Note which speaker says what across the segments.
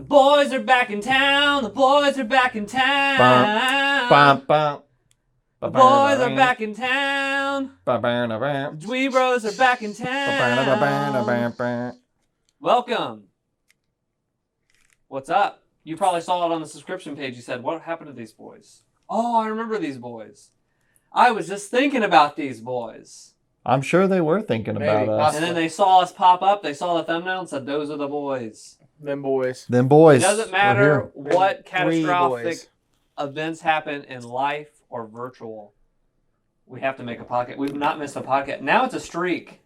Speaker 1: The boys are back in town. The boys are back in town.
Speaker 2: Bum, bum.
Speaker 1: The boys are back in town. DweeBros are back in town. Welcome. What's up? You probably saw it on the subscription page. You said, what happened to these boys? Oh, I remember these boys. I was just thinking about these boys.
Speaker 2: I'm sure they were thinking about us.
Speaker 1: And then they saw us pop up. They saw the thumbnail and said, those are the boys.
Speaker 3: Them boys.
Speaker 2: Them boys.
Speaker 1: It doesn't matter what catastrophic events happen in life or virtual. We have to make a podcast. We've not missed a podcast. Now it's a streak.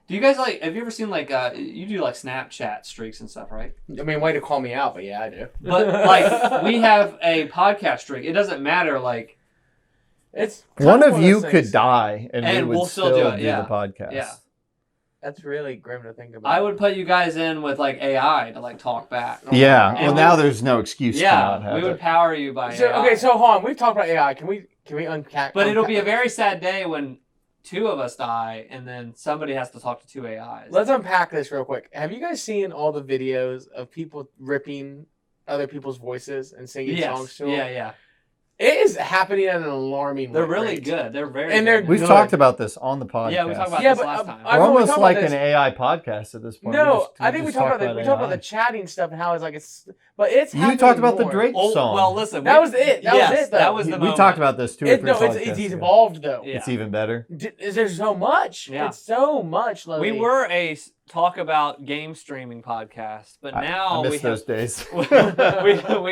Speaker 1: Do you guys have you ever seen you do like Snapchat streaks and stuff, right?
Speaker 3: I mean, way to call me out, but yeah, I do.
Speaker 1: But we have a podcast streak. It doesn't matter,
Speaker 3: it's
Speaker 2: one of you could die and we would
Speaker 1: we'll still do it,
Speaker 2: the podcast.
Speaker 1: Yeah.
Speaker 3: That's really grim to think about.
Speaker 1: I would put you guys in with AI to talk back.
Speaker 2: Yeah.
Speaker 1: And
Speaker 2: now there's no excuse to not have
Speaker 1: we would power you by
Speaker 3: AI. Okay, so hold on. We've talked about AI. Can we unpack?
Speaker 1: But it'll be a very sad day when two of us die and then somebody has to talk to two AIs.
Speaker 3: Let's unpack this real quick. Have you guys seen all the videos of people ripping other people's voices and singing songs to them?
Speaker 1: Yeah.
Speaker 3: It is happening at an alarming rate.
Speaker 1: They're really good. They're very good.
Speaker 2: We've talked about this on the podcast.
Speaker 1: Yeah, we talked about this last time.
Speaker 2: We're almost like an AI podcast at this point.
Speaker 3: No, I think we talked about the chatting stuff and how it's but it's happening.
Speaker 2: You talked about
Speaker 3: more.
Speaker 2: the Drake song.
Speaker 1: Well, listen.
Speaker 3: That was it. That was it, though.
Speaker 1: That was the moment.
Speaker 2: We talked about this too.
Speaker 3: It's evolved, though.
Speaker 1: Yeah.
Speaker 2: It's even better.
Speaker 3: There's so much.
Speaker 1: Yeah.
Speaker 3: It's so much, Logan.
Speaker 1: We were a talk about game streaming podcast, but now
Speaker 2: I miss those days.
Speaker 1: we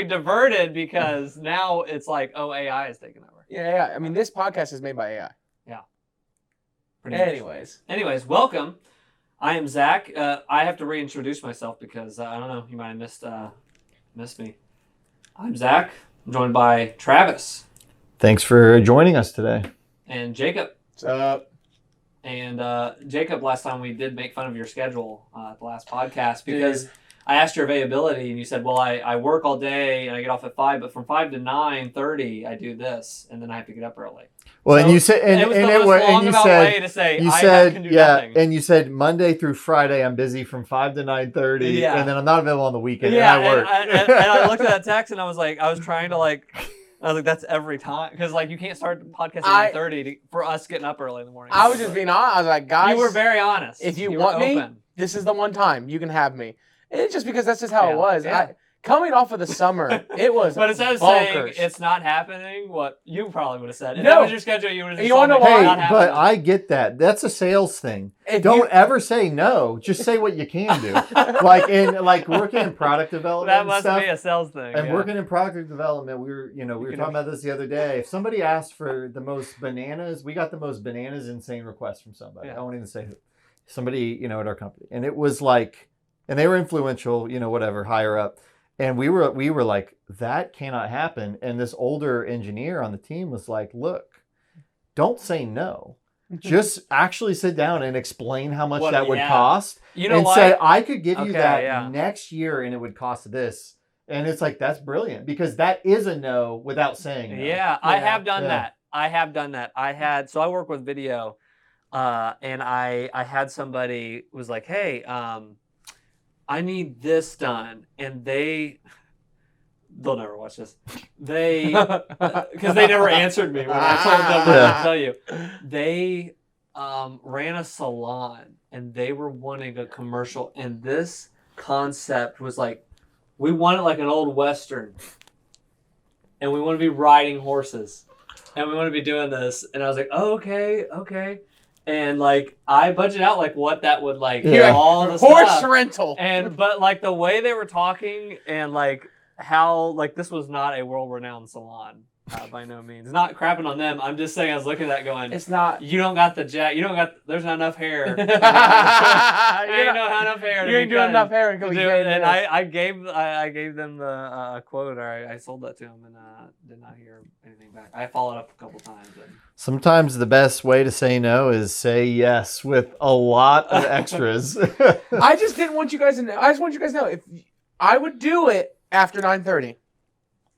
Speaker 1: diverted because now it's AI is taking over.
Speaker 3: Yeah. I mean, this podcast is made by AI.
Speaker 1: Yeah.
Speaker 3: Anyways,
Speaker 1: welcome. I am Zach. I have to reintroduce myself because I don't know, you might have missed me. I'm Zach. I'm joined by Travis.
Speaker 2: Thanks for joining us today.
Speaker 1: And Jacob.
Speaker 3: What's up?
Speaker 1: And Jacob, last time we did make fun of your schedule at the last podcast because I asked your availability and you said, well, I work all day and I get off at 5, but from 5 to 9:30 I do this and then I have to get up early.
Speaker 2: Well,
Speaker 1: so
Speaker 2: and you said, and you said Monday through Friday I'm busy from 5 to 9:30, and then I'm not available on the weekend.
Speaker 1: Yeah,
Speaker 2: and I work.
Speaker 1: And I looked at that text and I was trying to that's every time because you can't start the podcast at 9:30 for us getting up early in the morning.
Speaker 3: I was just being honest. I was like, guys,
Speaker 1: you were very honest.
Speaker 3: If you want me, this is the one time you can have me. It's just because that's just how it was.
Speaker 1: Yeah.
Speaker 3: Coming off of the summer, it was.
Speaker 1: But instead of saying it's not happening, what you probably would have said. If
Speaker 3: no.
Speaker 1: that was your schedule, you would have just
Speaker 3: told me
Speaker 2: hey,
Speaker 3: not
Speaker 2: but I get that. That's a sales thing. Don't ever say no. Just say what you can do. Working in product development.
Speaker 1: That must
Speaker 2: stuff,
Speaker 1: be a sales thing.
Speaker 2: And working in product development, we were talking about this the other day. If somebody asked for the most bananas, we got the most bananas insane request from somebody. I won't even say who. Somebody, at our company. And it was and they were influential, whatever, higher up. And we were like, that cannot happen. And this older engineer on the team was like, look, don't say no. Just actually sit down and explain how much that would cost. Say, I could give you that next year and it would cost this. And it's that's brilliant because that is a no without saying no.
Speaker 1: Yeah, I have done that. So I work with video and I had somebody was like, hey, I need this done, and they'll never watch this. Because they never answered me when I told them what to tell you. They ran a salon, and they were wanting a commercial, and this concept was we want it like an old Western, and we want to be riding horses, and we want to be doing this, and I was like, oh, okay. And I budgeted out what that would all the
Speaker 3: horse
Speaker 1: stuff.
Speaker 3: rental.
Speaker 1: But the way they were talking and how this was not a world renowned salon by no means. Not crapping on them. I'm just saying I was looking at that going,
Speaker 3: it's not.
Speaker 1: You don't got the jet. There's not enough hair. You ain't enough hair.
Speaker 3: You ain't doing enough hair.
Speaker 1: And I gave them the quote, or I sold that to them, and did not hear anything back. I followed up a couple times.
Speaker 2: Sometimes the best way to say no is say yes with a lot of extras.
Speaker 3: I just didn't want you guys to know. I just want you guys to know if I would do it after 9:30.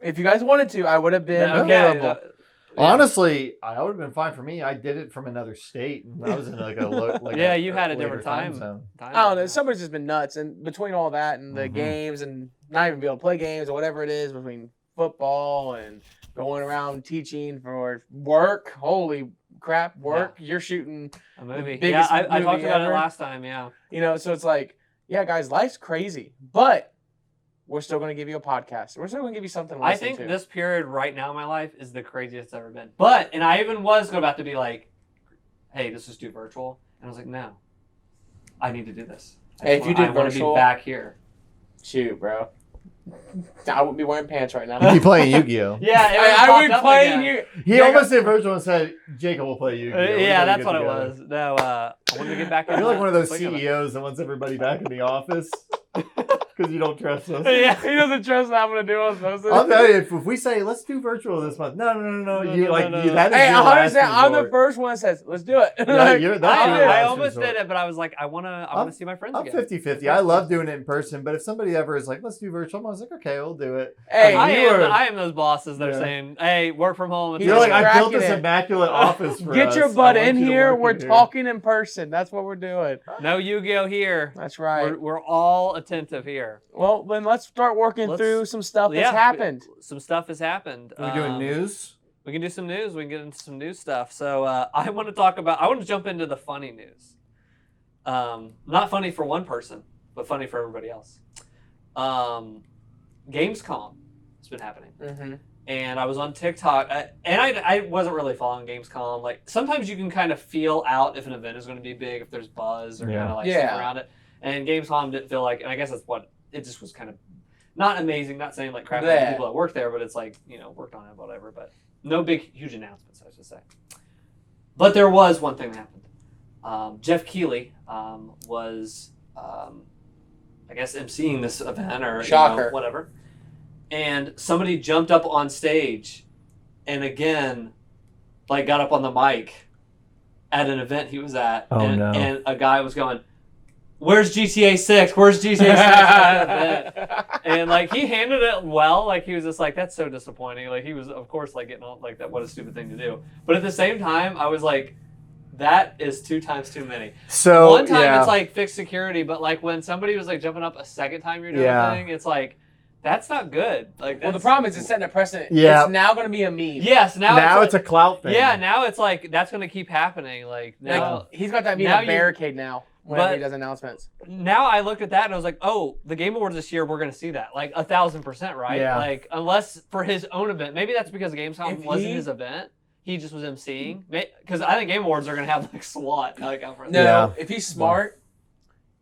Speaker 3: If you guys wanted to, I would have been available.
Speaker 2: Honestly, I would have been fine for me. I did it from another state. And I was in
Speaker 1: you had a different time zone.
Speaker 3: I don't know. Summer's just been nuts, and between all that and the games and not even be able to play games or whatever it is between football and going around teaching for work. Holy crap, work! Yeah. You're shooting
Speaker 1: a movie.
Speaker 3: Yeah,
Speaker 1: I talked about it last time. Yeah,
Speaker 3: so it's like, yeah, guys, life's crazy, but we're still going to give you a podcast. We're still going to give you something to listen to.
Speaker 1: I think this period right now in my life is the craziest it's ever been. And I even was about to be like, hey, this is too virtual. And I was like, no, I need to do this.
Speaker 3: Hey, if you did virtual,
Speaker 1: I want to be back here.
Speaker 3: Shoot, bro. I wouldn't be wearing pants right now.
Speaker 2: You'd be playing Yu-Gi-Oh.
Speaker 3: Yeah, I would be playing Yu-Gi-Oh.
Speaker 2: He almost did virtual and said, Jacob will play Yu-Gi-Oh.
Speaker 1: Yeah, that's what it was. No, I wanted to get back in.
Speaker 2: You're like one of those CEOs that wants everybody back in the office. Because you don't trust us.
Speaker 3: Yeah, he doesn't trust what I'm going to do on social.
Speaker 2: I'll tell you, if we say, let's do virtual this month. No. That is
Speaker 3: hey,
Speaker 2: your
Speaker 3: 100%, I'm the first one that says, let's do it.
Speaker 1: I almost did it, but I was like, I want to see my friends
Speaker 2: again. I'm 50-50.
Speaker 1: I
Speaker 2: love doing it in person, but if somebody ever is like, let's do virtual, I was like, okay, we'll do it.
Speaker 1: Hey, I am those bosses that are saying, hey, work from home.
Speaker 2: You're like, I built this immaculate office for us.
Speaker 3: Get your butt in here. We're talking in person. That's what we're doing.
Speaker 1: No Yu-Gi-Oh here.
Speaker 3: That's right.
Speaker 1: We're all attentive here.
Speaker 3: Well, then let's start working through some stuff that's happened.
Speaker 1: Some stuff has happened.
Speaker 2: Are we doing news?
Speaker 1: We can do some news. We can get into some news stuff. So I want to jump into the funny news. Not funny for one person, but funny for everybody else. Gamescom has been happening.
Speaker 3: Mm-hmm.
Speaker 1: And I was on TikTok, and I wasn't really following Gamescom. Like, sometimes you can kind of feel out if an event is going to be big, if there's buzz or kind of like stuff around it. And Gamescom didn't feel like, and I guess that's what, it just was kind of not amazing, not saying like crap about people that work there, but it's like, worked on it, whatever. But no big, huge announcements, I should say. But there was one thing that happened. Geoff Keighley was, I guess, emceeing this event or whatever. And somebody jumped up on stage and again, like, got up on the mic at an event he was at. And a guy was going, where's GTA 6? Where's GTA 6? And like, he handled it well. Like, he was just like, that's so disappointing. Like, he was, of course, like, getting all like that. What a stupid thing to do. But at the same time, I was like, that is 2 times too many.
Speaker 2: So
Speaker 1: one time it's like fixed security, but like when somebody was like jumping up a second time you're doing a thing, it's like, that's not good. Like,
Speaker 3: well, the problem is it's setting a precedent.
Speaker 2: Yeah.
Speaker 3: It's now going to be a meme.
Speaker 1: Yes,
Speaker 2: now it's a clout thing.
Speaker 1: Yeah, now it's like that's going to keep happening. Like, now
Speaker 3: like, he's got that meme barricade now whenever he does announcements.
Speaker 1: Now I looked at that and I was like, oh, the Game Awards this year, we're going to see that. Like 1,000%, right?
Speaker 2: Yeah.
Speaker 1: Like, unless for his own event. Maybe that's because Gamescom wasn't his event. He just was emceeing. Because I think Game Awards are going to have like SWAT. Like, out front.
Speaker 3: No, if he's smart,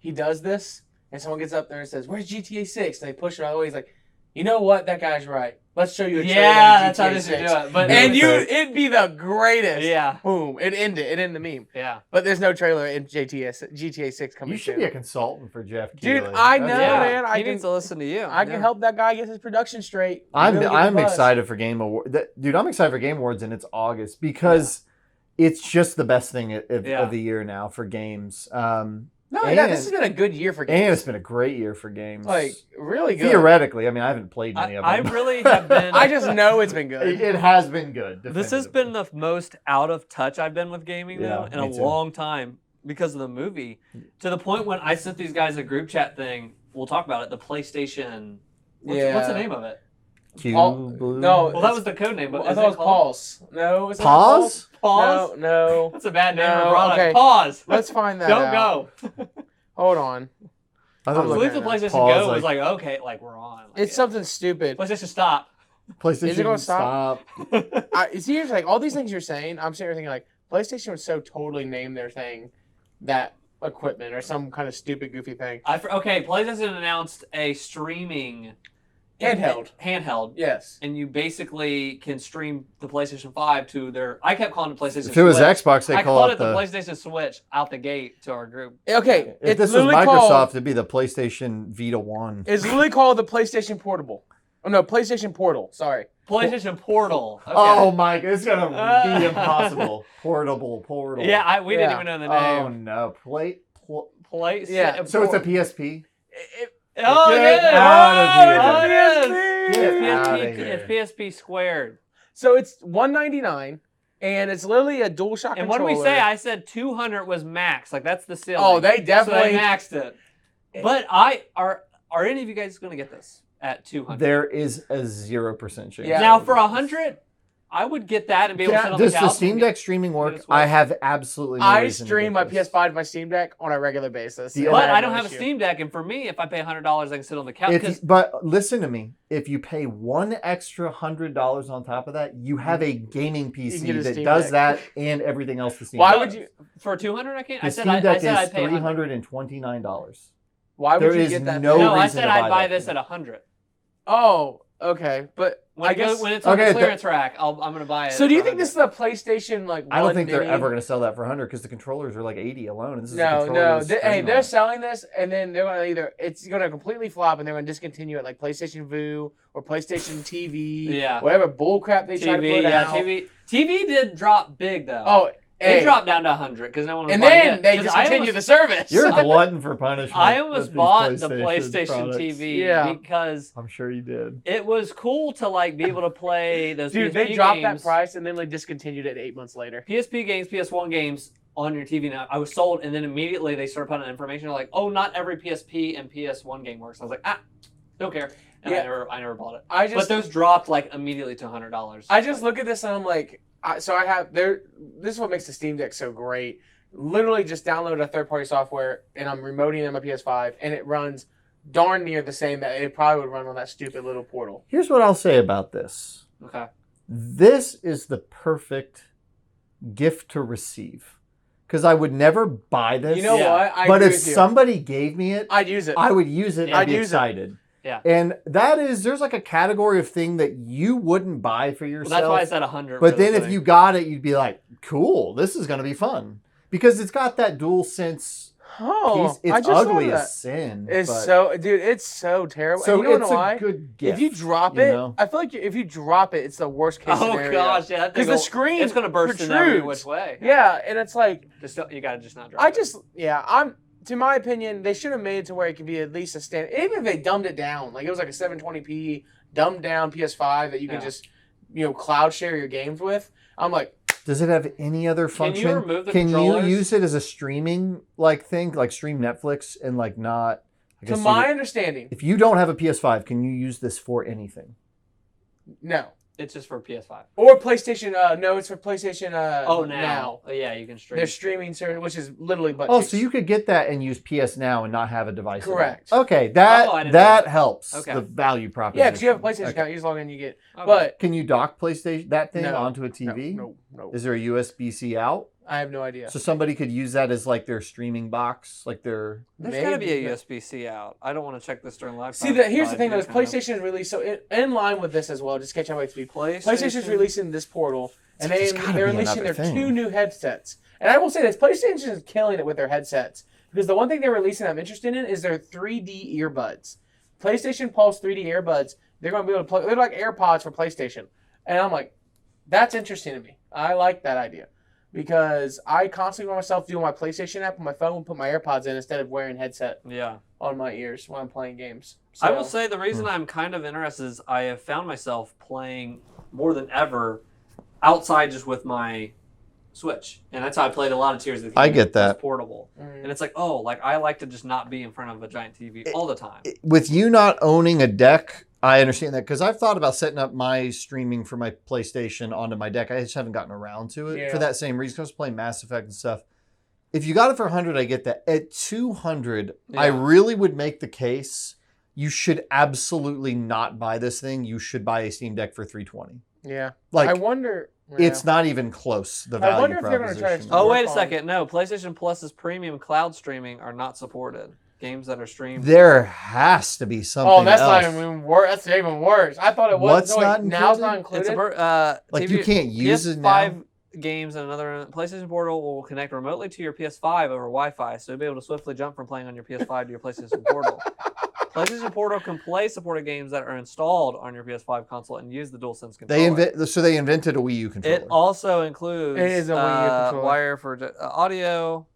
Speaker 3: he does this, and someone gets up there and says, where's GTA 6? And they push it all the way. He's like, you know what? That guy's right. Let's show you a trailer.
Speaker 1: Yeah, that's how they should do it. But
Speaker 3: it'd be the greatest.
Speaker 1: Yeah.
Speaker 3: Boom. It ended the meme.
Speaker 1: Yeah.
Speaker 3: But there's no trailer in GTA 6 coming.
Speaker 2: You should be a consultant for Geoff Keighley.
Speaker 3: Dude, I know, man.
Speaker 1: He needs to listen to you.
Speaker 3: I can help that guy get his production straight.
Speaker 2: I'm excited for Game Awards. Dude, I'm excited for Game Awards, and it's August because it's just the best thing of the year now for games.
Speaker 3: This has been a good year for games.
Speaker 2: And it's been a great year for games.
Speaker 3: Like, really good.
Speaker 2: Theoretically. I mean, I haven't played any of them.
Speaker 1: I really have been...
Speaker 3: I just know it's been good.
Speaker 2: It has been good.
Speaker 1: This has been the most out of touch I've been with gaming, though, in a long time because of the movie. To the point when I sent these guys a group chat thing, we'll talk about it, the PlayStation... What's the name of it?
Speaker 2: Blue?
Speaker 3: No.
Speaker 1: Well, that was the code name, but
Speaker 3: I thought it was Pulse. No, is it
Speaker 2: Pause?
Speaker 1: Pause?
Speaker 3: No.
Speaker 1: That's a bad name for a product. Okay. Pause.
Speaker 3: Let's find that
Speaker 1: Don't
Speaker 3: out.
Speaker 1: go.
Speaker 3: Hold on.
Speaker 1: I at least the PlayStation Go was like, okay, like, we're on. Like,
Speaker 3: it's something stupid.
Speaker 1: PlayStation Stop.
Speaker 2: PlayStation
Speaker 3: Is it going to stop? See, like, all these things you're saying, I'm sitting here thinking, like, PlayStation would so totally name their thing that equipment or some kind of stupid, goofy thing.
Speaker 1: Okay, PlayStation announced a streaming... Handheld.
Speaker 3: Yes.
Speaker 1: And you basically can stream the PlayStation 5 to their... I kept calling it PlayStation Switch.
Speaker 2: If it was Xbox, they call it
Speaker 1: the PlayStation Switch out the gate to our group.
Speaker 3: Okay.
Speaker 2: If this was Microsoft, it'd be the PlayStation Vita 1.
Speaker 3: It's literally called the PlayStation Portable. Oh, no, PlayStation Portal. Sorry.
Speaker 1: PlayStation Portal. Okay.
Speaker 2: Oh, my God. It's going to be impossible. Portal.
Speaker 1: Yeah, we didn't even know the name.
Speaker 2: Oh, no.
Speaker 1: Play.
Speaker 3: Yeah.
Speaker 2: So it's a PSP?
Speaker 1: It's PSP squared.
Speaker 3: So it's $199, and it's literally a DualShock controller.
Speaker 1: And what did we say? I said 200 was max. Like, that's the ceiling.
Speaker 3: Oh, they definitely
Speaker 1: maxed it. But are any of you guys going to get this? at 200.
Speaker 2: There is a 0% chance.
Speaker 3: Yeah.
Speaker 1: Now for 100, I would get that and be able to sit on the
Speaker 2: Does
Speaker 1: couch.
Speaker 2: the Steam Deck streaming work? I have absolutely no reason to
Speaker 3: stream
Speaker 2: get
Speaker 3: my
Speaker 2: this.
Speaker 3: PS5 to my Steam Deck on a regular basis.
Speaker 1: But I don't have a Steam Deck, and for me, if I pay $100, I can sit on the couch.
Speaker 2: But listen to me. If you pay one extra $100 on top of that, you have a gaming PC that does that and everything else. The Steam
Speaker 3: Why
Speaker 2: Deck.
Speaker 3: would you?
Speaker 1: For 200, I can't.
Speaker 2: The
Speaker 1: I said
Speaker 2: Steam Deck
Speaker 1: I'd
Speaker 2: is
Speaker 1: pay
Speaker 2: $329.
Speaker 3: Why would
Speaker 2: There
Speaker 3: you
Speaker 2: is
Speaker 3: get that?
Speaker 2: no
Speaker 1: No, I
Speaker 2: reason
Speaker 1: said
Speaker 2: to
Speaker 1: I'd
Speaker 2: buy
Speaker 1: buy
Speaker 2: that.
Speaker 1: this at 100.
Speaker 3: Oh, okay, but
Speaker 1: When it's on the clearance rack, I'm going to buy it.
Speaker 3: So do you think this is a PlayStation
Speaker 2: I don't think they're ever going to sell that for 100 because the controllers are like 80 alone. And this is a
Speaker 3: No.
Speaker 2: controller
Speaker 3: Hey, they're selling this, and then they're going to it's going to completely flop, and they're going to discontinue it like PlayStation Vue or PlayStation TV, whatever bullcrap they try to put out.
Speaker 1: TV did drop big though.
Speaker 3: Oh.
Speaker 1: It dropped down to 100 because no one was
Speaker 3: and
Speaker 1: buying
Speaker 3: then
Speaker 1: it.
Speaker 3: they discontinue the service.
Speaker 2: You're a glutton for punishment.
Speaker 1: I almost bought the
Speaker 2: PlayStation
Speaker 1: PlayStation TV because
Speaker 2: I'm sure you did.
Speaker 1: It was cool to like be able to play those.
Speaker 3: Dude,
Speaker 1: PSP
Speaker 3: they dropped
Speaker 1: games,
Speaker 3: that price and then like discontinued it 8 months later.
Speaker 1: PSP games, PS1 games on your TV now. I was sold, and then immediately they started putting information like, "Oh, not every PSP and PS1 game works." I was like, don't care. And I never bought it. But those dropped like immediately to $100.
Speaker 3: I just look at this and I'm like. So I have this is what makes the Steam Deck so great. Literally just download a third-party software and I'm remoting it on my PS5 and it runs darn near the same that it probably would run on that stupid little Portal.
Speaker 2: Here's what I'll say about this.
Speaker 1: Okay.
Speaker 2: This is the perfect gift to receive. Because I would never buy this.
Speaker 3: You know what?
Speaker 2: But if somebody gave me it,
Speaker 3: I'd use it.
Speaker 2: I would use it and I'd be excited.
Speaker 1: Yeah.
Speaker 2: And there's like a category of thing that you wouldn't buy for yourself.
Speaker 1: Well, that's why I said 100.
Speaker 2: But then if you got it, you'd be like, cool, this is going to be fun. Because it's got that dual sense piece. It's ugly as sin.
Speaker 3: Dude, it's so terrible.
Speaker 2: So
Speaker 3: and you
Speaker 2: it's
Speaker 3: know why?
Speaker 2: a good gift.
Speaker 3: If you drop it, I feel like if you drop it, it's the worst case scenario.
Speaker 1: Oh gosh, yeah.
Speaker 3: Because the screen
Speaker 1: it's going to burst in every which way.
Speaker 3: Yeah, and it's like
Speaker 1: you got to just not drop it.
Speaker 3: To my opinion, they should have made it to where it could be at least a standard. Even if they dumbed it down, like it was like a 720p dumbed down PS5 that you could just, cloud share your games with. I'm like,
Speaker 2: does it have any other function?
Speaker 1: Can you remove the
Speaker 2: Can
Speaker 1: controllers?
Speaker 2: you use it as a streaming thing, like stream Netflix and like not?
Speaker 3: To my understanding,
Speaker 2: if you don't have a PS5, can you use this for anything?
Speaker 3: No.
Speaker 1: It's just for PS5.
Speaker 3: Or PlayStation. No, it's for PlayStation.
Speaker 1: Now. Oh, yeah, you can stream.
Speaker 3: Their streaming service, which is literally but.
Speaker 2: Oh, so you could get that and use PS Now and not have a device.
Speaker 3: Correct.
Speaker 2: Okay, that helps the value proposition.
Speaker 3: Yeah, because you have a PlayStation account, you just log in, you get. Okay. But
Speaker 2: can you dock that thing onto a TV?
Speaker 3: No.
Speaker 2: Is there a USB-C out?
Speaker 3: I have no idea.
Speaker 2: So somebody could use that as like their streaming box, like their.
Speaker 1: There's got to be a USB-C out. I don't want to check this during live.
Speaker 3: See, here's the thing though: is PlayStation is released so in line with this as well. Just catch up with me. PlayStation's releasing this Portal, and they're releasing their 2 new headsets. And I will say this: PlayStation is killing it with their headsets because the one thing they're releasing I'm interested in is their 3D earbuds. PlayStation Pulse 3D earbuds. They're going to be able to play. They're like AirPods for PlayStation, and I'm like, that's interesting to me. I like that idea. Because I constantly find myself doing my PlayStation app on my phone and put my AirPods in instead of wearing headset on my ears when I'm playing games. So,
Speaker 1: I will say the reason I'm kind of interested is I have found myself playing more than ever outside just with my Switch. And that's how I played a lot of Tears of the Kingdom.
Speaker 2: I get that.
Speaker 1: It's portable. And it's like, I like to just not be in front of a giant TV all the time.
Speaker 2: With you not owning a deck, I understand that because I've thought about setting up my streaming for my PlayStation onto my deck. I just haven't gotten around to it for that same reason. I was playing Mass Effect and stuff. If you got it for 100, I get that. At 200, I really would make the case you should absolutely not buy this thing. You should buy a Steam Deck for 320.
Speaker 3: Yeah.
Speaker 2: Like
Speaker 3: I wonder.
Speaker 2: It's not even close. The value
Speaker 3: I wonder if they're going to try to.
Speaker 1: Oh, wait a second. No, PlayStation Plus's premium cloud streaming are not supported. Games that are streamed.
Speaker 2: There has to be something.
Speaker 3: Oh, that's
Speaker 2: else.
Speaker 3: not even worse. That's even worse. I thought it was.
Speaker 2: What's not included?
Speaker 3: Now it's not included.
Speaker 2: Like you can't use it now.
Speaker 1: PS5 games and another PlayStation Portal will connect remotely to your PS5 over Wi-Fi, so you'll be able to swiftly jump from playing on your PS5 to your PlayStation Portal. PlayStation Portal can play supported games that are installed on your PS5 console and use the DualSense controller.
Speaker 2: So they invented a Wii U controller.
Speaker 1: It also includes
Speaker 3: a Wii U controller.
Speaker 1: wire for audio.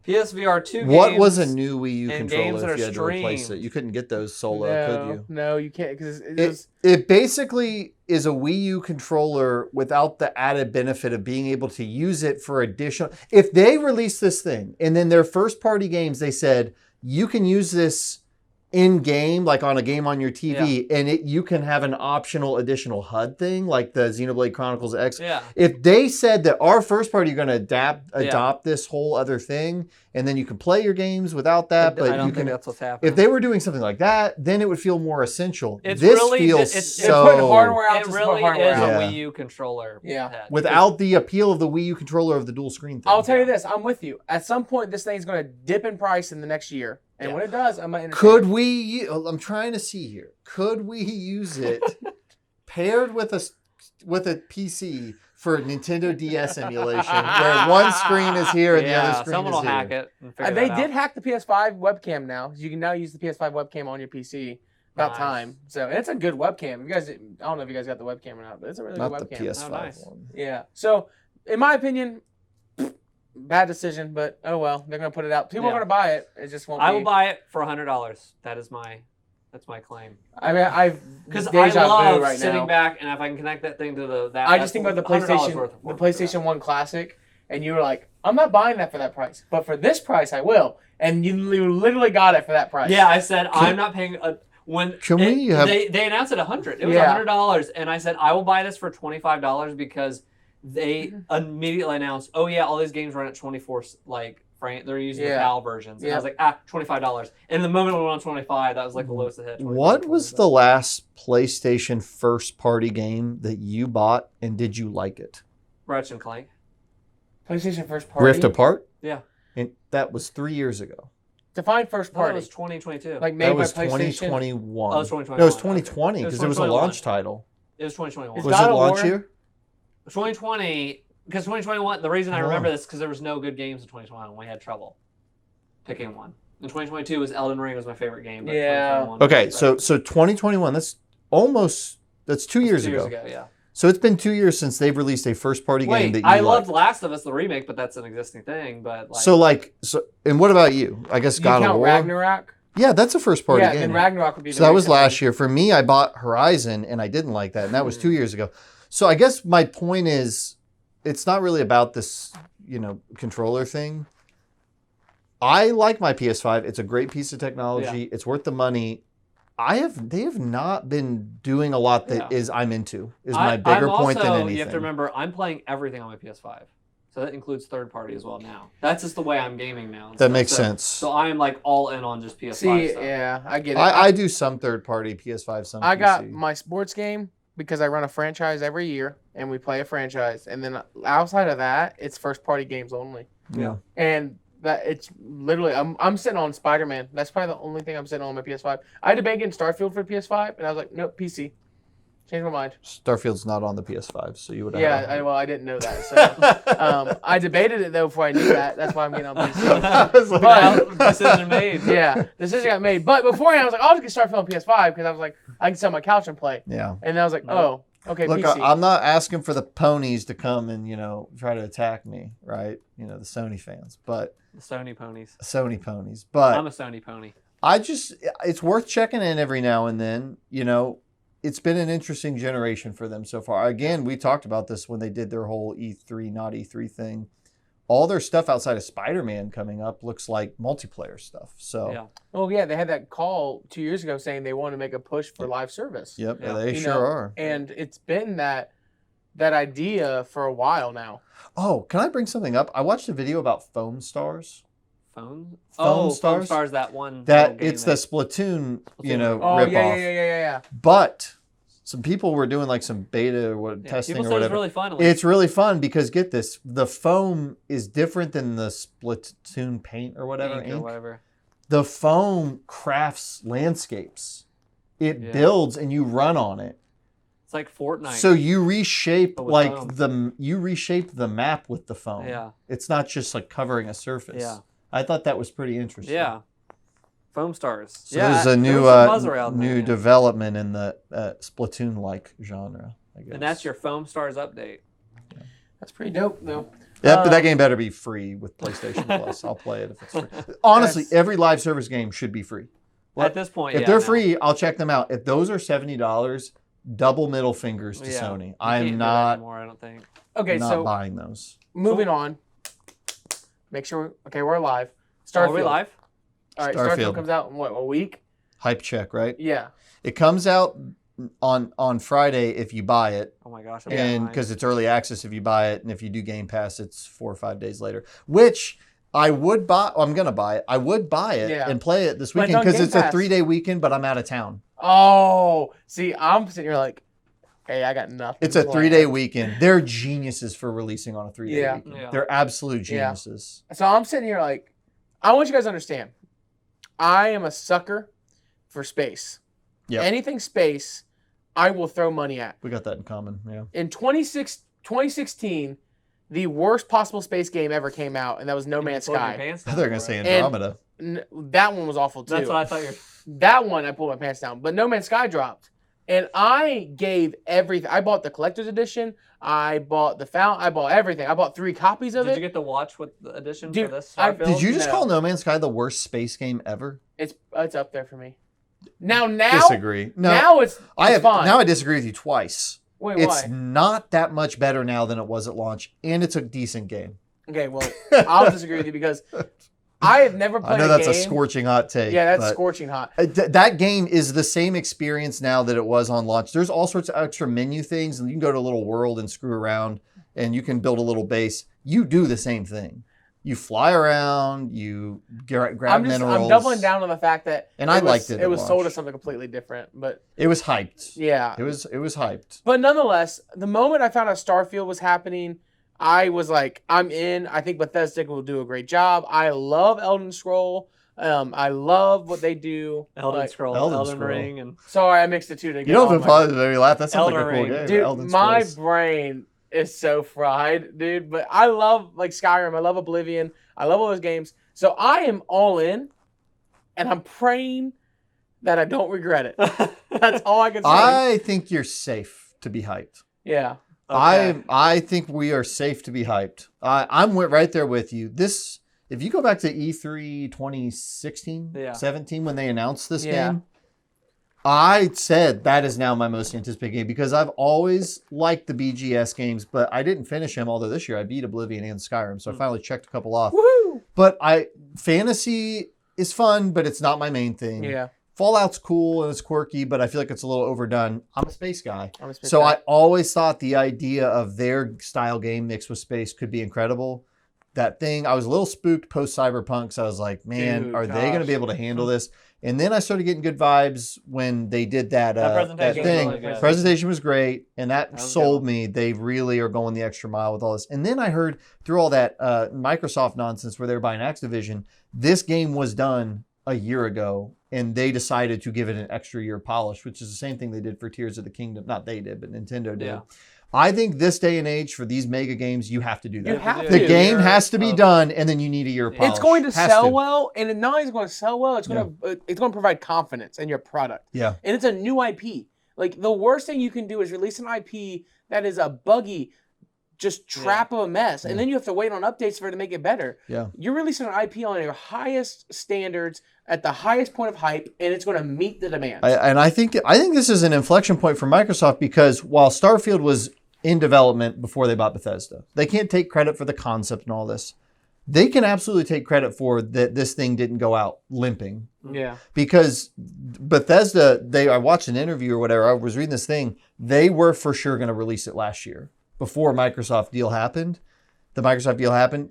Speaker 1: PSVR 2 games.
Speaker 2: What was a new Wii U controller
Speaker 1: games that
Speaker 2: if you
Speaker 1: are
Speaker 2: had to replace it? You couldn't get those solo, could you?
Speaker 3: No, you can't. Because
Speaker 2: it basically is a Wii U controller without the added benefit of being able to use it for additional... If they released this thing and then their first party games, they said, you can use this in game, like on a game on your TV, and you can have an optional additional HUD thing, like the Xenoblade Chronicles X.
Speaker 1: Yeah.
Speaker 2: If they said that our first party are going to adopt this whole other thing, and then you can play your games without that, but
Speaker 1: I don't think that's what's happening.
Speaker 2: If they were doing something like that, then it would feel more essential.
Speaker 1: It's
Speaker 2: this
Speaker 1: really,
Speaker 2: feels
Speaker 1: it's
Speaker 2: so.
Speaker 3: putting hardware out
Speaker 1: it
Speaker 3: to
Speaker 1: really
Speaker 3: hardware
Speaker 1: is
Speaker 3: out.
Speaker 1: a Wii U controller.
Speaker 3: Yeah.
Speaker 2: Without the appeal of the Wii U controller of the dual screen thing.
Speaker 3: I'll tell you this, I'm with you. At some point, this thing's going to dip in price in the next year. And when it does, I might entertain
Speaker 2: Could
Speaker 3: it.
Speaker 2: we, I'm trying to see here, could we use it paired with a PC for Nintendo DS emulation, where one screen is here and the other screen
Speaker 1: someone
Speaker 2: is
Speaker 1: will
Speaker 2: here?
Speaker 1: hack it. And figure
Speaker 3: They
Speaker 1: that
Speaker 3: did
Speaker 1: out.
Speaker 3: hack the PS5 webcam now. You can now use the PS5 webcam on your PC. About
Speaker 1: Nice.
Speaker 3: time. So and it's a good webcam. You guys, I don't know if you guys got the webcam or not, but it's a really
Speaker 2: Not
Speaker 3: good
Speaker 2: the
Speaker 3: webcam.
Speaker 2: PS5
Speaker 1: nice.
Speaker 2: one.
Speaker 3: Yeah. So in my opinion, bad decision, but oh well. They're gonna put it out. People are gonna buy it. It just won't.
Speaker 1: I will buy it for $100. That's my claim.
Speaker 3: I mean, I've
Speaker 1: Because I
Speaker 3: deja vu
Speaker 1: love
Speaker 3: right
Speaker 1: sitting
Speaker 3: now.
Speaker 1: back, and if I can connect that thing to that.
Speaker 3: I just think about the
Speaker 1: $100
Speaker 3: PlayStation,
Speaker 1: worth of
Speaker 3: the
Speaker 1: work.
Speaker 3: PlayStation 1 Classic, and you were like, I'm not buying that for that price, but for this price, I will. And you literally got it for that price.
Speaker 1: Yeah, I said I'm not paying they announced it $100. It was $100, and I said I will buy this for $25 because they immediately announced, oh yeah, all these games run at 24 frame. They're using the PAL versions, and I was like, $25. And the moment we went on 25, that was like the lowest it hit.
Speaker 2: What was the last PlayStation first party game that you bought, and did you like it?
Speaker 1: Ratchet and Clank.
Speaker 3: PlayStation first party.
Speaker 2: Rift Apart?
Speaker 1: Yeah.
Speaker 2: And that was 3 years ago.
Speaker 3: Define first
Speaker 1: I thought
Speaker 3: party.
Speaker 1: it was 2022.
Speaker 3: Like made
Speaker 2: That was
Speaker 3: by PlayStation.
Speaker 2: 2021.
Speaker 1: Oh, it was 2021.
Speaker 2: No, it was 2020
Speaker 1: Okay.
Speaker 2: because it was a launch title.
Speaker 1: It was 2021.
Speaker 3: Is
Speaker 2: Was
Speaker 3: God
Speaker 2: it
Speaker 3: of
Speaker 2: launch
Speaker 3: War?
Speaker 2: year?
Speaker 1: 2020, because 2021, the reason I
Speaker 2: Hold
Speaker 1: remember
Speaker 2: on.
Speaker 1: this is because there was no good games in 2021. We had trouble picking one. In 2022 was Elden Ring was my favorite game. But
Speaker 3: Yeah.
Speaker 1: 2021 was
Speaker 2: Okay,
Speaker 1: better.
Speaker 2: so 2021, that's 2 years
Speaker 1: 2 years
Speaker 2: ago.
Speaker 1: ago, yeah.
Speaker 2: So it's been 2 years since they've released a first party game
Speaker 1: Wait,
Speaker 2: that you
Speaker 1: I
Speaker 2: liked.
Speaker 1: loved Last of Us, the remake, but that's an existing thing. But
Speaker 2: and what about you? I guess
Speaker 3: You
Speaker 2: God of
Speaker 3: count
Speaker 2: War.
Speaker 3: Ragnarok?
Speaker 2: Yeah, that's a first party
Speaker 3: Yeah,
Speaker 2: game.
Speaker 3: then Ragnarok would be the
Speaker 2: So that was
Speaker 3: recent one.
Speaker 2: last year. For me, I bought Horizon and I didn't like that, and that was 2 years ago. So I guess my point is, it's not really about this, controller thing. I like my PS5. It's a great piece of technology. It's worth the money. They have not been doing a lot that I'm into. Is my bigger point than anything.
Speaker 1: You have to remember, I'm playing everything on my PS5. So that includes third party as well now. That's just the way I'm gaming now.
Speaker 2: That makes sense.
Speaker 1: So I am like all in on just PS5
Speaker 3: See,
Speaker 1: stuff.
Speaker 3: yeah, I get it.
Speaker 2: I do some third party PS5, some
Speaker 3: I got
Speaker 2: PC.
Speaker 3: my sports game because I run a franchise every year and we play a franchise. And then outside of that, it's first party games only.
Speaker 2: Yeah.
Speaker 3: And that it's literally I'm sitting on Spider-Man. That's probably the only thing I'm sitting on my PS5. I had to bank in Starfield for PS5 and I was like, nope, PC. Changed my mind.
Speaker 2: Starfield's not on the PS5 so you would have.
Speaker 3: Yeah, I didn't know that. So I debated it though before I knew that. That's why I'm getting on PC.
Speaker 1: But decision made.
Speaker 3: Yeah, decision got made. But beforehand, I was like, I'll just get Starfield on PS5 because I was like, I can sit on my couch and play.
Speaker 2: Yeah.
Speaker 3: And I was like, oh, okay,
Speaker 2: Look,
Speaker 3: PC.
Speaker 2: I'm not asking for the ponies to come and, try to attack me, right? The Sony fans, but
Speaker 1: The Sony ponies.
Speaker 2: Sony ponies. But
Speaker 1: I'm a Sony pony.
Speaker 2: it's worth checking in every now and then, It's been an interesting generation for them so far. Again, we talked about this when they did their whole E3, not E3 thing. All their stuff outside of Spider-Man coming up looks like multiplayer stuff. So,
Speaker 1: Yeah.
Speaker 3: Oh yeah, they had that call 2 years ago saying they want to make a push for live service.
Speaker 2: yep,
Speaker 1: Yeah.
Speaker 2: they
Speaker 3: You
Speaker 2: sure
Speaker 3: know,
Speaker 2: are.
Speaker 3: And it's been that idea for a while now.
Speaker 2: Oh, can I bring something up? I watched a video about Foam Stars.
Speaker 1: Phone?
Speaker 2: Phone
Speaker 1: Foam
Speaker 2: Stars?
Speaker 1: Stars, that one.
Speaker 2: That
Speaker 1: little game
Speaker 2: it's the Splatoon,
Speaker 3: Oh
Speaker 2: ripoff.
Speaker 3: yeah.
Speaker 2: But some people were doing like some beta or testing
Speaker 1: people
Speaker 2: or
Speaker 1: said
Speaker 2: whatever.
Speaker 1: it's really fun.
Speaker 2: It's really fun because get this, the foam is different than the Splatoon paint or whatever.
Speaker 1: Ink or whatever.
Speaker 2: The foam crafts landscapes. It builds and you run on it.
Speaker 1: It's like Fortnite.
Speaker 2: So you reshape
Speaker 1: But with foam.
Speaker 2: you reshape the map with the foam.
Speaker 1: Yeah.
Speaker 2: It's not just like covering a surface.
Speaker 1: Yeah.
Speaker 2: I thought that was pretty interesting.
Speaker 1: Yeah. Foam Stars.
Speaker 2: So there's a new
Speaker 1: there was some buzz around
Speaker 2: new
Speaker 1: that, yeah.
Speaker 2: development in the Splatoon-like genre, I guess.
Speaker 1: And that's your Foam Stars update.
Speaker 3: That's pretty dope though.
Speaker 2: Yeah, but that game better be free with PlayStation Plus. I'll play it if it's free. Honestly, every live service game should be free.
Speaker 1: At this point,
Speaker 2: If they're free, I'll check them out. If those are $70, double middle fingers to Sony.
Speaker 1: You
Speaker 2: I'm
Speaker 1: can't do that
Speaker 2: not
Speaker 1: anymore, I don't think.
Speaker 3: Okay, so
Speaker 2: buying those.
Speaker 3: moving on. Make sure we're live.
Speaker 1: Are
Speaker 3: Starfield.
Speaker 1: we live?
Speaker 3: All right,
Speaker 2: Starfield.
Speaker 3: Starfield comes out in what, a week?
Speaker 2: Hype check, right?
Speaker 3: Yeah.
Speaker 2: It comes out on Friday if you buy it.
Speaker 1: Oh my gosh.
Speaker 2: And because it's early access if you buy it, and if you do Game Pass, it's 4 or 5 days later. Which I would buy. I'm gonna buy it. I would buy it and play it this weekend because it's a 3-day weekend, but I'm out of town.
Speaker 3: Oh, see, I'm sitting here like, hey, I got nothing.
Speaker 2: It's a 3-day weekend. They're geniuses for releasing on a 3-day weekend.
Speaker 3: Yeah.
Speaker 2: They're absolute geniuses.
Speaker 3: So I'm sitting here like, I want you guys to understand, I am a sucker for space.
Speaker 2: Yep.
Speaker 3: Anything space, I will throw money at.
Speaker 2: We got that in common, yeah.
Speaker 3: In 2016, the worst possible space game ever came out, and that was No Man's Sky.
Speaker 2: I thought they were going to say Andromeda.
Speaker 3: That one was awful, too.
Speaker 1: That's what I thought you were...
Speaker 3: That one, I pulled my pants down. But No Man's Sky dropped. And I gave everything. I bought the collector's edition. I bought the fountain. I bought everything. I bought 3 copies of it.
Speaker 1: Did you get to watch what the edition
Speaker 3: Dude,
Speaker 1: for this?
Speaker 2: Did you just call No Man's Sky the worst space game ever?
Speaker 3: It's up there for me. Now
Speaker 2: disagree. No,
Speaker 3: now it's fine.
Speaker 2: Now I disagree with you twice.
Speaker 3: Wait,
Speaker 2: it's
Speaker 3: why?
Speaker 2: not that much better now than it was at launch, and it's a decent game.
Speaker 3: Okay, well, I'll disagree with you because I have never played a game.
Speaker 2: I know that's a scorching hot take.
Speaker 3: Yeah, that's scorching hot.
Speaker 2: That game is the same experience now that it was on launch. There's all sorts of extra menu things, and you can go to a little world and screw around, and you can build a little base. You do the same thing. You fly around, you grab minerals.
Speaker 3: I'm doubling down on the fact that
Speaker 2: I liked it.
Speaker 3: It was sold as something completely different, but
Speaker 2: it was hyped.
Speaker 3: Yeah,
Speaker 2: it was hyped.
Speaker 3: But nonetheless, the moment I found out Starfield was happening, I was like, I'm in. I think Bethesda will do a great job. I love Elden Scroll. I love what they do.
Speaker 1: Elden Ring, and
Speaker 3: sorry, I mixed the two together.
Speaker 2: You don't have to pause to laugh. That sounds like a cool game.
Speaker 3: Dude,
Speaker 2: Elden
Speaker 3: my
Speaker 2: Scrolls.
Speaker 3: brain is so fried, dude. But I love like Skyrim. I love Oblivion. I love all those games. So I am all in, and I'm praying that I don't regret it. That's all I can say.
Speaker 2: I think you're safe to be hyped.
Speaker 3: Yeah.
Speaker 2: Okay. I think we are safe to be hyped. I'm right there with you. This, if you go back to E3 2016, 17, when they announced this game, I said that is now my most anticipated game because I've always liked the BGS games, but I didn't finish them. Although this year I beat Oblivion and Skyrim, so I finally checked a couple off.
Speaker 3: Woo!
Speaker 2: But fantasy is fun, but it's not my main thing.
Speaker 3: Yeah.
Speaker 2: Fallout's cool and it's quirky, but I feel like it's a little overdone. I'm a space guy. I always thought the idea of their style game mixed with space could be incredible. That thing, I was a little spooked post-Cyberpunk, so I was like, man, are they going to be able to handle this? And then I started getting good vibes when they did that thing.
Speaker 1: Really
Speaker 2: presentation was great, and that sold me. They really are going the extra mile with all this. And then I heard through all that Microsoft nonsense where they were buying Activision, this game was done a year ago, and they decided to give it an extra year polish, which is the same thing they did for Tears of the Kingdom. Not they did, but Nintendo did. Yeah. I think this day and age for these mega games, you have to do that.
Speaker 3: You have
Speaker 2: the game has to be done, and then you need a year polish.
Speaker 3: It's going to sell well, and not only is it going to sell well, it's going to provide confidence in your product.
Speaker 2: Yeah,
Speaker 3: and it's a new IP. Like the worst thing you can do is release an IP that is a buggy, just trap of a mess, and then you have to wait on updates for it to make it better.
Speaker 2: Yeah,
Speaker 3: you're releasing an IP on your highest standards at the highest point of hype, and it's going to meet the demands.
Speaker 2: I think this is an inflection point for Microsoft because while Starfield was in development before they bought Bethesda, they can't take credit for the concept and all this. They can absolutely take credit for that this thing didn't go out limping.
Speaker 3: Yeah.
Speaker 2: Because Bethesda, I watched an interview or whatever, I was reading this thing, they were for sure going to release it last year before the Microsoft deal happened.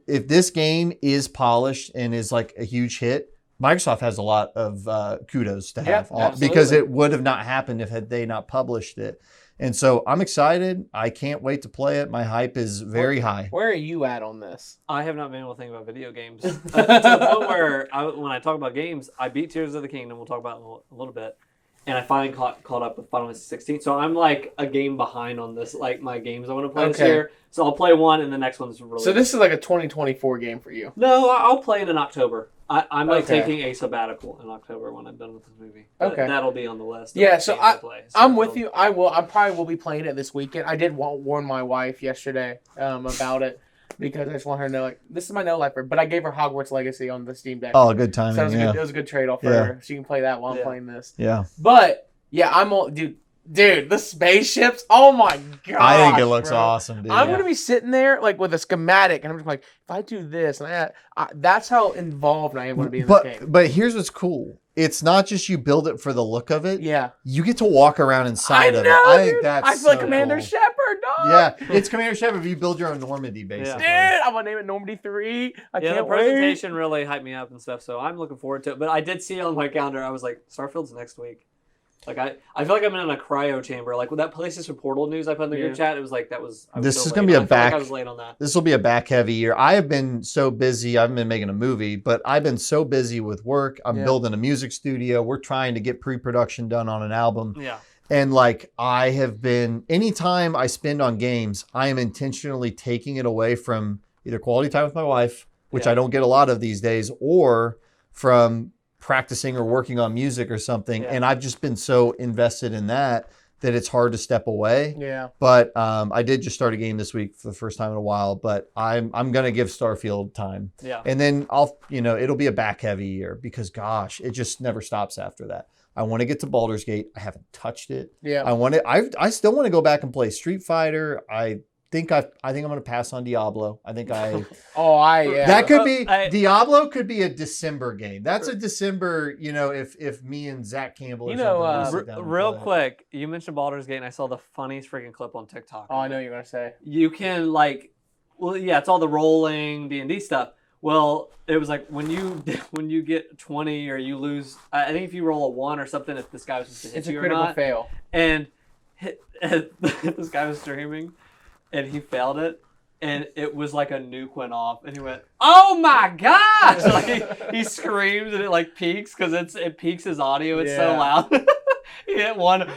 Speaker 2: If this game is polished and is like a huge hit, Microsoft has a lot of kudos to have because it would have not happened if had they not published it. And so I'm excited. I can't wait to play it. My hype is very high.
Speaker 3: Where are you at on this?
Speaker 1: I have not been able to think about video games. To the point where when I talk about games, I beat Tears of the Kingdom. We'll talk about it in a little bit. And I finally caught up with Final Fantasy 16. So I'm like a game behind on this, like my games I want to play this year. So I'll play one and the next one's released.
Speaker 3: So this is like a 2024 game for you?
Speaker 1: No, I'll play it in October. I'm like taking a sabbatical in October when I'm done with this movie. That'll be on the list.
Speaker 3: Yeah, so I'm with you. I probably will be playing it this weekend. I did warn my wife yesterday about it because I just want her to know, like, this is my no lifer. But I gave her Hogwarts Legacy on the Steam Deck.
Speaker 2: Oh, good timing.
Speaker 3: So it was a good trade-off for her. She can play that while I'm playing this.
Speaker 2: Yeah.
Speaker 3: But, yeah, I'm all... Dude, the spaceships, oh my god!
Speaker 2: I think it looks awesome, dude.
Speaker 3: I'm going to be sitting there like with a schematic, and I'm just like, if I do this and that, that's how involved I am going to be in this game.
Speaker 2: But here's what's cool. it's not just you build it for the look of it.
Speaker 3: Yeah.
Speaker 2: You get to walk around inside of it.
Speaker 3: I
Speaker 2: think that's
Speaker 3: I feel like
Speaker 2: so
Speaker 3: Commander
Speaker 2: cool.
Speaker 3: Shepard, dog.
Speaker 2: Yeah, it's Commander Shepard. You build your own Normandy, basically.
Speaker 3: Dude, I'm gonna name it Normandy 3. I can't
Speaker 1: the
Speaker 3: wait.
Speaker 1: presentation really hyped me up and stuff, so I'm looking forward to it. But I did see it on my calendar. I was like, Starfield's next week. Like I feel like I'm in a cryo chamber. Like with that PlayStation Portal news I put in the group chat, it was like I was
Speaker 2: This
Speaker 1: so
Speaker 2: is
Speaker 1: late.
Speaker 2: gonna be a
Speaker 1: I felt like
Speaker 2: back.
Speaker 1: I was late on that.
Speaker 2: This will be a back heavy year. I have been so busy. I haven't been making a movie, but I've been so busy with work. I'm building a music studio. We're trying to get pre-production done on an album.
Speaker 1: Yeah.
Speaker 2: And like I have been, anytime I spend on games, I am intentionally taking it away from either quality time with my wife, which I don't get a lot of these days, or from practicing or working on music or something. And I've just been so invested in that it's hard to step away.
Speaker 3: Yeah.
Speaker 2: But I did just start a game this week for the first time in a while, but I'm going to give Starfield time.
Speaker 1: Yeah.
Speaker 2: And then it'll be a back heavy year because gosh, it just never stops after that. I want to get to Baldur's Gate. I haven't touched it.
Speaker 3: Yeah.
Speaker 2: I still want to go back and play Street Fighter. I think I'm going to pass on Diablo. I think that could be Diablo could be a December game. That's a December, if me and Zach Campbell
Speaker 1: real quick, you mentioned Baldur's Gate and I saw the funniest freaking clip on TikTok.
Speaker 3: Oh, I know you're going to say.
Speaker 1: You can it's all the rolling D&D stuff. Well, it was like when you get 20 or you lose, I think if you roll a 1 or something, if this guy was just to hit
Speaker 3: it's a
Speaker 1: you or
Speaker 3: critical
Speaker 1: not.
Speaker 3: fail.
Speaker 1: And this guy was streaming, and he failed it, and it was like a nuke went off, and he went, "Oh my gosh!" Like he screams, and it like peaks because it peaks his audio. It's so loud. He hit one.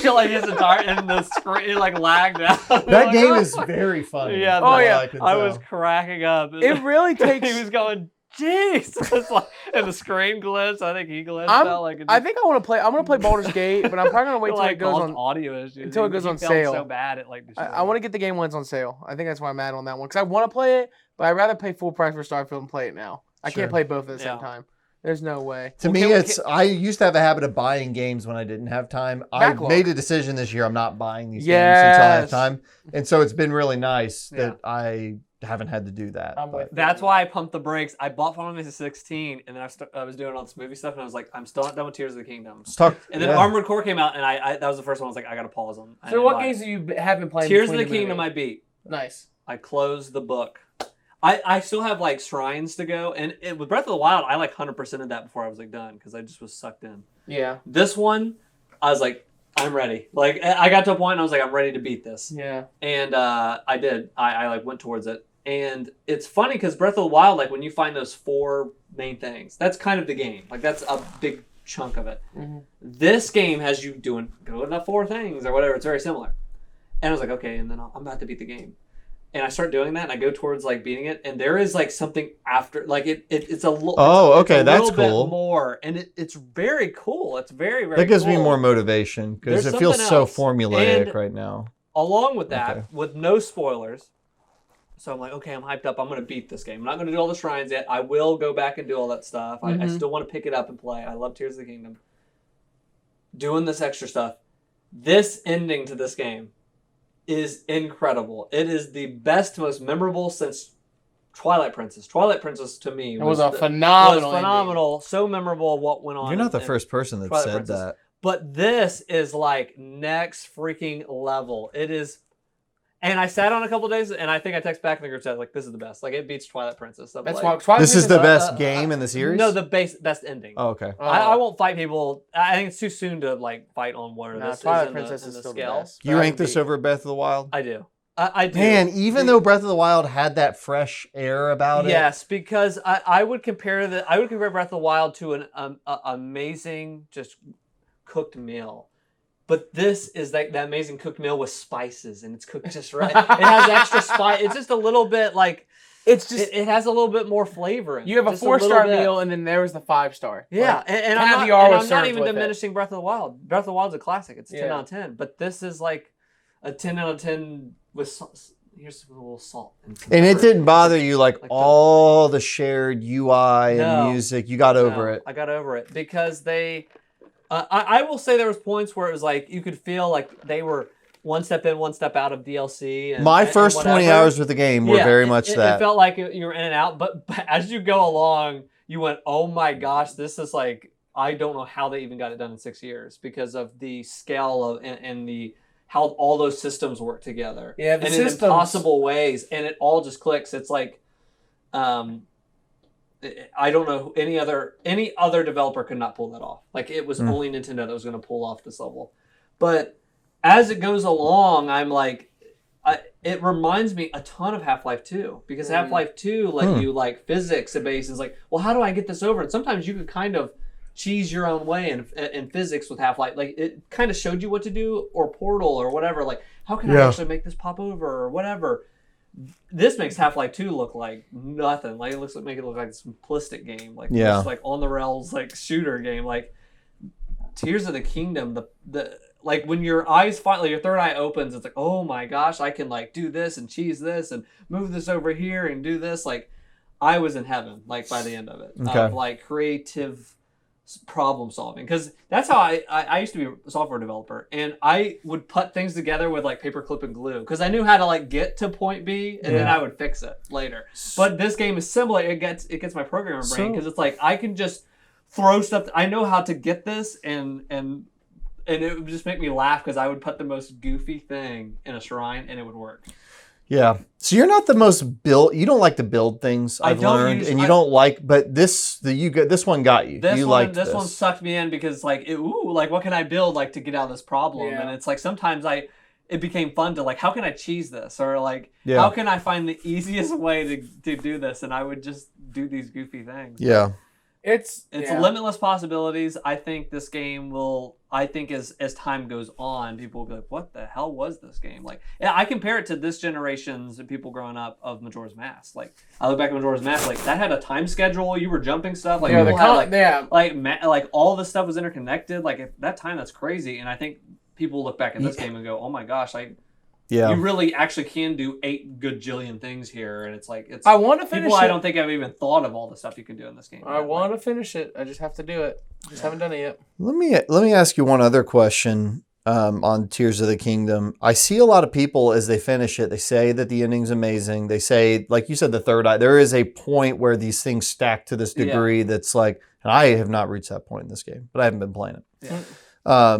Speaker 1: Like his entire and the screen it like lagged out.
Speaker 2: That game is very funny.
Speaker 1: Yeah. I was cracking up.
Speaker 3: It really takes.
Speaker 1: He was going, "Jeez!" And the screen glitched. I think he glitched out.
Speaker 3: I think I want to play. I'm gonna play Baldur's Gate, but I'm probably gonna wait till it goes on
Speaker 1: audio issues.
Speaker 3: Until it goes on sale.
Speaker 1: So bad it
Speaker 3: I want to get the game when it's on sale. I think that's why I'm mad on that one because I want to play it, but I'd rather pay full price for Starfield and play it now. I can't play both at the same time. There's no way.
Speaker 2: To me, I used to have a habit of buying games when I didn't have time.
Speaker 3: Backlog.
Speaker 2: I made a decision this year. I'm not buying these games until I have time. And so it's been really nice that I haven't had to do that.
Speaker 1: That's why I pumped the brakes. I bought Final Fantasy 16, and then I was doing all this movie stuff, and I was like, I'm still not done with Tears of the Kingdom. And then Armored Core came out, and I that was the first one I was like, I got to pause on.
Speaker 3: So what games have been playing?
Speaker 1: Tears of the Kingdom I beat.
Speaker 3: Nice.
Speaker 1: I closed the book. I still have like shrines to go, and with Breath of the Wild, I like 100%ed that before I was like done because I just was sucked in.
Speaker 3: Yeah.
Speaker 1: This one, I was like, I'm ready. Like I got to a point, and I was like, I'm ready to beat this.
Speaker 3: Yeah.
Speaker 1: And I did. I like went towards it, and it's funny because Breath of the Wild, like when you find those 4 main things, that's kind of the game. Like that's a big chunk of it. Mm-hmm. This game has you go to the 4 things or whatever. It's very similar. And I was like, okay, and then I'm about to beat the game. And I start doing that, and I go towards like beating it, and there is like something after, like it's a little.
Speaker 2: That's cool.
Speaker 1: Bit more, and it's very cool. It's very very.
Speaker 2: That gives
Speaker 1: cool.
Speaker 2: me more motivation because it feels so formulaic right now.
Speaker 1: Along with that, with no spoilers, so I'm like, okay, I'm hyped up. I'm gonna beat this game. I'm not gonna do all the shrines yet. I will go back and do all that stuff. I still want to pick it up and play. I love Tears of the Kingdom. Doing this extra stuff, this ending to this game is incredible. It is the best, most memorable since Twilight Princess. Twilight Princess to me
Speaker 3: was phenomenal.
Speaker 1: Phenomenal. So memorable what went on.
Speaker 2: You're not the first person that
Speaker 1: Twilight
Speaker 2: said
Speaker 1: Princess.
Speaker 2: that.
Speaker 1: But this is like next freaking level. It is. And I sat on a couple of days, and I think I texted back in the group chat like, "This is the best. Like, it beats Twilight Princess."
Speaker 3: That's
Speaker 1: like,
Speaker 3: why.
Speaker 2: This is the best game in the series.
Speaker 1: No, the best ending.
Speaker 2: Oh, okay.
Speaker 1: I won't fight people. I think it's too soon to like fight on where this
Speaker 3: Twilight
Speaker 1: is
Speaker 3: Princess
Speaker 1: in
Speaker 3: is
Speaker 1: the
Speaker 3: still
Speaker 1: scale.
Speaker 3: the best.
Speaker 2: You rank this over Breath of the Wild?
Speaker 1: I do. I do.
Speaker 2: Man, even though Breath of the Wild had that fresh air about it.
Speaker 1: Yes, because I would compare Breath of the Wild to an amazing just cooked meal. But this is that amazing cooked meal with spices, and it's cooked just right. It has extra spice. It's just a little bit like it's just. It has a little bit more flavor. In it.
Speaker 3: You have a 4-star meal, and then there was the 5-star.
Speaker 1: Yeah,
Speaker 3: like,
Speaker 1: and I'm not even diminishing Breath of the Wild. Breath of the Wild's a classic. It's 10 out of 10. But this is like a 10 out of 10 with salt. Here's a little salt.
Speaker 2: And it didn't bother you like all the shared UI and music. You got over it.
Speaker 1: I got over it because they. I will say there was points where it was like you could feel like they were one step in, one step out of DLC.
Speaker 2: My first 20 hours with the game were very much that.
Speaker 1: It felt like you were in and out, but as you go along, you went, oh my gosh, this is like, I don't know how they even got it done in 6 years because of the scale of and the how all those systems work together.
Speaker 3: Yeah, the
Speaker 1: and
Speaker 3: systems.
Speaker 1: In impossible ways, and it all just clicks. It's like, I don't know any other developer could not pull that off. Like it was only Nintendo that was going to pull off this level. But as it goes along, I'm like, it reminds me a ton of Half-Life 2 because Half-Life 2 let you like physics based. It's like, well, how do I get this over? And sometimes you could kind of cheese your own way in physics with Half-Life. Like it kind of showed you what to do, or Portal or whatever. Like how can I actually make this pop over or whatever. This makes Half-Life 2 look like nothing. Like make it look like a simplistic game. Like just like on the rails like shooter game. Like Tears of the Kingdom. The like when your eyes finally, your third eye opens, it's like, oh my gosh, I can like do this and cheese this and move this over here and do this. Like I was in heaven. Like by the end of it, of like creative problem solving, because that's how I used to be a software developer, and I would put things together with like paperclip and glue because I knew how to like get to point B and then I would fix it later. But this game is similar. It gets my programmer brain because it's like I can just throw stuff. I know how to get this and it would just make me laugh because I would put the most goofy thing in a shrine and it would work.
Speaker 2: Yeah. So you're not the most you don't like to build things, I've learned, and you don't like, but this one got you. This
Speaker 1: one sucked me in because like, what can I build like to get out of this problem? Yeah. And it's like, sometimes it became fun to like, how can I cheese this? Or like, how can I find the easiest way to do this? And I would just do these goofy things.
Speaker 2: Yeah.
Speaker 1: It's limitless possibilities. I think this game will, as time goes on, people will be like, what the hell was this game? Like, I compare it to this generation's people growing up of Majora's Mask. Like, I look back at Majora's Mask, like, that had a time schedule. You were jumping stuff. Like, like all this stuff was interconnected. Like, at that time, that's crazy. And I think people look back at this game and go, oh my gosh, you really actually can do 8 gajillion things here, and it's like
Speaker 3: I want to finish
Speaker 1: people. I don't think I've even thought of all the stuff you can do in this game.
Speaker 3: I want to finish it. I just have to do it. Just haven't done it yet.
Speaker 2: Let me ask you one other question on Tears of the Kingdom. I see a lot of people as they finish it, they say that the ending's amazing. They say, like you said, the third eye. There is a point where these things stack to this degree that's like, and I have not reached that point in this game, but I haven't been playing it. Yeah.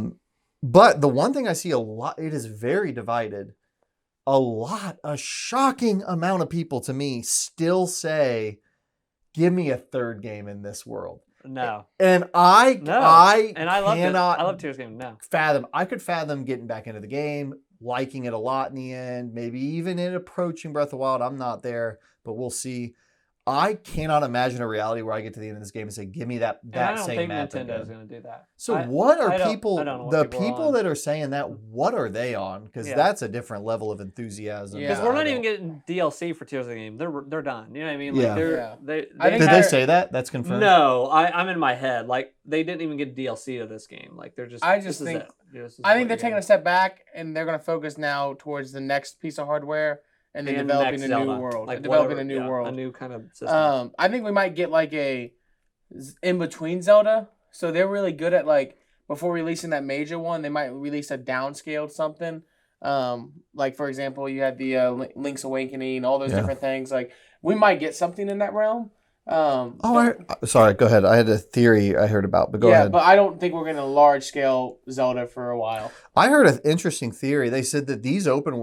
Speaker 2: But the one thing I see a lot, it is very divided. A shocking amount of people to me still say, give me a third game in this world.
Speaker 1: No.
Speaker 2: And I
Speaker 1: love Tears game. No.
Speaker 2: I could fathom getting back into the game, liking it a lot in the end, maybe even in approaching Breath of the Wild. I'm not there, but we'll see. I cannot imagine a reality where I get to the end of this game and say, give me that same map.
Speaker 1: I don't think Nintendo is going to do that.
Speaker 2: So what are people that are saying that, what are they on? Because that's a different level of enthusiasm.
Speaker 1: Because we're not even getting DLC for Tears of the Game. They're done. You know what I mean? Like
Speaker 2: Did they say that? That's confirmed?
Speaker 1: No, I'm in my head. Like, they didn't even get DLC to this game. Like, they're just...
Speaker 3: I think they're taking a step back, and they're going to focus now towards the next piece of hardware. And then developing a new world.
Speaker 1: Like
Speaker 3: a new world.
Speaker 1: A new kind of system.
Speaker 3: I think we might get like a in-between Zelda. So they're really good at like, before releasing that major one, they might release a downscaled something. Like, for example, you had the Link's Awakening, all those different things. Like, we might get something in that realm.
Speaker 2: Sorry, go ahead. I had a theory I heard about, but go ahead.
Speaker 3: Yeah, but I don't think we're going to large-scale Zelda for a while.
Speaker 2: I heard an interesting theory. They said that these open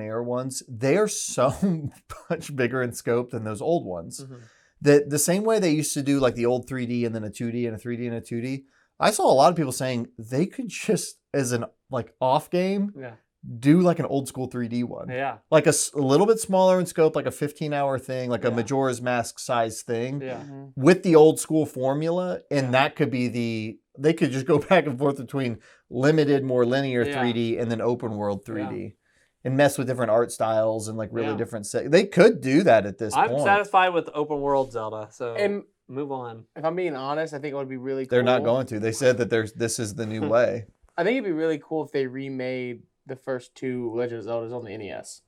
Speaker 2: air ones, they are so much bigger in scope than those old ones. Mm-hmm. That the same way they used to do like the old 3D and then a 2D and a 3D and a 2D, I saw a lot of people saying they could just, as an like off game, do like an old school 3D one.
Speaker 1: Yeah.
Speaker 2: Like a little bit smaller in scope, like a 15-hour thing, like a Majora's Mask size thing with the old school formula. And that could be they could just go back and forth between limited, more linear 3D and then open world 3D and mess with different art styles and like really different they could do that at this point.
Speaker 1: I'm satisfied with open world Zelda. So move on.
Speaker 3: If I'm being honest, I think it would be really cool.
Speaker 2: They're not going to. They said that this is the new way.
Speaker 3: I think it'd be really cool if they remade the first 2 Legend of Zeldas on the NES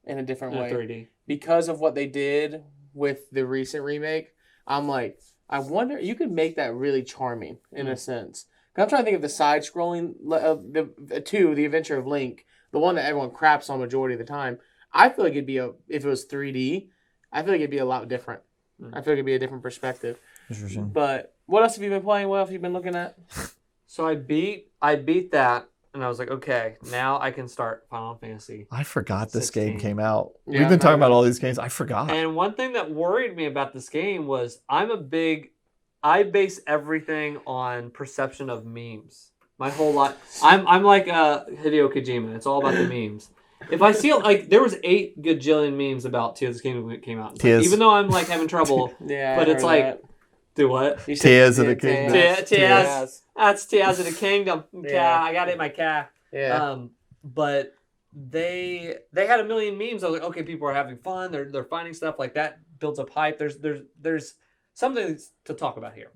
Speaker 3: in a different way.
Speaker 1: 3D.
Speaker 3: Because of what they did with the recent remake, I'm like, I wonder, you could make that really charming in a sense. I'm trying to think of the side-scrolling, the Adventure of Link, the one that everyone craps on majority of the time. I feel like if it was 3D, I feel like it'd be a lot different. I feel like it'd be a different perspective.
Speaker 2: Interesting.
Speaker 3: But what else have you been playing? What else have you been looking at?
Speaker 1: So I beat that, and I was like, okay, now I can start Final Fantasy.
Speaker 2: I forgot this
Speaker 1: 16.
Speaker 2: game came out.
Speaker 3: Yeah,
Speaker 2: We've been talking about all these games. I forgot.
Speaker 1: And one thing that worried me about this game was I base everything on perception of memes. My whole life, I'm like Hideo Kojima. It's all about the memes. If I see there was 8 gajillion memes about Tears of the Kingdom when it came out. Like, even though I'm like having trouble, but it's like, that. Do what?
Speaker 2: Tears of the Kingdom.
Speaker 1: Tears. That's Tears of the Kingdom. Yeah, I got it in my car.
Speaker 3: Yeah.
Speaker 1: But they had a million memes. I was like, okay, people are having fun. They're finding stuff like that. Builds up hype. There's something to talk about here.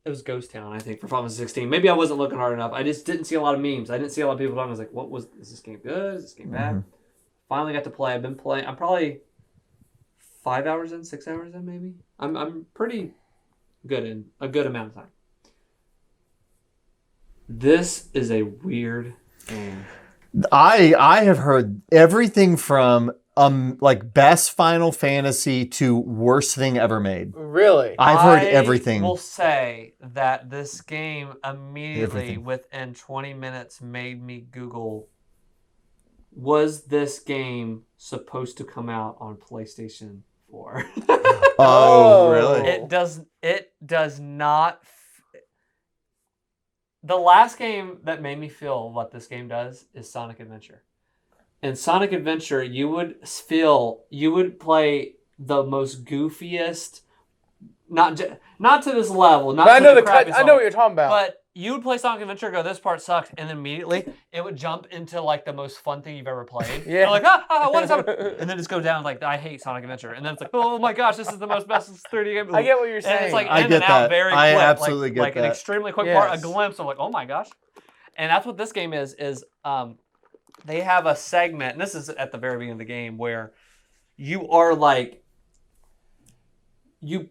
Speaker 1: It was Ghost Town, I think, for Final Fantasy 16. Maybe I wasn't looking hard enough. I just didn't see a lot of memes. I didn't see a lot of people talking. I was like, is this game good? Is this game bad? Finally got to play. I've been playing. I'm probably 5 hours in, 6 hours in, maybe. I'm pretty good in a good amount of time. This is a weird game.
Speaker 2: I have heard everything from like best Final Fantasy to worst thing ever made.
Speaker 3: Really?
Speaker 2: I've heard everything.
Speaker 1: I will say that this game immediately within 20 minutes made me Google, was this game supposed to come out on PlayStation 4?
Speaker 2: Oh, really?
Speaker 1: It does not. The last game that made me feel what this game does is Sonic Adventure. In Sonic Adventure, you would play the most goofiest, not to this level.
Speaker 3: I know what you're talking about.
Speaker 1: But you would play Sonic Adventure, go, this part sucks, and then immediately it would jump into like the most fun thing you've ever played.
Speaker 3: Yeah.
Speaker 1: You're like, what is happening? And then just go down like, I hate Sonic Adventure, and then it's like, oh my gosh, this is the most best 3D game.
Speaker 3: I get what you're saying.
Speaker 1: And it's like
Speaker 2: I
Speaker 1: in
Speaker 2: get
Speaker 1: and out
Speaker 2: that.
Speaker 1: very quick.
Speaker 2: I absolutely get
Speaker 1: like
Speaker 2: that.
Speaker 1: An extremely quick part, a glimpse of like, oh my gosh. And that's what this game is they have a segment, and this is at the very beginning of the game, where you are like, you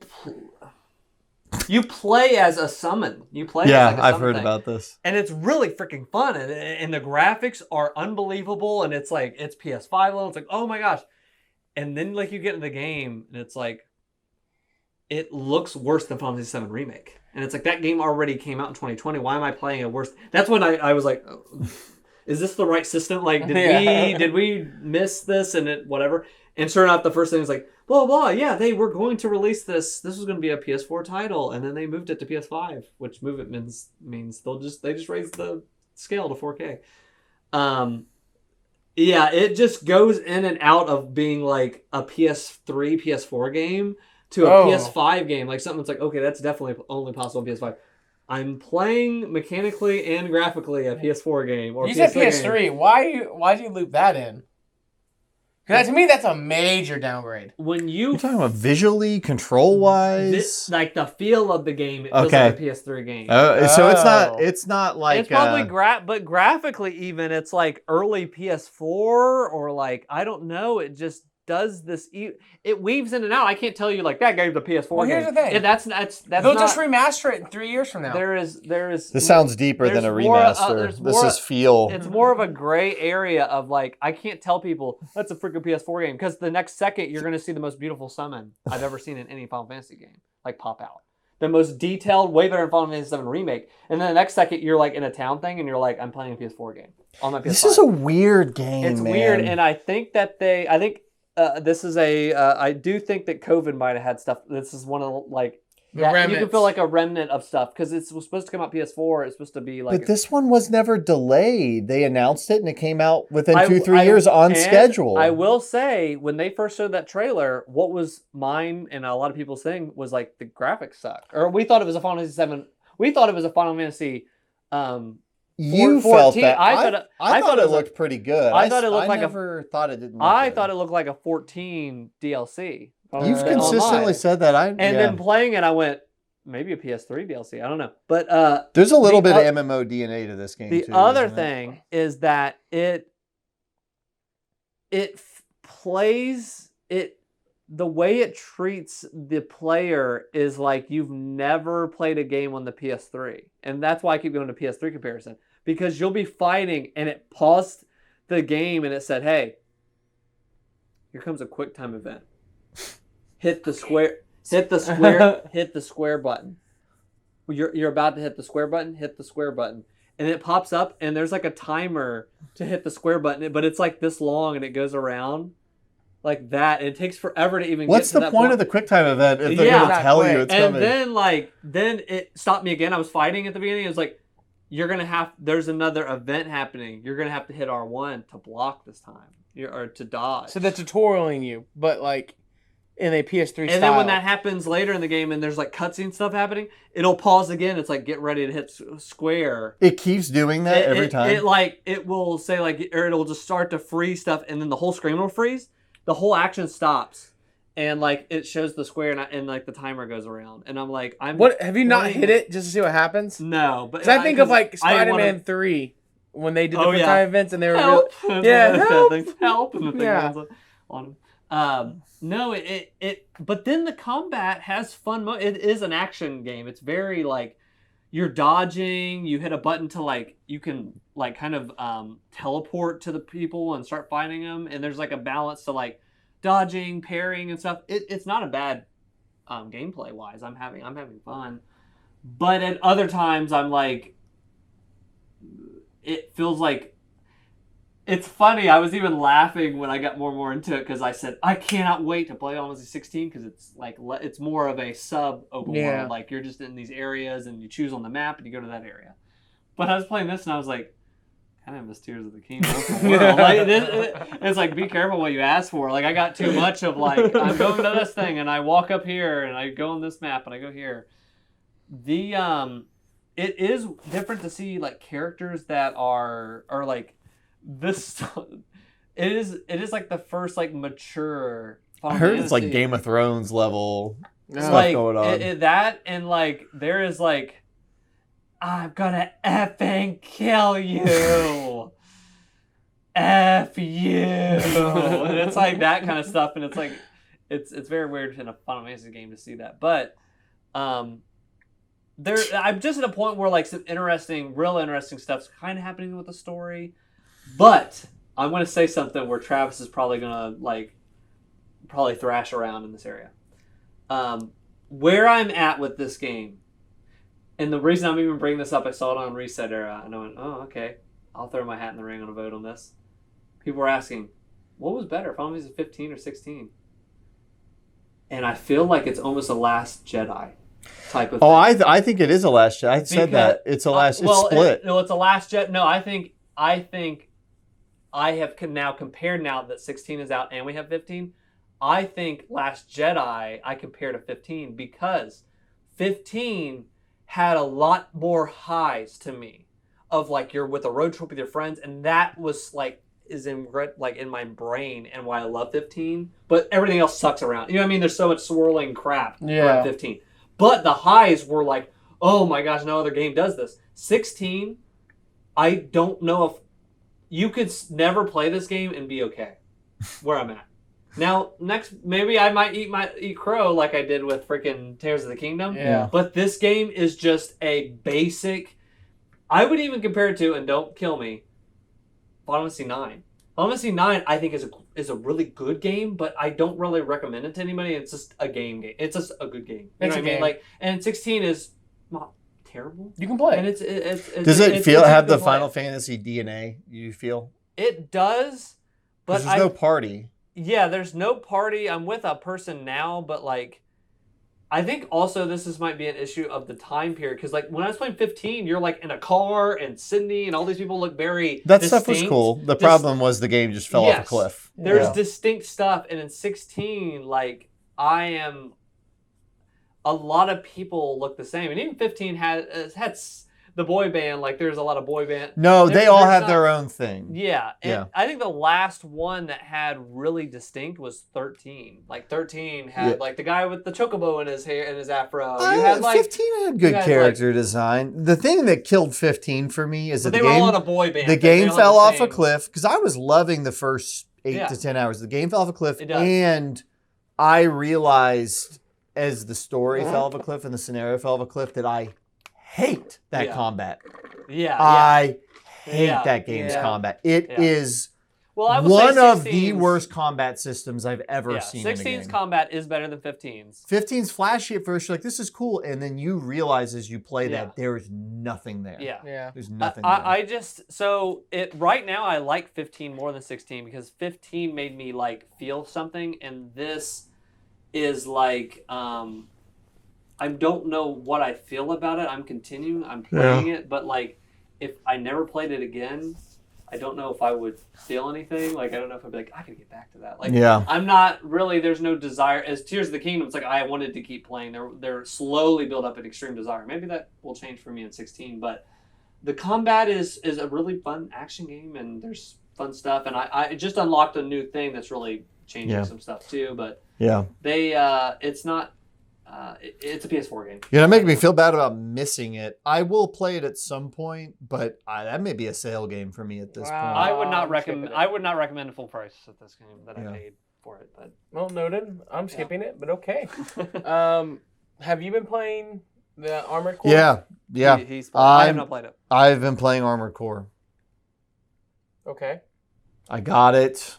Speaker 1: play as a summon. You play as like a
Speaker 2: I've
Speaker 1: summon
Speaker 2: heard
Speaker 1: thing.
Speaker 2: about this.
Speaker 1: And it's really freaking fun. And the graphics are unbelievable. And it's like, it's PS5 level. It's like, oh my gosh. And then like you get in the game and it's like, it looks worse than Final Fantasy VII Remake. And it's like, that game already came out in 2020. Why am I playing it worse? That's when I was like, oh, is this the right system? Like, did we miss this and it whatever? And sure enough, the first thing was like, blah, blah, yeah, they were going to release this. This was going to be a PS4 title. And then they moved it to PS5, which move it means they just raised the scale to 4K. Yeah, it just goes in and out of being like a PS3, PS4 game to a PS5 game. Like something that's like, okay, that's definitely only possible on PS5. I'm playing mechanically and graphically a PS4 game. Or
Speaker 3: you
Speaker 1: PS3
Speaker 3: said PS3.
Speaker 1: game.
Speaker 3: Why do you loop that in? Because to me, that's a major downgrade.
Speaker 1: When
Speaker 2: you're talking about visually, control-wise,
Speaker 1: like the feel of the game, it feels like a PS3 game.
Speaker 2: So it's not like
Speaker 1: it's probably but graphically even it's like early PS4 or like I don't know. It just does this. It weaves in and out. I can't tell you like that game's a PS4
Speaker 3: well,
Speaker 1: game.
Speaker 3: Here's the thing.
Speaker 1: That's
Speaker 3: they'll just remaster it in 3 years from now.
Speaker 1: There is.
Speaker 2: This sounds deeper than a remaster. This is feel.
Speaker 1: It's more of a gray area of like I can't tell people that's a freaking PS4 game because the next second you're going to see the most beautiful summon I've ever seen in any Final Fantasy game like pop out. The most detailed, way better than Final Fantasy VII Remake. And then the next second you're like in a town thing and you're like I'm playing a PS4 game on my PS5.
Speaker 2: This is a weird game.
Speaker 1: It's weird, and I think that this is I do think that COVID might have had stuff. This is one of like you can feel like a remnant of stuff because it was supposed to come out PS4. It's supposed to be like.
Speaker 2: But this one was never delayed. They announced it and it came out within 2-3 years on schedule.
Speaker 1: I will say when they first showed that trailer, what was mine and a lot of people's thing was like the graphics suck. Or we thought it was a Final Fantasy 7. We thought it was a Final Fantasy.
Speaker 2: You
Speaker 1: 14.
Speaker 2: felt that.
Speaker 1: I thought it
Speaker 2: looked pretty good.
Speaker 1: I thought it looked like
Speaker 2: thought it didn't.
Speaker 1: Thought it looked like a 14 DLC.
Speaker 2: You've consistently said that.
Speaker 1: Then playing it, I went maybe a PS3 DLC. I don't know, but
Speaker 2: there's a little bit of MMO DNA to this game.
Speaker 1: The other thing is that it plays it. The way it treats the player is like you've never played a game on the PS3, and that's why I keep going to PS3 comparison. Because you'll be fighting and it paused the game and it said, hey, here comes a quick time event. hit the square button. You're about to hit the square button, and it pops up, and there's like a timer to hit the square button, but it's like this long, and it goes around like that, and it takes forever to even
Speaker 2: What's
Speaker 1: get to
Speaker 2: the point of the quick time event if they're
Speaker 1: Yeah.
Speaker 2: going to tell you it's
Speaker 1: And
Speaker 2: coming?
Speaker 1: then it stopped me again. I was fighting at the beginning. It was like, there's another event happening. You're going to have to hit R1 to block this time, or to dodge.
Speaker 3: So they're tutorialing you, but like in a PS3 style.
Speaker 1: And then when that happens later in the game and there's like cutscene stuff happening, it'll pause again. It's like, get ready to hit square.
Speaker 2: It keeps doing that every time?
Speaker 1: It will say like, or it'll just start to freeze stuff, and then the whole screen will freeze. The whole action stops, and like it shows the square, and like the timer goes around, and I'm like,
Speaker 3: have you not hit it just to see what happens?
Speaker 1: No, but
Speaker 3: I think of like Spider-Man 3 when they did different time events, and they were
Speaker 1: help.
Speaker 3: help,
Speaker 1: Help, and the thing lands on him. No, but then the combat has fun mode. It is an action game. It's very like, you're dodging, you hit a button to like, you can like kind of teleport to the people and start fighting them, and there's like a balance to like dodging, parrying, and stuff. It's not a bad gameplay wise. I'm having fun, but at other times I'm like, it feels like, it's funny. I was even laughing when I got more and more into it, because I said I cannot wait to play Final Fantasy 16, because it's like, it's more of a sub open world. Like, you're just in these areas and you choose on the map and you go to that area. But I was playing this and I was like, kind of miss Tears of the Kingdom. Like, it's like, be careful what you ask for. Like, I got too much of like, I'm going to this thing and I walk up here and I go on this map and I go here. It is different to see like characters that are like this. It is like the first like mature Final
Speaker 2: I heard
Speaker 1: Fantasy.
Speaker 2: it's like Game of Thrones level stuff
Speaker 1: like,
Speaker 2: going on.
Speaker 1: That, and like there is like, I'm gonna effing kill you. F you. And it's like that kind of stuff, and it's like, it's very weird in a Final Fantasy game to see that. But I'm just at a point where like some real interesting stuff's kind of happening with the story. But I'm going to say something where Travis is probably going to thrash around in this area. Where I'm at with this game, and the reason I'm even bringing this up, I saw it on Reset Era, and I went, oh, okay, I'll throw my hat in the ring on a vote on this. People were asking, what was better, Final Fantasy 15 or 16? And I feel like it's almost a Last Jedi type of thing.
Speaker 2: Oh, I think it is a Last Jedi. I said that. It's a Last... it's split.
Speaker 1: It's a Last Jedi. No, I think I have now compared, now that 16 is out and we have 15, I think Last Jedi I compare to 15, because 15 had a lot more highs to me of like, you're with a road trip with your friends, and that was like, is in like in my brain and why I love 15, but everything else sucks around. You know what I mean? There's so much swirling crap around 15. But the highs were like, oh my gosh, no other game does this. 16, I don't know if you could never play this game and be okay where I'm at. Now, next, maybe I might eat crow like I did with freaking Tears of the Kingdom.
Speaker 3: Yeah.
Speaker 1: But this game is just a basic, I would even compare it to, and don't kill me, Final Fantasy 9. Final Fantasy 9, I think, is a really good game, but I don't really recommend it to anybody. It's just a game. It's just a good game. You know what I mean? Like, and 16 is not terrible.
Speaker 3: You can play.
Speaker 1: And
Speaker 2: does it have the Final Fantasy DNA, you feel?
Speaker 1: It does, but
Speaker 2: there's no party.
Speaker 1: Yeah, there's no party. I'm with a person now, but like, I think also this might be an issue of the time period, because like when I was playing 15, you're like in a car, and Sydney and all these people look very
Speaker 2: that
Speaker 1: distinct.
Speaker 2: Stuff was cool. The problem was the game just fell off a cliff.
Speaker 1: There's distinct stuff, and in 16, like, a lot of people look the same, and even 15 had the boy band. Like, there's a lot of boy band.
Speaker 2: No, they all have their own thing.
Speaker 1: Yeah, and I think the last one that had really distinct was 13. Like 13 had like the guy with the chocobo in his hair and his afro. You had, like,
Speaker 2: 15 had good character design. The thing that killed 15 for me is that
Speaker 1: they were all in a boy band.
Speaker 2: The game fell off a cliff, because I was loving the first 8 to 10 hours. The game fell off a cliff, and I realized as the story fell off a cliff and the scenario fell off a cliff that I hate that combat. I hate that game's combat. It is
Speaker 1: Well, I would
Speaker 2: one
Speaker 1: say
Speaker 2: of the
Speaker 1: 16's
Speaker 2: worst combat systems I've ever
Speaker 1: Yeah,
Speaker 2: seen in a
Speaker 1: 16's
Speaker 2: game.
Speaker 1: combat is better than 15's.
Speaker 2: 15's flashy at first. You're like, this is cool. And then you realize as you play that there is nothing there.
Speaker 1: Yeah.
Speaker 2: There's nothing there.
Speaker 1: Right now I like 15 more than 16 because 15 made me like feel something, and this is like I don't know what I feel about it. I'm playing it, but like if I never played it again, I don't know if I would feel anything. Like, I don't know if I'd be like, I could get back to that. Like, I'm not really, there's no desire. As Tears of the Kingdom, it's like I wanted to keep playing. They're slowly build up an extreme desire. Maybe that will change for me in 16, but the combat is a really fun action game, and there's fun stuff. And I just unlocked a new thing that's really changing some stuff too. But it's not. It's a PS4 game.
Speaker 2: You're not making me feel bad about missing it. I will play it at some point, but that may be a sale game for me at this point.
Speaker 1: I would not recommend. I would not recommend a full price at this game that I paid for it. But
Speaker 3: well, noted. I'm skipping it, but okay. Have you been playing the Armored Core?
Speaker 2: Yeah.
Speaker 1: I have not played it.
Speaker 2: I've been playing Armored Core.
Speaker 3: Okay.
Speaker 2: I got it.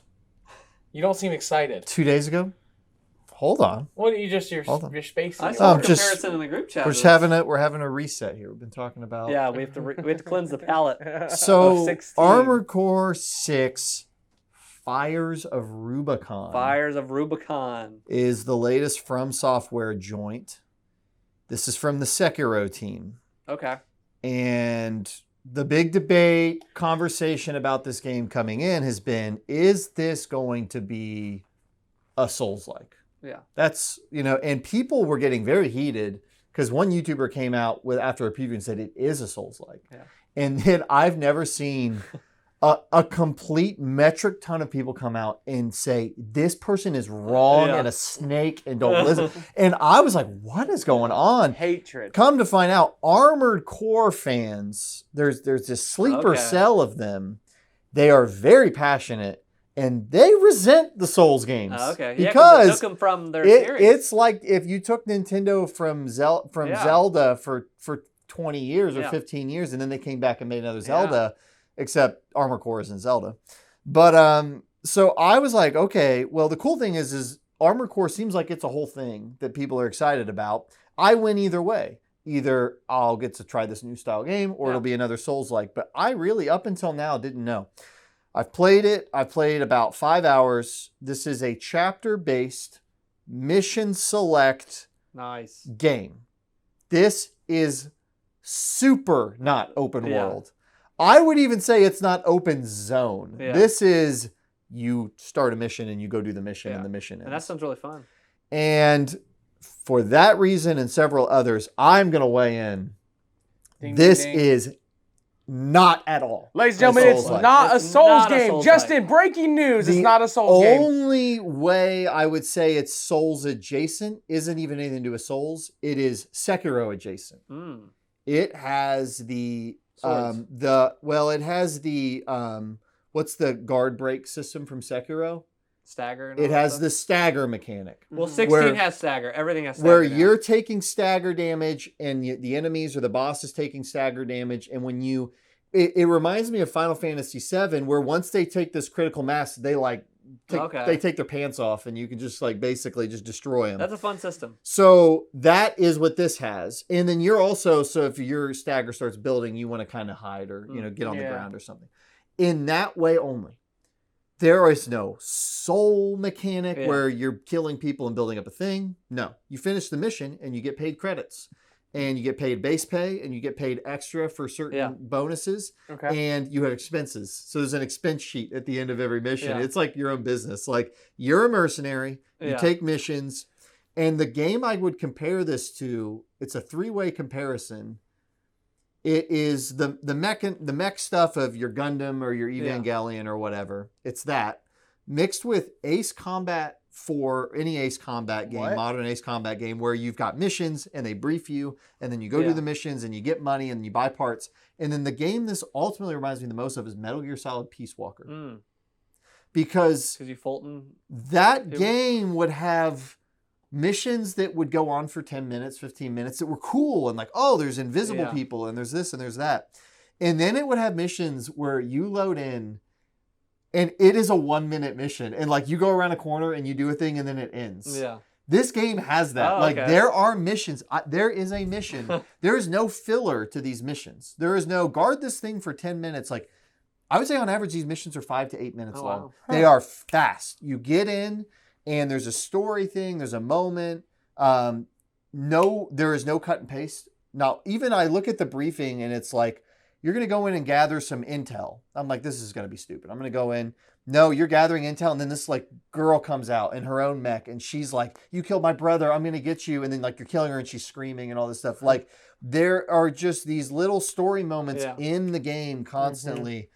Speaker 3: You don't seem excited.
Speaker 2: 2 days ago. Hold on.
Speaker 3: What you just your space?
Speaker 1: I saw a comparison in the group chat.
Speaker 2: We're having a reset here. We've been talking about.
Speaker 1: Yeah, we have to cleanse the palate.
Speaker 2: So Armored Core 6, Fires of Rubicon.
Speaker 1: Fires of Rubicon
Speaker 2: is the latest From Software joint. This is from the Sekiro team.
Speaker 1: Okay.
Speaker 2: And the big debate, conversation about this game coming in has been: is this going to be a Souls-like?
Speaker 1: Yeah.
Speaker 2: That's, and people were getting very heated because one YouTuber came out after a preview and said it is a Souls-like. Yeah. And then I've never seen a complete metric ton of people come out and say, this person is wrong and a snake and don't listen. And I was like, what is going on?
Speaker 3: Hatred.
Speaker 2: Come to find out, Armored Core fans, there's this sleeper cell of them. They are very passionate. And they resent the Souls games.
Speaker 1: Okay.
Speaker 2: Because
Speaker 1: they took them from their series.
Speaker 2: It's like if you took Nintendo from Zelda for 20 years or 15 years, and then they came back and made another Zelda, except Armored Core isn't Zelda. But so I was like, okay, well, the cool thing is Armored Core seems like it's a whole thing that people are excited about. I win either way. Either I'll get to try this new style game, or it'll be another Souls-like. But I really, up until now, didn't know. I've played it. I played about 5 hours. This is a chapter-based, mission select game. This is super not open world. I would even say it's not open zone. Yeah. This is you start a mission and you go do the mission and the mission ends.
Speaker 1: And that sounds really fun.
Speaker 2: And for that reason and several others, I'm going to weigh in. This is not at all.
Speaker 3: Ladies and gentlemen, it's not a Souls game. Justin, breaking news. It's not a Souls game.
Speaker 2: The only way I would say it's Souls adjacent isn't even anything to do with Souls. It is Sekiro adjacent. It has the what's the guard break system from Sekiro?
Speaker 1: Stagger.
Speaker 2: It has the stagger mechanic.
Speaker 1: Well, 16 has stagger. Everything has stagger.
Speaker 2: Where you're taking stagger damage and the enemies or the boss is taking stagger damage. And when it reminds me of Final Fantasy VII, where once they take this critical mass, they they take their pants off and you can just basically just destroy them.
Speaker 1: That's a fun system.
Speaker 2: So that is what this has. And then you're also, so if your stagger starts building, you want to kind of hide or, get on the ground or something. In that way only. There is no soul mechanic where you're killing people and building up a thing. No. You finish the mission and you get paid credits. And you get paid base pay and you get paid extra for certain bonuses. Okay. And you have expenses. So there's an expense sheet at the end of every mission. Yeah. It's like your own business. Like you're a mercenary. You take missions. And the game I would compare this to, it's a 3-way comparison. It is the mech stuff of your Gundam or your Evangelion or whatever. It's that mixed with Ace Combat for any Ace Combat game, modern Ace Combat game, where you've got missions and they brief you and then you go do the missions and you get money and you buy parts. And then the game this ultimately reminds me the most of is Metal Gear Solid Peace Walker. Because
Speaker 1: you Fulton
Speaker 2: that game would have missions that would go on for 10 minutes, 15 minutes that were cool and there's invisible people and there's this and there's that. And then it would have missions where you load in and it is a 1-minute mission. And like you go around a corner and you do a thing and then it ends.
Speaker 1: Yeah.
Speaker 2: This game has that.
Speaker 1: Oh,
Speaker 2: like
Speaker 1: okay.
Speaker 2: there are missions. There is a mission. There is no filler to these missions. There is no guard this thing for 10 minutes. Like I would say on average, these missions are 5 to 8 minutes long.
Speaker 1: Wow.
Speaker 2: They are fast. You get in and there's a story thing. There's a moment. There is no cut and paste. Now, even I look at the briefing and it's like, you're going to go in and gather some intel. I'm like, this is going to be stupid. I'm going to go in. No, you're gathering intel. And then this like girl comes out in her own mech and she's like, you killed my brother. I'm going to get you. And then like you're killing her and she's screaming and all this stuff. Like there are just these little story moments in the game constantly.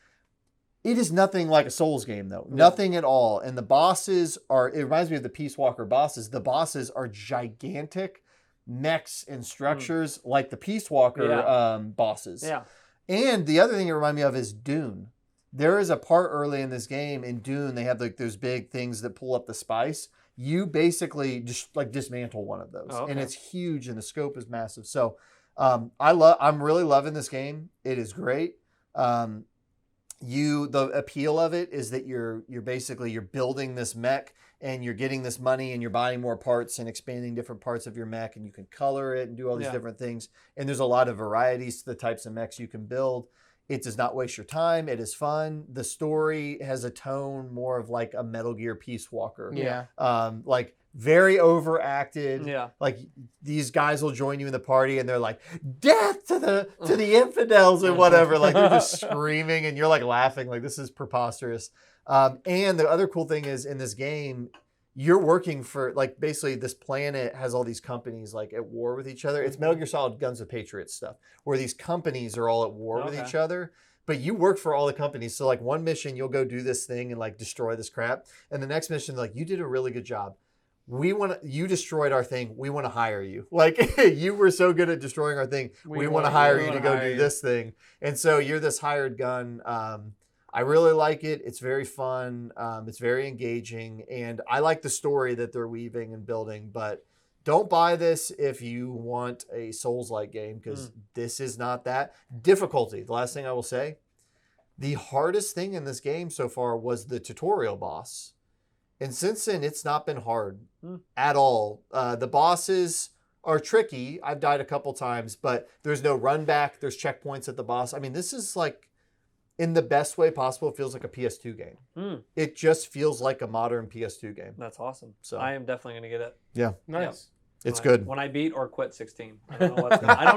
Speaker 2: Mm-hmm. It is nothing like a Souls game though. Yeah. Nothing at all. And the bosses it reminds me of the Peace Walker bosses. The bosses are gigantic mechs and structures like the Peace Walker bosses. Yeah. And the other thing it reminded me of is Dune. There is a part early in this game in Dune, they have like those big things that pull up the spice. You basically just like dismantle one of those. And it's huge and the scope is massive. So I'm really loving this game. It is great. The appeal of it is that you're building this mech and you're getting this money and you're buying more parts and expanding different parts of your mech and you can color it and do all these different things. And there's a lot of varieties to the types of mechs you can build. It does not waste your time. It is fun. The story has a tone more of like a Metal Gear Peace Walker. Yeah. Like very overacted. Yeah. Like these guys will join you in the party and they're like, death to the infidels and whatever. Like they're just screaming and you're like laughing. Like this is preposterous. And the other cool thing is in this game, you're working for like basically this planet has all these companies like at war with each other. It's Metal Gear Solid Guns of Patriots stuff where these companies are all at war with each other, but you work for all the companies. So like one mission, you'll go do this thing and like destroy this crap. And the next mission, like you did a really good job. You destroyed our thing. We want to hire you. Like you were so good at destroying our thing. We want to hire you to go do this thing. And so you're this hired gun. I really like it. It's very fun. It's very engaging. And I like the story that they're weaving and building. But don't buy this if you want a Souls-like game because this is not that. Difficulty. The last thing I will say, the hardest thing in this game so far was the tutorial boss. And since then, it's not been hard at all. The bosses are tricky. I've died a couple times, but there's no run back. There's checkpoints at the boss. I mean, this is like, in the best way possible, it feels like a PS2 game. It just feels like a modern PS2 game.
Speaker 1: That's awesome. So I am definitely going to get it.
Speaker 2: Yeah.
Speaker 3: Nice.
Speaker 2: It's good.
Speaker 1: When I beat or quit 16. I don't know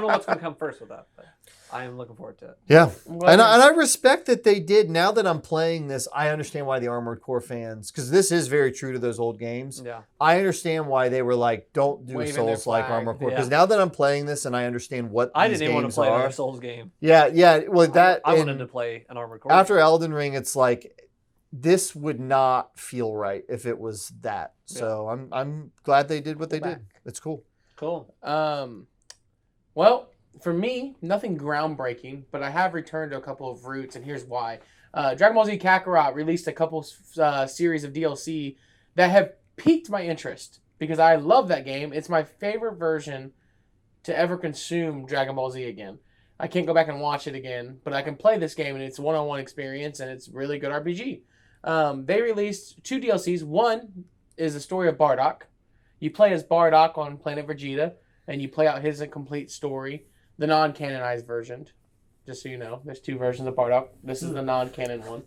Speaker 1: what's going to come first with that, but I am looking forward to it.
Speaker 2: Yeah. And I respect that they did. Now that I'm playing this, I understand why the Armored Core fans, because this is very true to those old games. Yeah. I understand why they were like, don't do Souls like Armored Core. Because now that I'm playing this and I understand what
Speaker 1: I
Speaker 2: these
Speaker 1: didn't even want to play
Speaker 2: are,
Speaker 1: another Souls game.
Speaker 2: Yeah. Well,
Speaker 1: I wanted to play an Armored Core.
Speaker 2: After Elden Ring, it's like, this would not feel right if it was that. So I'm glad they did what they did. It's cool.
Speaker 1: Cool.
Speaker 3: Well, for me, nothing groundbreaking, but I have returned to a couple of roots, and here's why. Dragon Ball Z Kakarot released a couple series of DLC that have piqued my interest because I love that game. It's my favorite version to ever consume Dragon Ball Z again. I can't go back and watch it again, but I can play this game, and it's a one-on-one experience, and it's really good RPG. They released 2 DLCs. One is the story of Bardock. You play as Bardock on planet Vegeta, and you play out his complete story, the non-canonized version. Just so you know, there's 2 versions of Bardock. This is the non-canon one.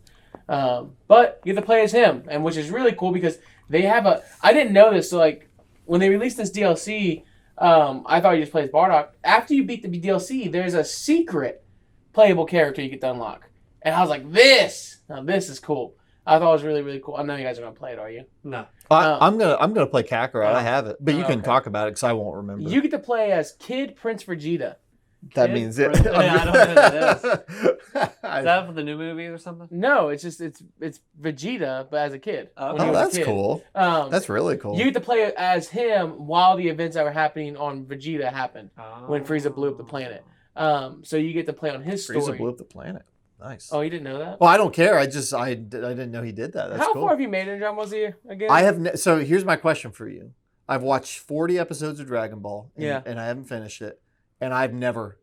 Speaker 3: But you get to play as him, and which is really cool because they have I didn't know this, so like when they released this DLC, I thought you just play as Bardock. After you beat the DLC, there's a secret playable character you get to unlock. And I was like, this is cool. I thought it was really, really cool. I know you guys are going to play it, are you?
Speaker 1: No.
Speaker 2: I'm gonna play Kakarot. I have it. But you can talk about it because I won't remember.
Speaker 3: You get to play as Kid Prince Vegeta.
Speaker 2: That means it.
Speaker 1: I don't know who that is. Is that for the new movie or something?
Speaker 3: No, it's just it's Vegeta, but as a kid.
Speaker 2: Oh, that's cool. That's really cool.
Speaker 3: You get to play as him while the events that were happening on Vegeta happened when Frieza blew up the planet. So you get to play on his story.
Speaker 2: Frieza blew up the planet. Nice.
Speaker 3: Oh, you didn't know that?
Speaker 2: Well, I don't care. I didn't know he did that. That's
Speaker 3: How
Speaker 2: cool.
Speaker 3: far have you made it in Dragon Ball Z again?
Speaker 2: I have. So here's my question for you. I've watched 40 episodes of Dragon Ball, and I haven't finished it. And I've never,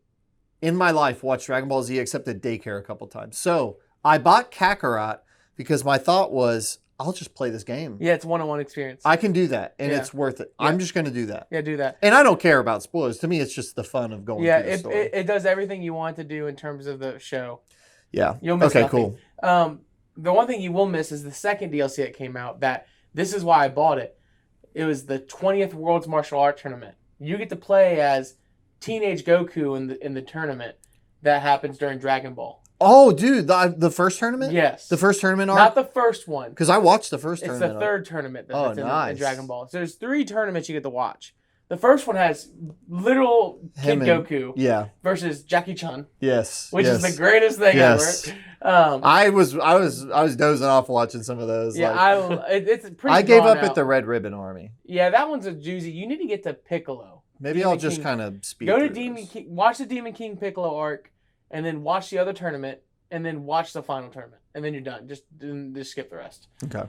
Speaker 2: in my life, watched Dragon Ball Z except at daycare a couple times. So I bought Kakarot because my thought was, I'll just play this game.
Speaker 3: Yeah, it's one-on-one experience.
Speaker 2: I can do that, and it's worth it. Yeah. I'm just going to do that.
Speaker 3: Yeah, do that.
Speaker 2: And I don't care about spoilers. To me, it's just the fun of going through the story.
Speaker 3: It does everything you want to do in terms of the show.
Speaker 2: Yeah.
Speaker 3: You'll miss nothing.
Speaker 2: Cool.
Speaker 3: The one thing you will miss is the second DLC that came out. That this is why I bought it. It was the 20th World's Martial Arts Tournament. You get to play as teenage Goku in the tournament that happens during Dragon Ball.
Speaker 2: Oh, dude, the first tournament?
Speaker 3: Yes.
Speaker 2: The first tournament arc?
Speaker 3: Not the first one.
Speaker 2: Because I watched the first tournament.
Speaker 3: It's the third tournament that's
Speaker 2: nice.
Speaker 3: in Dragon Ball. So there's 3 tournaments you get to watch. The first one has literal Kid Goku versus Jackie Chun.
Speaker 2: Yes.
Speaker 3: Which is the greatest thing ever.
Speaker 2: I was dozing off watching some of those.
Speaker 3: Yeah, it's pretty
Speaker 2: I gave up at the Red Ribbon Army.
Speaker 3: Yeah, that one's a doozy. You need to get to Piccolo.
Speaker 2: Maybe I'll just kind of speed.
Speaker 3: Go to Demon King, watch the Demon King Piccolo arc, and then watch the other tournament, and then watch the final tournament, and then you're done. Just skip the rest.
Speaker 2: Okay.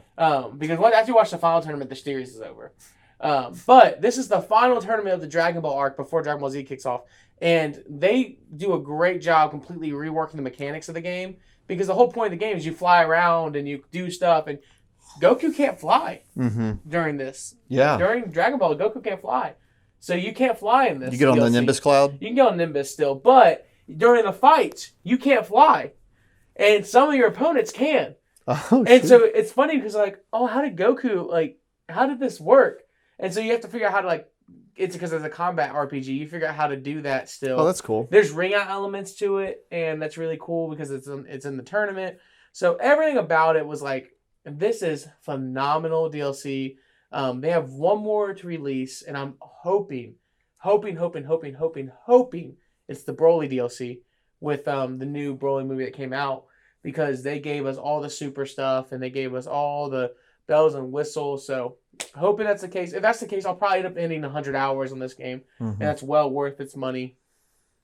Speaker 3: Because after you watch the final tournament, the series is over. But this is the final tournament of the Dragon Ball arc before Dragon Ball Z kicks off, and they do a great job completely reworking the mechanics of the game, because the whole point of the game is you fly around and you do stuff, and Goku can't fly during this.
Speaker 2: Yeah.
Speaker 3: During Dragon Ball, Goku can't fly. So you can't fly in this.
Speaker 2: You get on the Nimbus Cloud?
Speaker 3: You can get on Nimbus still, but during the fights, you can't fly. And some of your opponents can.
Speaker 2: Oh,
Speaker 3: and so it's funny because how did Goku, how did this work? And so you have to figure out how to, it's because it's a combat RPG. You figure out how to do that still.
Speaker 2: Oh, that's cool.
Speaker 3: There's ring out elements to it, and that's really cool because it's in the tournament. So everything about it was this is phenomenal DLC. They have one more to release, and I'm hoping it's the Broly DLC with the new Broly movie that came out, because they gave us all the super stuff and they gave us all the bells and whistles. So hoping that's the case. If that's the case, I'll probably end up ending 100 hours on this game, and that's well worth its money,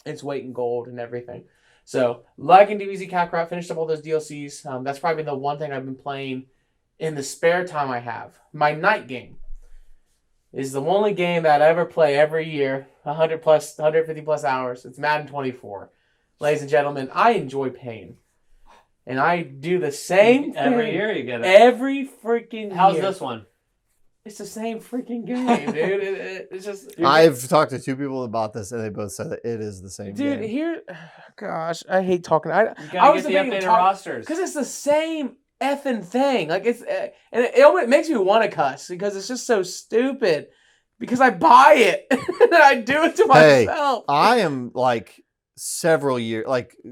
Speaker 3: its weight in gold and everything. So liking DBZ Kakarot, finished up all those DLCs. That's probably the one thing I've been playing in the spare time I have. My night game is the only game that I ever play every year, 150 plus hours. It's Madden 24. Ladies and gentlemen, I enjoy pain. And I do the same thing.
Speaker 1: Every year you get it.
Speaker 3: Every freaking year.
Speaker 1: How's this one?
Speaker 3: It's the same freaking game, dude. It's just...
Speaker 2: I've talked to 2 people about this, and they both said that it is the same game.
Speaker 3: Dude, gosh, I hate talking.
Speaker 1: You gotta get the updated rosters.
Speaker 3: Because it's the same effing thing. And it makes me want to cuss, because it's just so stupid. Because I buy it. And I do it to myself.
Speaker 2: I am several years,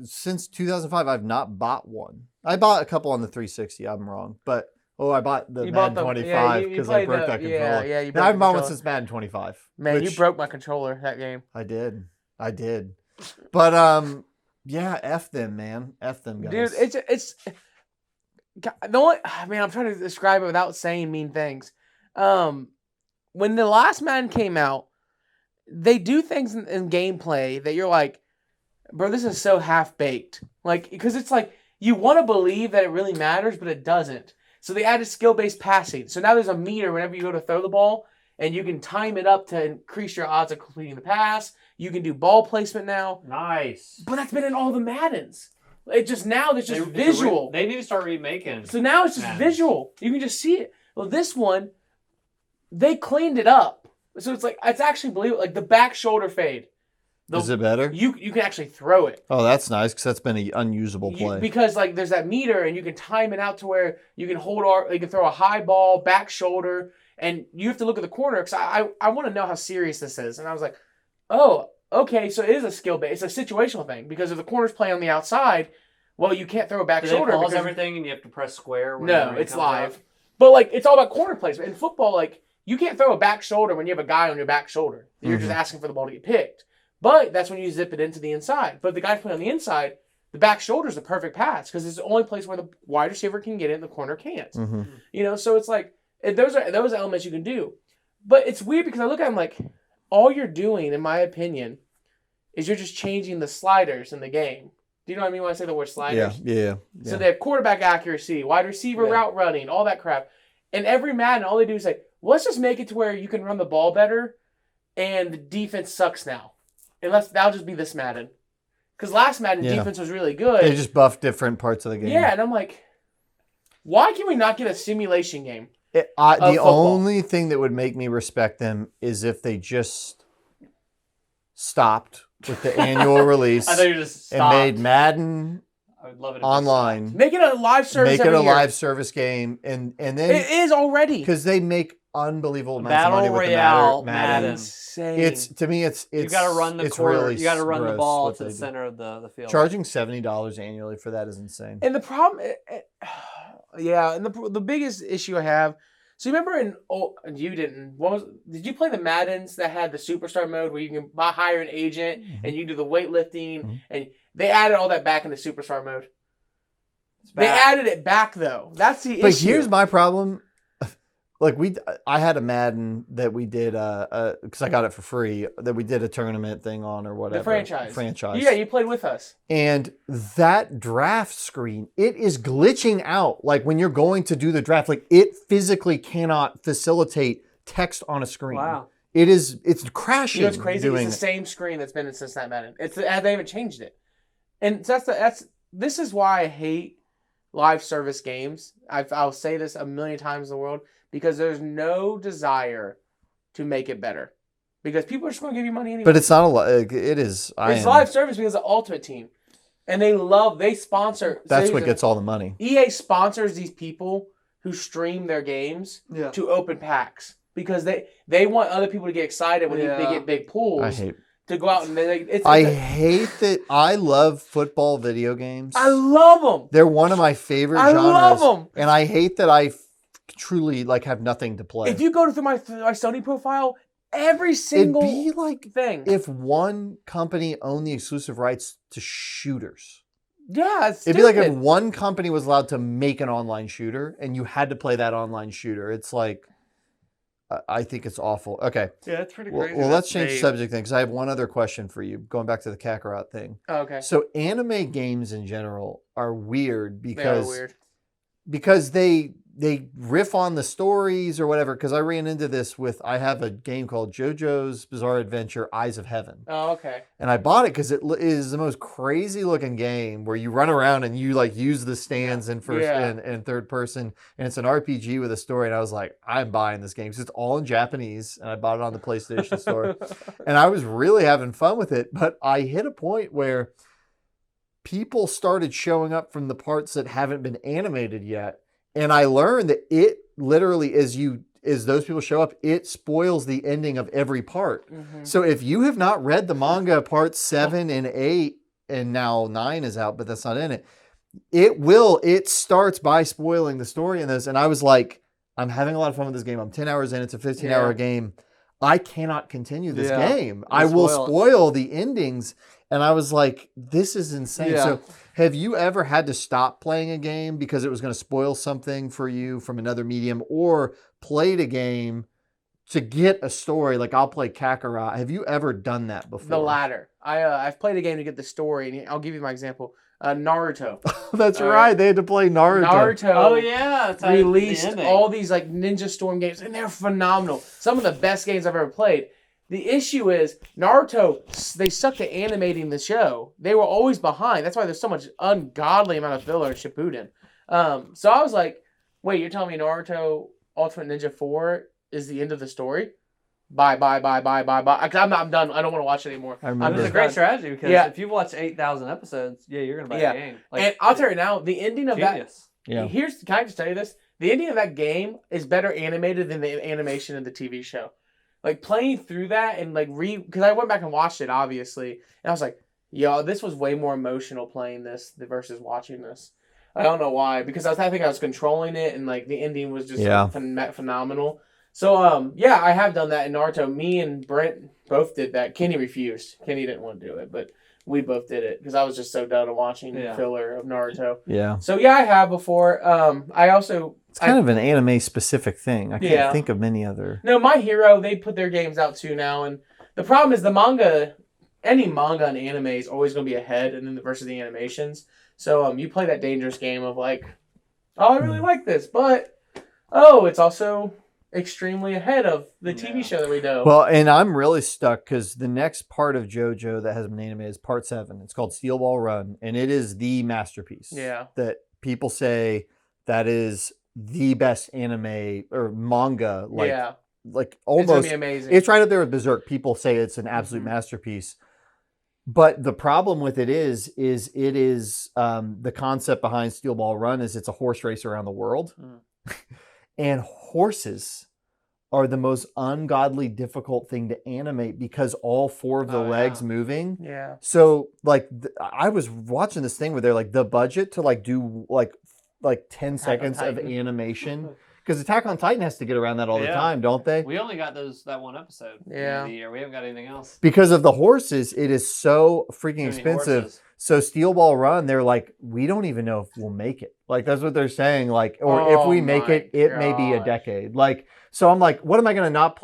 Speaker 2: since 2005, I've not bought one. I bought a couple on the 360. I'm wrong, but I bought the Madden 25 because I broke that controller.
Speaker 3: Yeah,
Speaker 2: I haven't bought one since Madden 25.
Speaker 3: Man, you broke my controller that game.
Speaker 2: I did. But F them, man. F them guys.
Speaker 3: Dude, it's the only, I'm trying to describe it without saying mean things. When the last Madden came out, they do things in gameplay that you're like, bro, this is so half-baked. Because it's you want to believe that it really matters, but it doesn't. So they added skill-based passing. So now there's a meter whenever you go to throw the ball, and you can time it up to increase your odds of completing the pass. You can do ball placement now.
Speaker 1: Nice.
Speaker 3: But that's been in all the Maddens. It's just visual.
Speaker 1: They need to start remaking.
Speaker 3: So now it's just visual. You can just see it. Well, this one, they cleaned it up. So it's actually believable. The back shoulder fade.
Speaker 2: Is it better?
Speaker 3: You can actually throw it.
Speaker 2: Oh, that's nice, because that's been an unusable play.
Speaker 3: Because there's that meter, and you can time it out to where you can you can throw a high ball, back shoulder, and you have to look at the corner, because I want to know how serious this is. And I was like, oh, okay, so it is a skill base. It's a situational thing, because if the corner's playing on the outside, well, you can't throw a back shoulder.
Speaker 1: They pause everything and you have to press square.
Speaker 3: No, it's live. Up. But it's all about corner placement. In football, you can't throw a back shoulder when you have a guy on your back shoulder. You're just asking for the ball to get picked. But that's when you zip it into the inside. But if the guy's playing on the inside, the back shoulder is the perfect pass, because it's the only place where the wide receiver can get it and the corner can't. So it's those are elements you can do. But it's weird, because I look at them all you're doing, in my opinion, is you're just changing the sliders in the game. Do you know what I mean when I say the word sliders?
Speaker 2: Yeah.
Speaker 3: So they have quarterback accuracy, wide receiver route running, all that crap. And every Madden, all they do is let's just make it to where you can run the ball better, and the defense sucks now. That'll just be this Madden. Because last Madden defense was really good.
Speaker 2: They just buffed different parts of the game.
Speaker 3: Yeah, and I'm like, Why can we not get a simulation game?
Speaker 2: The only thing that would make me respect them is if they just stopped with the annual release.
Speaker 1: I thought you just stopped.
Speaker 2: And made Madden
Speaker 1: I would love it if
Speaker 2: online.
Speaker 3: Make it a live service.
Speaker 2: Make it a live service game, and then
Speaker 3: it is already
Speaker 2: because they make unbelievable amounts
Speaker 1: Battle
Speaker 2: of money with
Speaker 1: Royale,
Speaker 2: the Madden.
Speaker 3: Insane.
Speaker 2: It's to me, it's
Speaker 1: you got to run the court.
Speaker 2: Really
Speaker 1: you got to run the ball to the
Speaker 2: do.
Speaker 1: center of the field.
Speaker 2: Charging $70 annually for that is insane.
Speaker 3: And the problem, and the biggest issue I have. So you remember you didn't. Did you play the Maddens that had the superstar mode where you can hire an agent and you do the weightlifting and they added all that back into superstar mode. They added it back though. That's the issue.
Speaker 2: But here's my problem. Like I had a Madden that we did because I got it for free, that we did a tournament thing on or whatever.
Speaker 3: The
Speaker 2: franchise.
Speaker 3: Yeah, you played with us.
Speaker 2: And that draft screen, it is glitching out. Like when you're going to do the draft, like it physically cannot facilitate text on a screen.
Speaker 1: Wow.
Speaker 2: It's crashing.
Speaker 3: You know what's crazy? It's the same screen that's been since that Madden. They haven't changed it. And this is why I hate live service games. I'll say this a million times in the world. Because there's no desire to make it better. Because people are just going to give you money anyway.
Speaker 2: But it's not it is.
Speaker 3: It's live service because of Ultimate Team. And they sponsor.
Speaker 2: That's what gets all the money.
Speaker 3: EA sponsors these people who stream their games to open packs. Because they want other people to get excited when they get big pools. To go out and
Speaker 2: I hate that. I love football video games.
Speaker 3: I love them.
Speaker 2: They're one of my favorite genres.
Speaker 3: I love them.
Speaker 2: And I hate that I truly have nothing to play.
Speaker 3: If you go through my Sony profile, every single
Speaker 2: it'd be like
Speaker 3: thing.
Speaker 2: If one company owned the exclusive rights to shooters.
Speaker 3: Yeah,
Speaker 2: it'd be like if one company was allowed to make an online shooter and you had to play that online shooter. It's like, I think it's awful. Okay.
Speaker 1: Yeah, it's pretty crazy.
Speaker 2: Well, let's change the subject then, because I have one other question for you. Going back to the Kakarot thing.
Speaker 3: Oh, okay.
Speaker 2: So anime games in general are weird
Speaker 3: because
Speaker 2: they riff on the stories or whatever. Because I ran into this I have a game called JoJo's Bizarre Adventure Eyes of Heaven.
Speaker 3: Oh, okay.
Speaker 2: And I bought it because it is the most crazy looking game where you run around and you use the stands in first and third person. And it's an RPG with a story. And I was like, I'm buying this game because it's all in Japanese. And I bought it on the PlayStation Store. And I was really having fun with it. But I hit a point where people started showing up from the parts that haven't been animated yet. And I learned that it literally, as those people show up, it spoils the ending of every part. Mm-hmm. So if you have not read the manga parts 7 and 8, and now 9 is out, but that's not in it, it starts by spoiling the story in this. And I was like, I'm having a lot of fun with this game. I'm 10 hours in. It's a 15-hour game. I cannot continue this game. I will spoil the endings. And I was like, this is insane. Yeah. So have you ever had to stop playing a game because it was going to spoil something for you from another medium, or played a game to get a story? Like I'll play Kakarot. Have you ever done that before?
Speaker 3: The latter. I've played a game to get the story, and I'll give you my example. Naruto.
Speaker 2: That's right. They had to play Naruto.
Speaker 3: Naruto.
Speaker 1: Oh yeah, that's
Speaker 3: released all these Ninja Storm games, and they're phenomenal. Some of the best games I've ever played. The issue is Naruto, they sucked at animating the show. They were always behind. That's why there's so much ungodly amount of filler in Shippuden. So I was like, wait, you're telling me Naruto Ultimate Ninja 4 is the end of the story? Bye. I'm done. I don't want to watch it anymore.
Speaker 1: It's a great strategy because if you've watched 8,000 episodes, you're going to buy the game.
Speaker 3: And I'll tell you now, the ending of
Speaker 1: genius.
Speaker 3: Can I just tell you this? The ending of that game is better animated than the animation of the TV show. Like playing through that and because I went back and watched it obviously, and I was like, yo, this was way more emotional playing this versus watching this. I don't know why, because I think I was controlling it, and the ending was just phenomenal. So I have done that in Naruto. Me and Brent both did that. Kenny refused. Kenny didn't want to do it, but we both did it because I was just so done of watching the filler of Naruto. Yeah. So I have before. It's
Speaker 2: kind of an anime specific thing. I can't think of many other.
Speaker 3: No, My Hero, they put their games out too now, and the problem is any manga and anime is always going to be ahead, and then versus the animations. So you play that dangerous game of I really like this, but it's also extremely ahead of the TV show that we know.
Speaker 2: Well, and I'm really stuck because the next part of JoJo that has been animated is part 7. It's called Steel Ball Run, and it is the masterpiece.
Speaker 3: Yeah.
Speaker 2: That people say that is the best anime or manga. Like almost,
Speaker 3: it's gonna be amazing.
Speaker 2: It's right up there with Berserk. People say it's an absolute masterpiece. But the problem with it is it is the concept behind Steel Ball Run is it's a horse race around the world, and horses are the most ungodly difficult thing to animate because all 4 of the legs moving.
Speaker 3: Yeah.
Speaker 2: So like I was watching this thing where they're like the budget to like do like 10 seconds of animation. Because Attack on Titan has to get around that all the time, don't they?
Speaker 1: We only got that one episode.
Speaker 3: Yeah.
Speaker 1: The year. We haven't got anything else.
Speaker 2: Because of the horses, it is so freaking expensive.
Speaker 1: Horses.
Speaker 2: So Steel Ball Run, they're like, we don't even know if we'll make it. Like that's what they're saying. Like, or if we make it, it may be a decade. Like, so I'm like, what am I going to not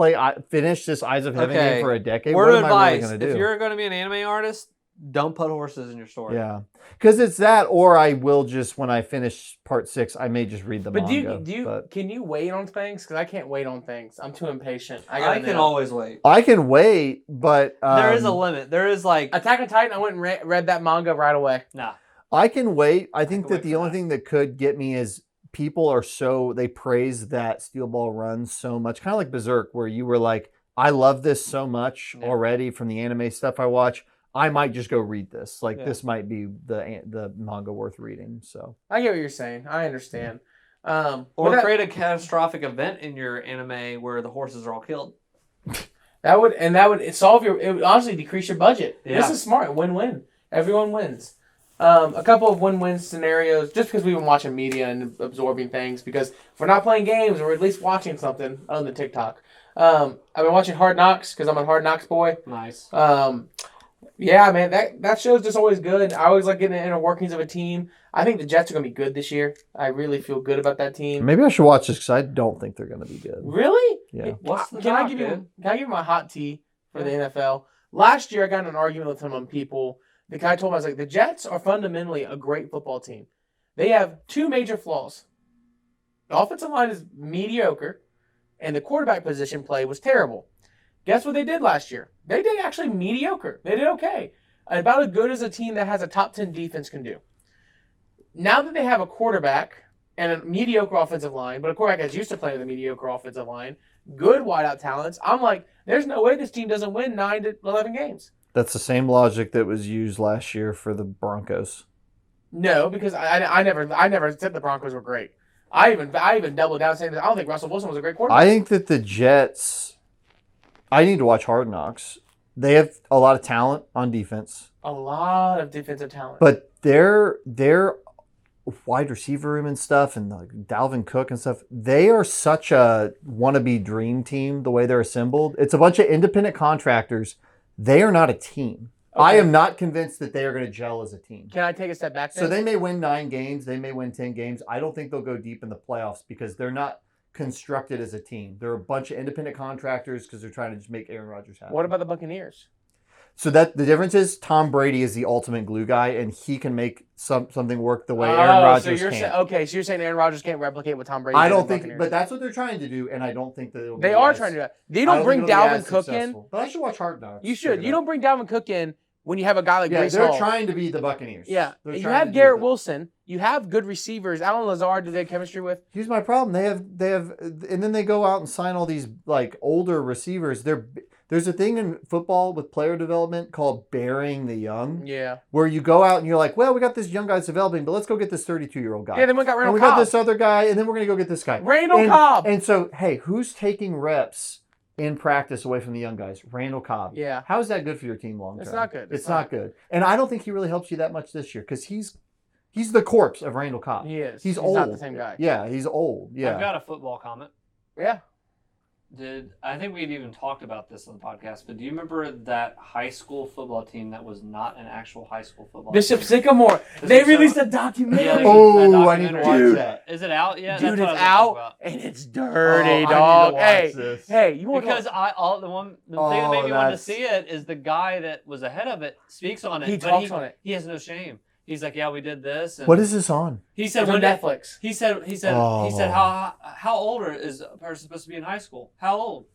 Speaker 2: finish this Eyes of Heaven game for a decade?
Speaker 1: Word
Speaker 2: what
Speaker 1: of
Speaker 2: am I really
Speaker 1: advice:
Speaker 2: going to do?
Speaker 1: if you're going to be an anime artist, don't put horses in your story.
Speaker 2: Yeah, because it's that, or I will just when I finish part 6, I may just read the manga.
Speaker 3: But can you wait on things? Because I can't wait on things. I'm too impatient.
Speaker 1: I can always wait.
Speaker 2: I can wait, but
Speaker 1: there is a limit. There is like
Speaker 3: Attack on Titan. I went and read that manga right away.
Speaker 1: Nah,
Speaker 2: I can wait. I think that the only thing that could get me is people are they praise that Steel Ball Run so much, kind of like Berserk, where you were like, I love this so much already from the anime stuff I watch. I might just go read this. Like this might be the manga worth reading. So
Speaker 3: I get what you're saying. I understand.
Speaker 1: Or create a catastrophic event in your anime where the horses are all killed.
Speaker 3: That would it would honestly decrease your budget. Yeah. This is smart. Win-win. Everyone wins. A couple of win-win scenarios, just because we've been watching media and absorbing things. Because if we're not playing games, we're at least watching something on the TikTok. I've been watching Hard Knocks because I'm a Hard Knocks boy.
Speaker 1: Nice.
Speaker 3: Yeah, man, that show's just always good. I always like getting the inner workings of a team. I think the Jets are going to be good this year. I really feel good about that team.
Speaker 2: Maybe I should watch this because I don't think they're going to be good.
Speaker 3: Really?
Speaker 2: Yeah.
Speaker 3: Can I give you my hot tea for the NFL? Last year, I got in an argument with some people. The guy told me, I was like, the Jets are fundamentally a great football team. They have 2 major flaws. The offensive line is mediocre, and the quarterback position play was terrible. Guess what they did last year? They did actually mediocre. They did okay. About as good as a team that has a top 10 defense can do. Now that they have a quarterback and a mediocre offensive line, but a quarterback that's used to playing with a mediocre offensive line, good wideout talents, I'm like, there's no way this team doesn't win 9 to 11 games.
Speaker 2: That's the same logic that was used last year for the Broncos.
Speaker 3: No, because I never said the Broncos were great. I even doubled down saying that I don't think Russell Wilson was a great quarterback.
Speaker 2: I think that the Jets, I need to watch Hard Knocks. They have a lot of talent on defense.
Speaker 3: A lot of defensive talent.
Speaker 2: But their wide receiver room and stuff and like Dalvin Cook and stuff, they are such a wannabe dream team the way they're assembled. It's a bunch of independent contractors. They are not a team. Okay. I am not convinced that they are going to gel as a team.
Speaker 3: Can I take a step back then?
Speaker 2: So they may win 9 games. They may win 10 games. I don't think they'll go deep in the playoffs because they're not constructed as a team. They're a bunch of independent contractors because they're trying to just make Aaron Rodgers happy.
Speaker 3: What about the Buccaneers?
Speaker 2: So that the difference is Tom Brady is the ultimate glue guy, and he can make something work the way Aaron Rodgers can.
Speaker 3: So you're saying Aaron Rodgers can't replicate what Tom Brady did?
Speaker 2: I don't think, but that's what they're trying to do, and I don't think that
Speaker 3: they are trying to do that. They don't bring Dalvin Cook in.
Speaker 2: But I should watch Hard Knocks.
Speaker 3: You should. You don't bring Dalvin Cook in when you have a guy like Grace
Speaker 2: they're
Speaker 3: Hall.
Speaker 2: Trying to be the Buccaneers.
Speaker 3: Yeah, you have Garrett Wilson. You have good receivers. Alan Lazard, do they have chemistry with?
Speaker 2: Here's my problem. They have, and then they go out and sign all these like older receivers. There's a thing in football with player development called burying the young.
Speaker 3: Yeah. Where
Speaker 2: you go out and you're like, well, we got this young guy's developing, but let's go get this 32-year-old guy.
Speaker 3: Yeah, then we got Randall
Speaker 2: Cobb.
Speaker 3: We
Speaker 2: got this other guy, and then we're going to go get this guy.
Speaker 3: Randall Cobb.
Speaker 2: And so, hey, who's taking reps in practice away from the young guys? Randall Cobb.
Speaker 3: Yeah.
Speaker 2: How is that good for your team long term?
Speaker 3: It's not good.
Speaker 2: It's not good. And I don't think he really helps you that much this year because he's the corpse of Randall Cobb.
Speaker 3: He is.
Speaker 2: He's old.
Speaker 3: Not the same guy.
Speaker 2: Yeah, he's old. Yeah.
Speaker 1: I've got a football comment.
Speaker 3: Yeah.
Speaker 1: I think we'd even talked about this on the podcast, but do you remember that high school football team that was not an actual high school football
Speaker 3: Bishop
Speaker 1: team?
Speaker 3: Sycamore. They released a documentary.
Speaker 1: Yeah,
Speaker 2: I need to watch that.
Speaker 1: Is it out yet?
Speaker 3: Dude, it's out and it's dirty, dog. Hey, you want
Speaker 1: because the thing that made me want to see it is the guy that was ahead of it speaks on it.
Speaker 3: He talks on it.
Speaker 1: He has no shame. He's like, yeah, we did this. And
Speaker 2: what is this on?
Speaker 1: He said
Speaker 3: on Netflix.
Speaker 1: He said how old is a person supposed to be in high school? How old?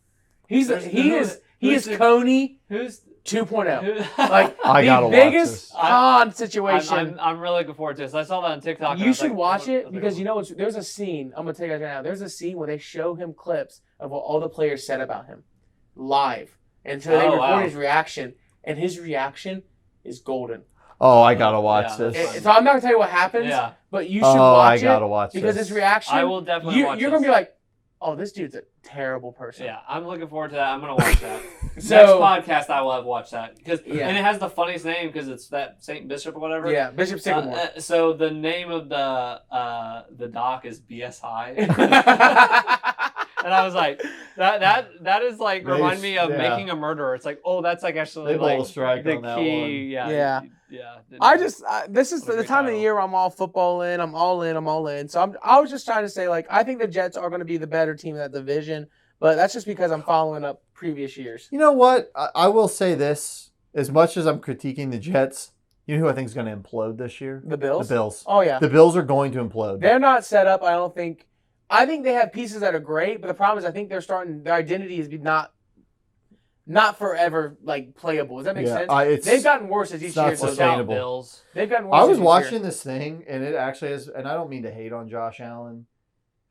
Speaker 3: He is Coney.
Speaker 1: Who's
Speaker 3: 2.0. Like
Speaker 2: I gotta
Speaker 3: the
Speaker 2: watch
Speaker 3: biggest
Speaker 2: this.
Speaker 3: con situation.
Speaker 1: I'm really looking forward to this. I saw that on TikTok. and I
Speaker 3: You
Speaker 1: was
Speaker 3: should
Speaker 1: like,
Speaker 3: watch it
Speaker 1: what-
Speaker 3: because you know there's a scene. I'm gonna tell you guys right now. There's a scene where they show him clips of what all the players said about him live, and so they record his reaction, and his reaction is golden.
Speaker 2: Oh, I gotta watch this.
Speaker 3: So I'm not gonna tell you what happens, but you should watch
Speaker 2: I
Speaker 3: it
Speaker 2: gotta watch
Speaker 3: because
Speaker 2: this.
Speaker 3: his reaction.
Speaker 1: I will definitely watch
Speaker 3: You're
Speaker 1: this.
Speaker 3: gonna be like, oh, this dude's a terrible person.
Speaker 1: Yeah, I'm looking forward to that. I'm gonna watch that.
Speaker 3: So,
Speaker 1: next podcast, I will have watched that and it has the funniest name because it's that Saint Bishop or whatever.
Speaker 3: Yeah, Bishop Sycamore.
Speaker 1: So the name of the doc is BSI. And I was like, that is like remind me of Making a Murderer. It's like, oh, that's like actually
Speaker 2: they
Speaker 1: like
Speaker 2: strike
Speaker 1: the
Speaker 2: on that
Speaker 1: key.
Speaker 2: one.
Speaker 1: Yeah.
Speaker 3: This is the time of the year where I'm all football in. I'm all in. So I was just trying to say, like, I think the Jets are going to be the better team in that division, but that's just because I'm following up previous years.
Speaker 2: You know what? I will say this: as much as I'm critiquing the Jets, you know who I think is going to implode this year?
Speaker 3: The Bills.
Speaker 2: The Bills.
Speaker 3: Oh yeah.
Speaker 2: The Bills are going to implode.
Speaker 3: They're not set up. I don't think. I think they have pieces that are great, but the problem is I think their identity is not forever like playable. Does that make sense? They've gotten worse as each year goes
Speaker 2: sustainable.
Speaker 1: Bills.
Speaker 3: They've gotten worse.
Speaker 2: I was watching this thing, and it actually is, and I don't mean to hate on Josh Allen.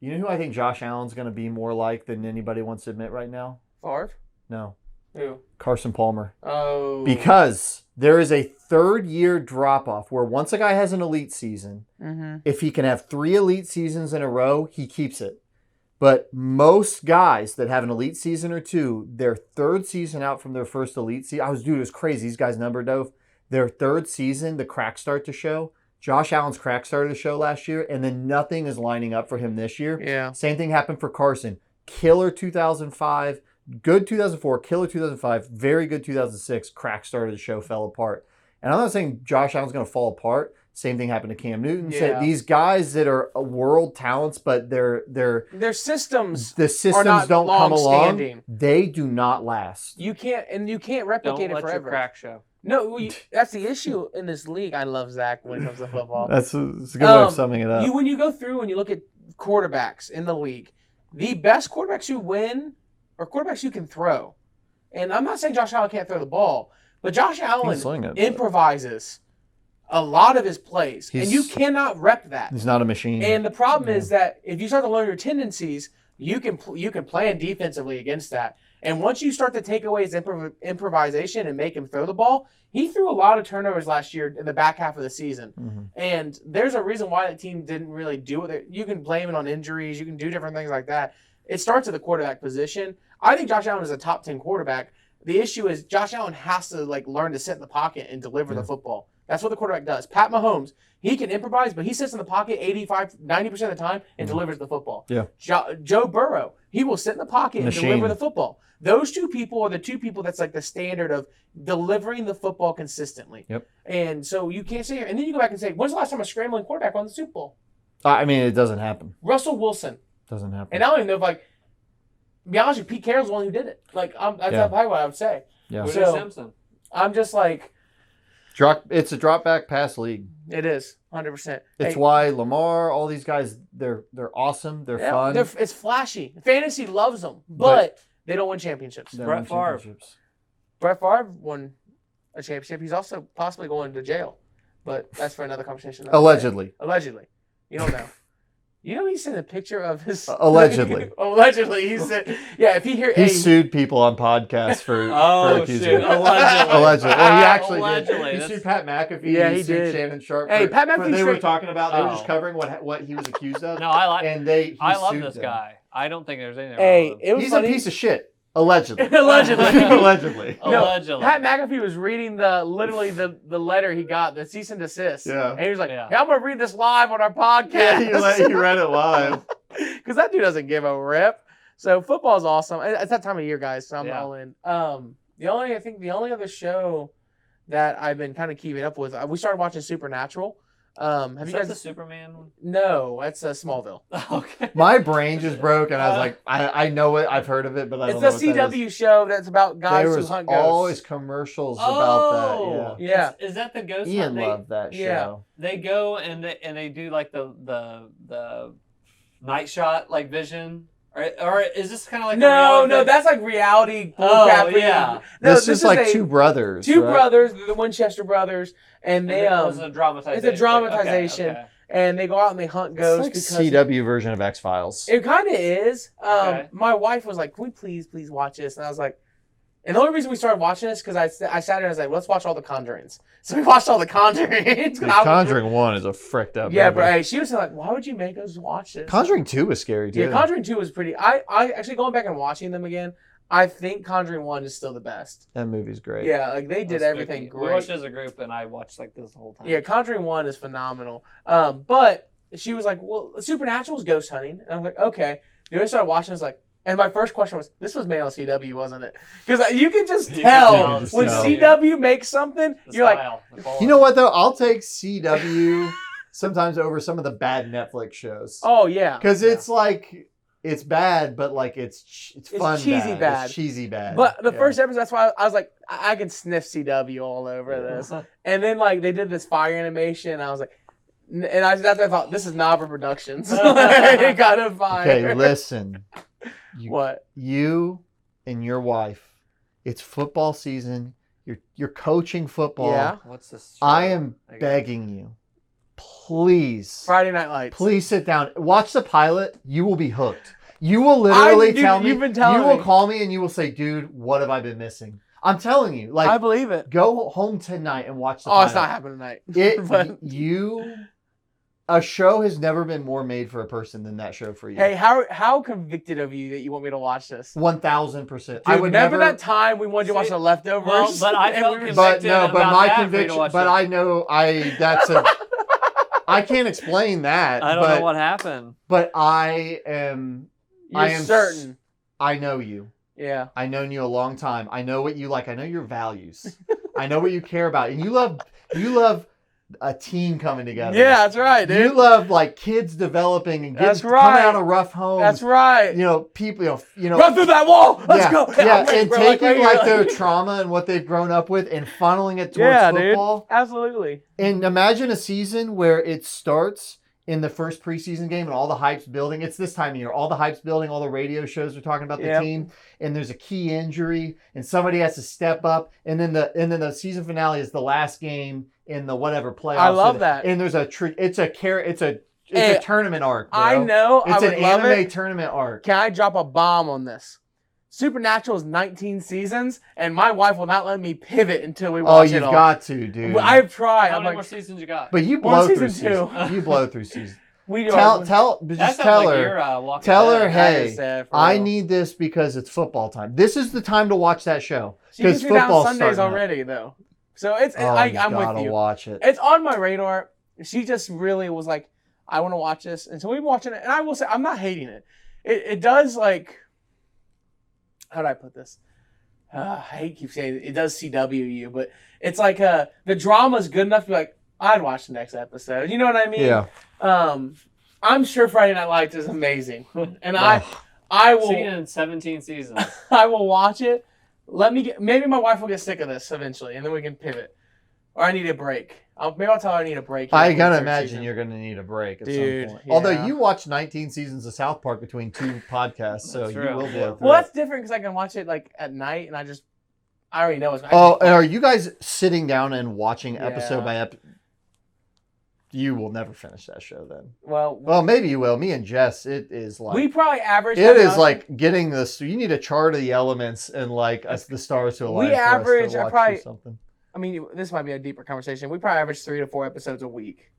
Speaker 2: You know who I think Josh Allen's going to be more like than anybody wants to admit right now?
Speaker 3: Favre?
Speaker 2: No.
Speaker 3: Who?
Speaker 2: Carson Palmer.
Speaker 3: Oh.
Speaker 2: Because there is a third-year drop-off where once a guy has an elite season, if he can have 3 elite seasons in a row, he keeps it. But most guys that have an elite season or 2, their third season out from their first elite season, it was crazy. These guys numbered, Dove. Their third season, the cracks start to show. Josh Allen's cracks started to show last year, and then nothing is lining up for him this year.
Speaker 3: Yeah.
Speaker 2: Same thing happened for Carson. Killer 2005, good 2004, killer 2005, very good 2006. Cracks started to show, fell apart. And I'm not saying Josh Allen's going to fall apart. Same thing happened to Cam Newton.
Speaker 3: Yeah.
Speaker 2: These guys that are world talents, but their
Speaker 3: systems
Speaker 2: don't come along.
Speaker 3: Standing.
Speaker 2: They do not last.
Speaker 3: You can't replicate it forever.
Speaker 1: Your crack show.
Speaker 3: No, that's the issue in this league. I love Zach when it comes to football.
Speaker 2: That's a good way of summing it up.
Speaker 3: When you go through and you look at quarterbacks in the league, the best quarterbacks who win are quarterbacks who can throw. And I'm not saying Josh Allen can't throw the ball, but Josh Allen improvises a lot of his plays, and you cannot rep that.
Speaker 2: He's not a machine.
Speaker 3: And the problem is that if you start to learn your tendencies, you can plan defensively against that. And once you start to take away his improvisation and make him throw the ball, he threw a lot of turnovers last year in the back half of the season. And there's a reason why that team didn't really do it. You can blame it on injuries. You can do different things like that. It starts at the quarterback position. I think Josh Allen is a top 10 quarterback. The issue is Josh Allen has to learn to sit in the pocket and deliver the football. That's what the quarterback does. Pat Mahomes, he can improvise, but he sits in the pocket 90% of the time and delivers the football.
Speaker 2: Yeah.
Speaker 3: Joe Burrow, he will sit in the pocket and deliver the football. Those two people are the two people that's like the standard of delivering the football consistently.
Speaker 2: Yep. And
Speaker 3: so you can't say, and then you go back and say, when's the last time a scrambling quarterback won the Super Bowl?
Speaker 2: I mean, it doesn't happen.
Speaker 3: Russell Wilson.
Speaker 2: Doesn't happen.
Speaker 3: And I don't even know if, to be honest with you, Pete Carroll's the one who did it. That's probably what I would say.
Speaker 2: Yeah.
Speaker 3: So,
Speaker 1: Simpson.
Speaker 3: I'm just like...
Speaker 2: It's a drop back pass league.
Speaker 3: It is 100%.
Speaker 2: It's why Lamar, all these guys, they're awesome. They're fun.
Speaker 3: It's flashy. Fantasy loves them, but they don't win championships.
Speaker 1: Brett Favre
Speaker 3: won a championship. He's also possibly going to jail, but that's for another conversation.
Speaker 2: Allegedly.
Speaker 3: You don't know. You know, he sent a picture of his...
Speaker 2: Allegedly.
Speaker 3: Allegedly. He said, yeah, if he
Speaker 2: sued people on podcasts for accusing him.
Speaker 1: Allegedly.
Speaker 2: Well, he actually
Speaker 1: Allegedly.
Speaker 2: did. He sued Pat McAfee.
Speaker 3: Yeah, he
Speaker 2: sued
Speaker 3: did.
Speaker 2: Shannon Sharp.
Speaker 3: Hey, Pat McAfee...
Speaker 2: They were talking about... They were just covering what he was accused of.
Speaker 1: No, I love this
Speaker 2: them.
Speaker 1: guy. I don't think there's anything
Speaker 3: wrong with him.
Speaker 2: He's a piece of shit. Allegedly.
Speaker 3: Allegedly.
Speaker 2: Allegedly.
Speaker 3: Pat McAfee was reading the letter he got, the cease and desist.
Speaker 2: Yeah.
Speaker 3: And he was like, hey, I'm going to read this live on our podcast.
Speaker 2: Yeah, he read it live.
Speaker 3: Because that dude doesn't give a rip. So football is awesome. It's that time of year, guys, so I'm all in. The only other show that I've been kind of keeping up with, we started watching Supernatural.
Speaker 1: Have you guys the Superman one?
Speaker 3: No, it's Smallville.
Speaker 1: Okay.
Speaker 2: My brain just broke, and I was like, I know it, I've heard of it, but I don't know what that is.
Speaker 3: It's a CW show that's about guys who hunt ghosts.
Speaker 2: Always commercials about that.
Speaker 3: Yeah.
Speaker 1: Is that the ghost?
Speaker 2: Ian loved that show.
Speaker 3: Yeah.
Speaker 1: They go and they do like the night shot vision. Or is this kind of like
Speaker 3: no, that's like reality bullcrap.
Speaker 1: Yeah.
Speaker 3: No,
Speaker 2: this is like two brothers.
Speaker 3: Two brothers, the Winchester brothers, and they
Speaker 1: it's a dramatization.
Speaker 3: It's a dramatization,
Speaker 1: Okay.
Speaker 3: and they go out and they hunt ghosts.
Speaker 2: It's like CW version of X-Files.
Speaker 3: It kind of is.
Speaker 1: Okay.
Speaker 3: My wife was like, "Can we please watch this?" And I was like, and the only reason we started watching this because I sat there and I was like, "Let's watch all the Conjurings." So we watched all the Conjurings.
Speaker 2: Conjuring 1 is a fricked up.
Speaker 3: Yeah,
Speaker 2: movie.
Speaker 3: but hey, she was like, "Why would you make us watch this?"
Speaker 2: Conjuring 2 was scary too.
Speaker 3: Yeah, Conjuring 2 was pretty. I actually going back and watching them again. I think Conjuring 1 is still the best.
Speaker 2: That movie's great.
Speaker 3: Yeah, like they did everything great.
Speaker 1: We watched it as a group, and I watched like this the whole time.
Speaker 3: Yeah, Conjuring 1 is phenomenal. But she was like, "Well, Supernatural is ghost hunting," and I'm like, "Okay." Then I started watching. I was like, and my first question was, "This was made on CW, wasn't it?" Because you can just tell when CW makes something. You're like,
Speaker 2: you know what though? I'll take CW sometimes over some of the bad Netflix shows.
Speaker 3: "Oh yeah,"
Speaker 2: because it's like. It's bad, but like it's fun.
Speaker 3: Cheesy bad.
Speaker 2: It's cheesy bad.
Speaker 3: But the first episode, that's why I was like, I can sniff CW all over this. And then like they did this fire animation, and I was like, and that's what I thought, this is Nobber Productions. It got a fire.
Speaker 2: Okay, listen.
Speaker 3: What?
Speaker 2: You and your wife. It's football season. You're coaching football.
Speaker 3: Yeah.
Speaker 1: What's this?
Speaker 2: I am begging you. Please.
Speaker 3: Friday Night Lights.
Speaker 2: Please sit down. Watch the pilot. You will be hooked. You will literally tell me.
Speaker 3: You've been telling
Speaker 2: me. You will call me and you will say, dude, what have I been missing? I'm telling you. Like,
Speaker 3: I believe it.
Speaker 2: Go home tonight and watch the pilot.
Speaker 3: Oh, it's not happening tonight.
Speaker 2: A show has never been more made for a person than that show for you.
Speaker 3: Hey, how convicted of you that you want me to watch this?
Speaker 2: 1,000%.
Speaker 3: I would remember that time we wanted to watch The Leftovers.
Speaker 1: Well, but I felt convicted.
Speaker 2: But my conviction.
Speaker 1: But
Speaker 2: I know that's a. I can't explain that.
Speaker 1: I don't know what happened.
Speaker 2: But I am.
Speaker 3: I am certain.
Speaker 2: I know you.
Speaker 3: Yeah.
Speaker 2: I've known you a long time. I know what you like. I know your values. I know what you care about, and you love a team coming together.
Speaker 3: Yeah, that's right, dude.
Speaker 2: You love like kids developing and coming out of rough homes.
Speaker 3: That's right.
Speaker 2: You know, people. You know,
Speaker 3: run through that wall. Let's go.
Speaker 2: Yeah, and taking their trauma and what they've grown up with and funneling it towards football.
Speaker 3: Dude. Absolutely.
Speaker 2: And imagine a season where it starts in the first preseason game and all the hype's building. It's this time of year. All the hype's building. All the radio shows are talking about the team. And there's a key injury and somebody has to step up. And then the season finale is the last game in the whatever playoffs.
Speaker 3: I love that.
Speaker 2: And there's it's a tournament arc. Bro.
Speaker 3: I know.
Speaker 2: It's an anime tournament arc.
Speaker 3: Can I drop a bomb on this? Supernatural is 19 seasons, and my wife will not let me pivot until we watch it all.
Speaker 2: Oh, you've got to, dude.
Speaker 3: I've tried.
Speaker 1: How many more seasons you got?
Speaker 2: But you blow through season 2. You blow through season.
Speaker 3: We do.
Speaker 2: Tell her, hey, I need this because it's football time. This is the time to watch that show.
Speaker 3: Because football's Sundays already, though. So it's I'm with you.
Speaker 2: Watch it.
Speaker 3: It's on my radar. She just really was like, I want to watch this, and so we've been watching it. And I will say, I'm not hating it. It does like. How do I put this? I hate keep saying it does CW you, but it's like the drama's good enough to be like, I'd watch the next episode. You know what I mean?
Speaker 2: Yeah.
Speaker 3: I'm sure Friday Night Lights is amazing, and I will.
Speaker 1: Seen it in 17 seasons.
Speaker 3: I will watch it. Maybe my wife will get sick of this eventually, and then we can pivot. Or I need a break. Maybe I'll tell her I need a break.
Speaker 2: I gotta imagine you're gonna need a break at some point.
Speaker 3: Yeah.
Speaker 2: Although you watched 19 seasons of South Park between 2 podcasts, so you will blow through.
Speaker 3: Well, that's different because I can watch it like at night, and I already know it's.
Speaker 2: Oh, are you guys sitting down and watching episode by episode? You will never finish that show then.
Speaker 3: Well,
Speaker 2: maybe you will. Me and Jess, it is like
Speaker 3: we probably average.
Speaker 2: It is like getting this. You need a chart of the elements and like the stars to align.
Speaker 3: We average.
Speaker 2: I probably
Speaker 3: something. I mean, this might be a deeper conversation. We probably average 3 to 4 episodes a week.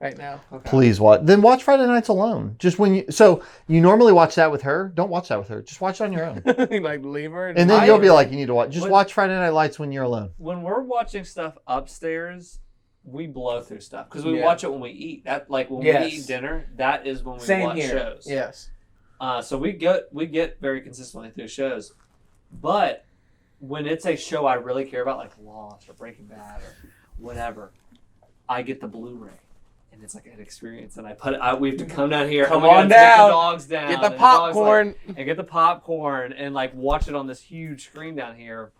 Speaker 3: Right now.
Speaker 2: Okay. Please watch. Then watch Friday Nights alone. Just when you. So you normally watch that with her. Don't watch that with her. Just watch it on your own.
Speaker 3: Like leave her.
Speaker 2: And then you'll be like, you need to watch. Just watch Friday Night Lights when you're alone.
Speaker 1: When we're watching stuff upstairs, we blow through stuff because we watch it when we eat. That when we eat dinner, that is when we watch shows.
Speaker 3: Yes.
Speaker 1: So we get very consistently through shows, but when it's a show I really care about, like Lost or Breaking Bad or whatever, I get the Blu-ray. And it's like an experience, and we have to come down here.
Speaker 3: Come on down.
Speaker 1: Get the dogs down.
Speaker 3: Get the popcorn.
Speaker 1: And get the popcorn and like watch it on this huge screen down here.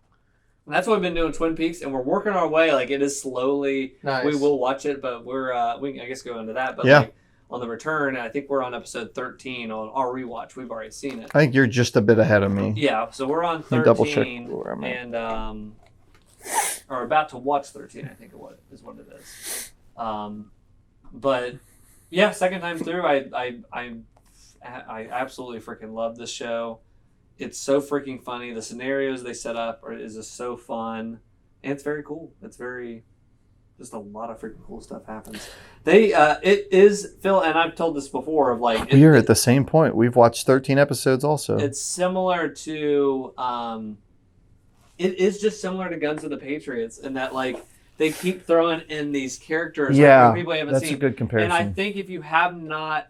Speaker 1: And that's what we've been doing Twin Peaks, and we're working our way. Like it is slowly.
Speaker 3: Nice.
Speaker 1: We will watch it, but we can I guess go into that. But
Speaker 2: yeah.
Speaker 1: like, on the return, and I think we're on episode 13 on our rewatch. We've already seen it.
Speaker 2: I think you're just a bit ahead of me.
Speaker 1: Yeah, so we're on 13
Speaker 2: double check where I'm at.
Speaker 1: and or about to watch 13. I think is what it is. But yeah, second time through, I absolutely freaking love this show. It's so freaking funny. The scenarios they set up is just so fun, and it's very cool. It's very just a lot of freaking cool stuff happens. It is Phil, and I've told this before of like
Speaker 2: we are at the same point. We've watched 13 episodes also.
Speaker 1: It's similar to it is just similar to Guns of the Patriots in that like they keep throwing in these characters
Speaker 2: yeah,
Speaker 1: people haven't
Speaker 2: that's
Speaker 1: seen.
Speaker 2: a good comparison.
Speaker 1: And I think if you have not,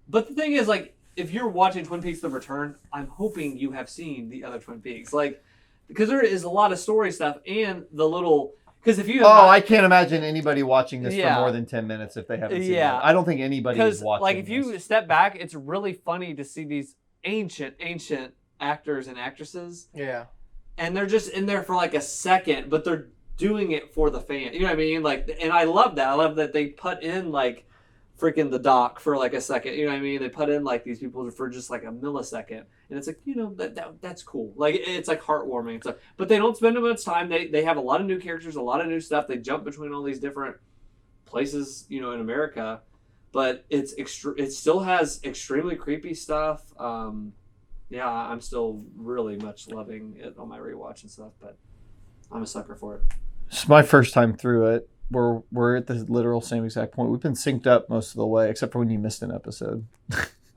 Speaker 1: but the thing is like if you're watching Twin Peaks: The Return, I'm hoping you have seen the other Twin Peaks, like because there is a lot of story stuff and the little. Because if you
Speaker 2: I can't imagine anybody watching this for more than 10 minutes if they haven't seen it. I don't think anybody is watching.
Speaker 1: Like if you step back, it's really funny to see these ancient actors and actresses.
Speaker 3: Yeah.
Speaker 1: And they're just in there for like a second, but they're doing it for the fan. You know what I mean? Like, and I love that. I love that they put in like freaking the doc for like a second. You know what I mean? They put in like these people for just like a millisecond, and it's like that's cool. Like it's like heartwarming stuff. But they don't spend much time. They have a lot of new characters, a lot of new stuff. They jump between all these different places, in America. But it still has extremely creepy stuff. Yeah, I'm still really much loving it on my rewatch and stuff. But I'm a sucker for it.
Speaker 2: It's my first time through it. We're at the literal same exact point. We've been synced up most of the way, except for when you missed an episode.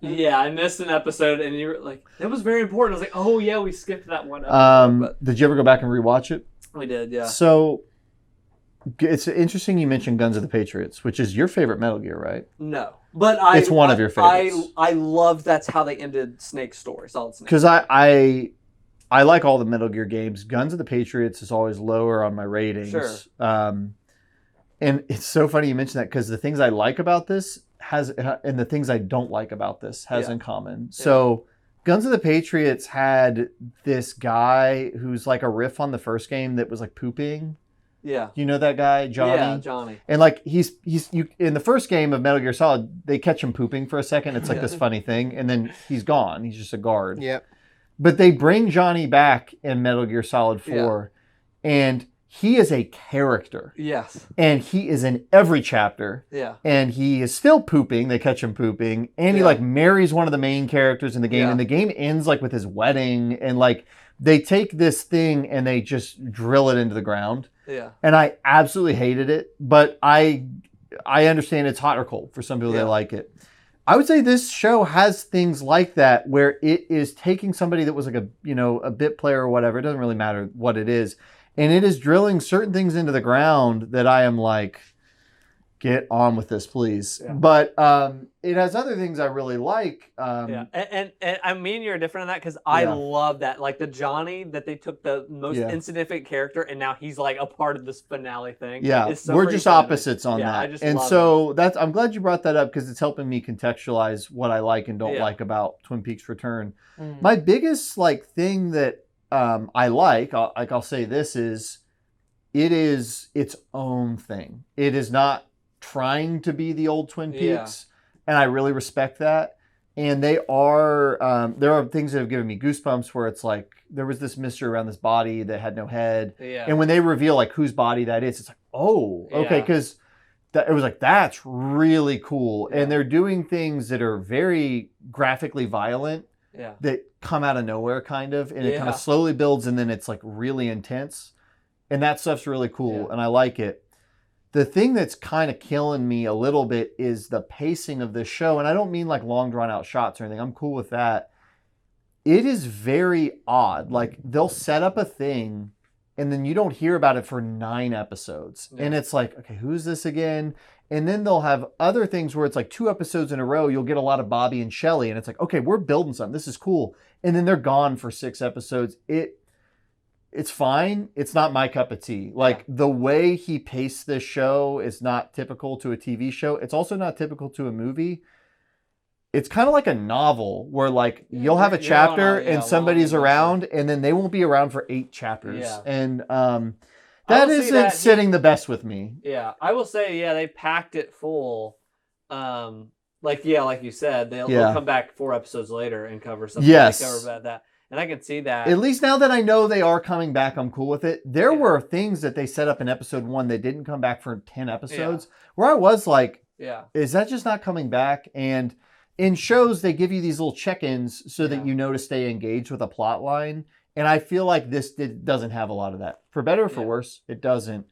Speaker 1: Yeah, I missed an episode, and you were like, "That was very important." I was like, "Oh yeah, we skipped that one episode."
Speaker 2: Did you ever go back and rewatch it?
Speaker 1: We did, yeah.
Speaker 2: So it's interesting you mentioned Guns of the Patriots, which is your favorite Metal Gear, right?
Speaker 1: No, but
Speaker 2: it's one of your favorites.
Speaker 1: I love that's how they ended Snake's story, Solid Snake.
Speaker 2: Because I like all the Metal Gear games. Guns of the Patriots is always lower on my ratings.
Speaker 1: Sure.
Speaker 2: And it's so funny you mentioned that because the things I like about this and the things I don't like about this has in common. So Guns of the Patriots had this guy who's like a riff on the first game that was like pooping.
Speaker 1: Yeah.
Speaker 2: You know that guy, Johnny?
Speaker 1: Yeah, Johnny.
Speaker 2: And like he's in the first game of Metal Gear Solid, they catch him pooping for a second. It's like this funny thing, and then he's gone. He's just a guard.
Speaker 3: Yep.
Speaker 2: But they bring Johnny back in Metal Gear Solid 4, and he is a character.
Speaker 1: Yes.
Speaker 2: And he is in every chapter.
Speaker 1: Yeah.
Speaker 2: And he is still pooping. They catch him pooping. And he like marries one of the main characters in the game. And the game ends like with his wedding. And like they take this thing and they just drill it into the ground.
Speaker 1: Yeah.
Speaker 2: And I absolutely hated it. But I understand it's hot or cold for some people that like it. I would say this show has things like that where it is taking somebody that was like a bit player or whatever. It doesn't really matter what it is. And it is drilling certain things into the ground that I am like, get on with this, please. Yeah. But it has other things I really like.
Speaker 1: And I mean, you're different on that because I love that. Like the Johnny that they took the most insignificant character and now he's like a part of this finale thing.
Speaker 2: Yeah,
Speaker 1: so
Speaker 2: we're just opposites on that.
Speaker 1: I just
Speaker 2: and
Speaker 1: love
Speaker 2: so I'm glad you brought that up because it's helping me contextualize what I like and don't like about Twin Peaks Return. Mm. My biggest thing that I like, I'll say this is, it is its own thing. It is not trying to be the old Twin Peaks, and I really respect that. And they are, there are things that have given me goosebumps where it's like, there was this mystery around this body that had no head. Yeah. And when they reveal like whose body that is, it's like, oh, okay, because it was like, that's really cool. Yeah. And they're doing things that are very graphically violent. Yeah. That come out of nowhere kind of, and it kind of slowly builds and then it's like really intense. And that stuff's really cool and I like it. The thing that's kind of killing me a little bit is the pacing of this show. And I don't mean like long drawn out shots or anything. I'm cool with that. It is very odd. Like they'll set up a thing and then you don't hear about it for 9 episodes. Yeah. And it's like, okay, who's this again? And then they'll have other things where it's like 2 episodes in a row, you'll get a lot of Bobby and Shelley. And it's like, okay, we're building something. This is cool. And then they're gone for 6 episodes. It's fine. It's not my cup of tea. Like the way he paced this show is not typical to a TV show. It's also not typical to a movie. It's kind of like a novel where like you'll have a chapter and somebody's around and then they won't be around for 8 chapters. Yeah. And that isn't sitting the best with me.
Speaker 1: Yeah, I will say, they packed it full like you said, they'll come back 4 episodes later and cover something.
Speaker 2: Yes.
Speaker 1: They cover about that. And I can see that.
Speaker 2: At least now that I know they are coming back, I'm cool with it. There were things that they set up in episode 1 that didn't come back for 10 episodes where I was like, is that just not coming back? And in shows, they give you these little check-ins so that you know to stay engaged with a plot line. And I feel like this doesn't have a lot of that. For better or for worse, it doesn't.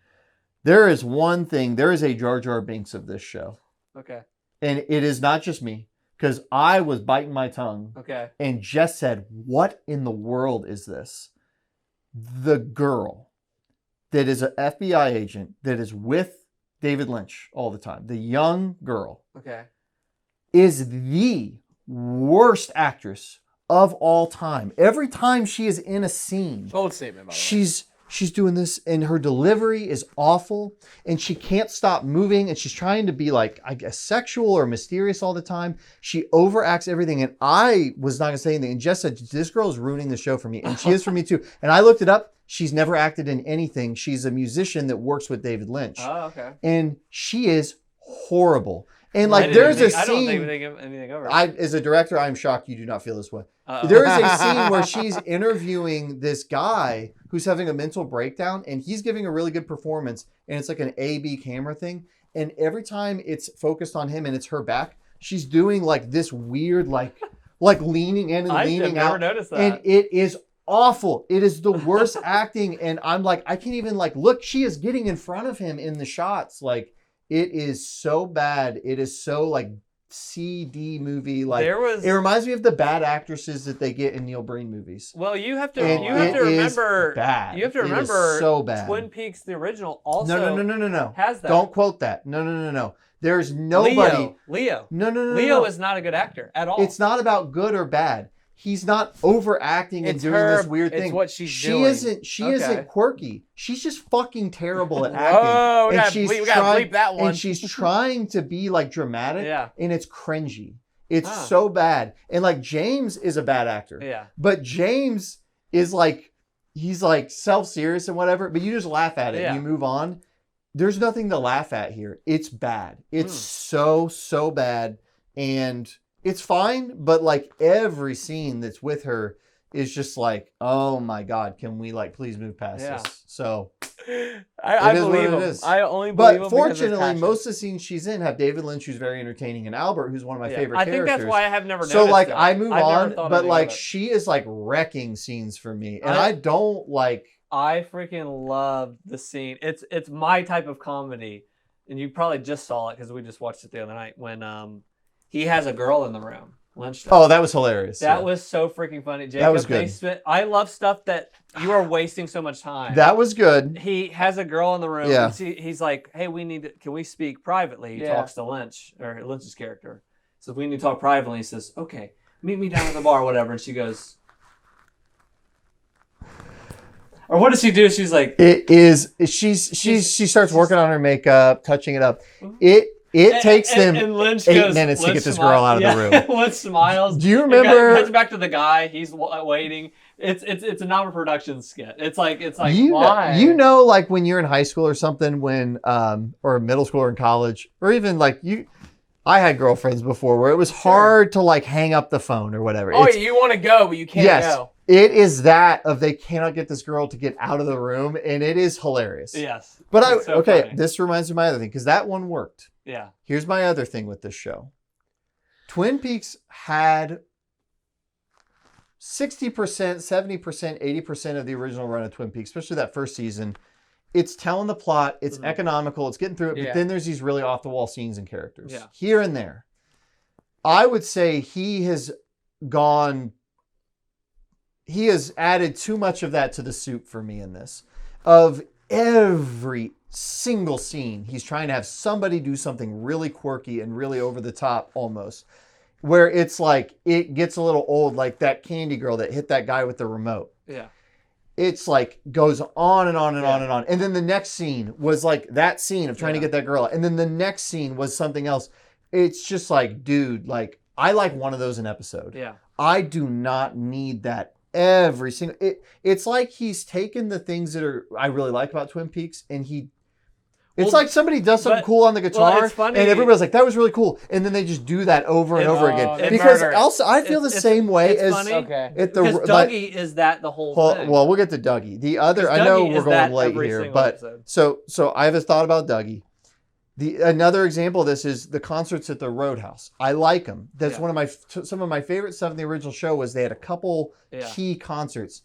Speaker 2: There is one thing. There is a Jar Jar Binks of this show.
Speaker 1: Okay.
Speaker 2: And it is not just me. Because I was biting my tongue.
Speaker 1: Okay.
Speaker 2: And Jess said, what in the world is this? The girl that is an FBI agent that is with David Lynch all the time, the young girl, is the worst actress of all time. Every time she is in a scene,
Speaker 3: bold statement, by the way.
Speaker 2: She's doing this and her delivery is awful and she can't stop moving and she's trying to be like, I guess, sexual or mysterious all the time. She overacts everything. And I was not going to say anything. And Jess said, this girl is ruining the show for me. And she is for me too. And I looked it up. She's never acted in anything. She's a musician that works with David Lynch.
Speaker 1: Oh, okay.
Speaker 2: And she is horrible. And like, there's a scene.
Speaker 1: I don't think anything of her.
Speaker 2: As a director, I'm shocked you do not feel this way. There is a scene where she's interviewing this guy who's having a mental breakdown, and he's giving a really good performance, and it's like an A/B camera thing. And every time it's focused on him and it's her back, she's doing like this weird, like leaning in and leaning out.
Speaker 1: I've never noticed that.
Speaker 2: And it is awful. It is the worst acting. And I'm like, I can't even like look. She is getting in front of him in the shots. Like, it is so bad. It is so like CD movie. Like, it reminds me of the bad actresses that they get in Neil Breen movies.
Speaker 1: Well, you have to remember.
Speaker 2: Bad.
Speaker 1: You have to remember.
Speaker 2: So bad.
Speaker 1: Twin Peaks, the original, also.
Speaker 2: No.
Speaker 1: Has that?
Speaker 2: Don't quote that. No. There's nobody.
Speaker 1: Leo.
Speaker 2: No.
Speaker 1: Leo is not a good actor at all.
Speaker 2: It's not about good or bad. He's not overacting and doing this weird thing.
Speaker 3: It's what she's doing.
Speaker 2: She isn't quirky. She's just fucking terrible at acting.
Speaker 3: Oh, we gotta bleep that one.
Speaker 2: And she's trying to be like dramatic.
Speaker 1: Yeah.
Speaker 2: And it's cringy. It's so bad. And like James is a bad actor.
Speaker 1: Yeah.
Speaker 2: But James is like, he's like self-serious and whatever, but you just laugh at it and you move on. There's nothing to laugh at here. It's bad. It's so bad. And it's fine, but like every scene that's with her is just like, oh my God, can we like please move past this? So
Speaker 3: I believe him. I only believe him.
Speaker 2: But fortunately, most of the scenes she's in have David Lynch, who's very entertaining, and Albert, who's one of my favorite characters.
Speaker 1: I think that's why I have never noticed.
Speaker 2: So like I move on, but like she is like wrecking scenes for me, and I don't like.
Speaker 1: I freaking love the scene. It's my type of comedy, and you probably just saw it because we just watched it the other night when he has a girl in the room. Lynch does.
Speaker 2: Oh, that was hilarious.
Speaker 1: That was so freaking funny. Jacob,
Speaker 2: that was good.
Speaker 1: I love stuff that you are wasting so much time.
Speaker 2: That was good.
Speaker 1: He has a girl in the room.
Speaker 2: Yeah.
Speaker 1: He's like, hey, can we speak privately? He talks to Lynch, or Lynch's character. So we need to talk privately. He says, okay, meet me down at the bar or whatever. And she goes, or what does she do? She's like,
Speaker 2: she starts working on her makeup, touching it up. It takes them
Speaker 1: and Lynch
Speaker 2: 8 minutes to get this girl out of the room.
Speaker 1: Lynch smiles.
Speaker 2: Do you remember?
Speaker 1: It cuts back to the guy. He's waiting. It's a non-production skit. It's like
Speaker 2: why? You know, like when you're in high school or something, or middle school or in college, or even like you. I had girlfriends before where it was hard to like hang up the phone or whatever.
Speaker 3: Oh, you want to go, but you can't go.
Speaker 2: It is that of they cannot get this girl to get out of the room, and it is hilarious.
Speaker 1: Yes.
Speaker 2: But funny. This reminds me of my other thing, because that one worked.
Speaker 1: Yeah.
Speaker 2: Here's my other thing with this show. Twin Peaks had 60%, 70%, 80% of the original run of Twin Peaks, especially that first season. It's telling the plot, it's economical, it's getting through it, but then there's these really off-the-wall scenes and characters here and there. I would say he has added too much of that to the soup for me in this. Of every single scene, he's trying to have somebody do something really quirky and really over the top almost. Where it's like, it gets a little old, like that candy girl that hit that guy with the remote.
Speaker 1: Yeah.
Speaker 2: It's like, goes on and on and on and on. And then the next scene was like that scene of trying to get that girl out. And then the next scene was something else. It's just like, dude, like, I like one of those an episode.
Speaker 1: Yeah.
Speaker 2: I do not need that every single... It's like he's taken the things that I really like about Twin Peaks, and It's like somebody does something cool on the guitar,
Speaker 1: it's funny.
Speaker 2: and everybody's like, "That was really cool," and then they just do that over and over again.
Speaker 1: It's
Speaker 2: Because
Speaker 1: murder.
Speaker 2: also, I feel the same way as
Speaker 1: funny
Speaker 3: Okay.
Speaker 1: Dougie is that the whole thing.
Speaker 2: Well, we'll get to Dougie. The other, I know we're going late here, but so I have a thought about Dougie. Another example of this is the concerts at the Roadhouse. I like them. That's one of some of my favorite stuff in the original show was they had a couple key concerts.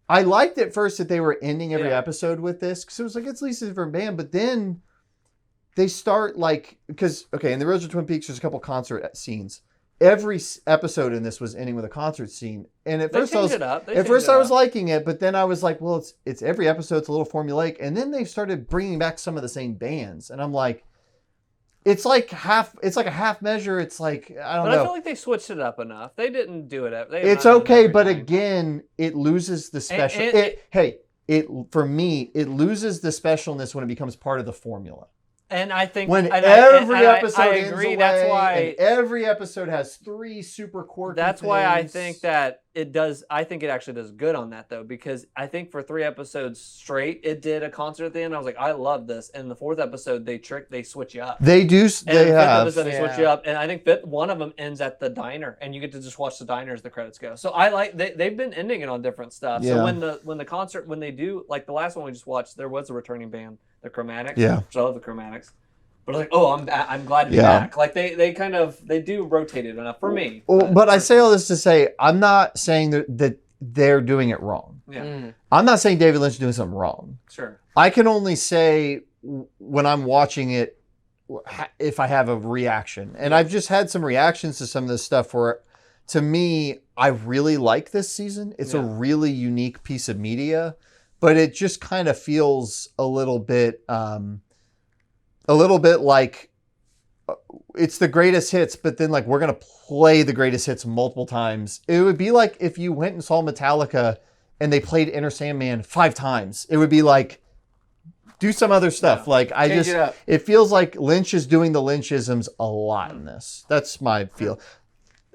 Speaker 2: I liked at first that they were ending every episode with this because it was like it's at least a different band, but then they start because in the original Twin Peaks there's a couple concert scenes. Every episode in this was ending with a concert scene, and at first I was liking it, but then I was like, well, it's every episode's a little formulaic, and then they started bringing back some of the same bands, and I'm like, it's like a half measure. It's like I don't know.
Speaker 1: But I feel like they switched it up enough. They didn't do it.
Speaker 2: It's okay, but again, it loses the special. For me, it loses the specialness when it becomes part of the formula.
Speaker 1: And I think
Speaker 2: when every episode
Speaker 1: I
Speaker 2: ends
Speaker 1: agree.
Speaker 2: away,
Speaker 1: That's why
Speaker 2: and every episode has 3 super quirky.
Speaker 1: That's why I think that it does. I think it actually does good on that though, because I think for 3 episodes straight, it did a concert at the end. I was like, I love this. And the 4th episode, they switch you up.
Speaker 2: They do. They have.
Speaker 1: They switch you up, and I think one of them ends at the diner, and you get to just watch the diner as the credits go. So I like they've been ending it on different stuff.
Speaker 2: Yeah.
Speaker 1: So when the concert they do like the last one we just watched, there was a returning band, the Chromatics.
Speaker 2: Yeah.
Speaker 1: Which I love the Chromatics. But like, I'm glad to be back. Like they do rotate it enough for me.
Speaker 2: But I say all this to say I'm not saying that they're doing it wrong.
Speaker 1: Yeah.
Speaker 2: I'm not saying David Lynch is doing something wrong.
Speaker 1: Sure.
Speaker 2: I can only say when I'm watching it if I have a reaction. And I've just had some reactions to some of this stuff where to me I really like this season. It's a really unique piece of media, but it just kind of feels a little bit like it's the greatest hits, but then like we're going to play the greatest hits multiple times. It would be like if you went and saw Metallica and they played Enter Sandman 5 times. It would be like, do some other stuff. Like it feels like Lynch is doing the Lynchisms a lot in this. That's my feel.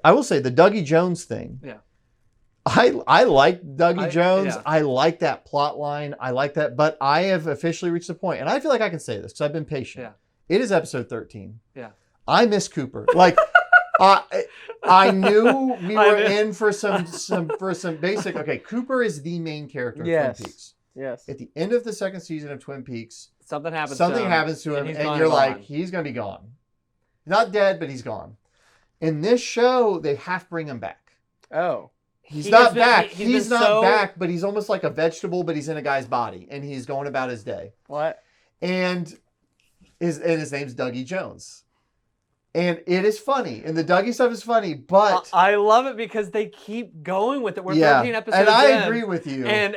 Speaker 2: I will say the Dougie Jones thing.
Speaker 1: Yeah.
Speaker 2: I like Dougie Jones. Yeah. I like that plot line. I like that. But I have officially reached the point, and I feel like I can say this because I've been patient.
Speaker 1: Yeah.
Speaker 2: It is episode 13.
Speaker 1: Yeah.
Speaker 2: I miss Cooper. Like, I knew we were in for some basic. Okay, Cooper is the main character of Twin Peaks.
Speaker 3: Yes.
Speaker 2: At the end of the 2nd season of Twin Peaks,
Speaker 1: something happens
Speaker 2: to him, and you're like, he's going to be gone. Not dead, but he's gone. In this show, they have to bring him back.
Speaker 3: Oh.
Speaker 2: He's not back. He's not back, but he's almost like a vegetable, but he's in a guy's body, and he's going about his day.
Speaker 3: What?
Speaker 2: And his name's Dougie Jones. And it is funny. And the Dougie stuff is funny, but...
Speaker 1: I love it because they keep going with it. We're 13 episodes
Speaker 2: and I agree with you.
Speaker 1: And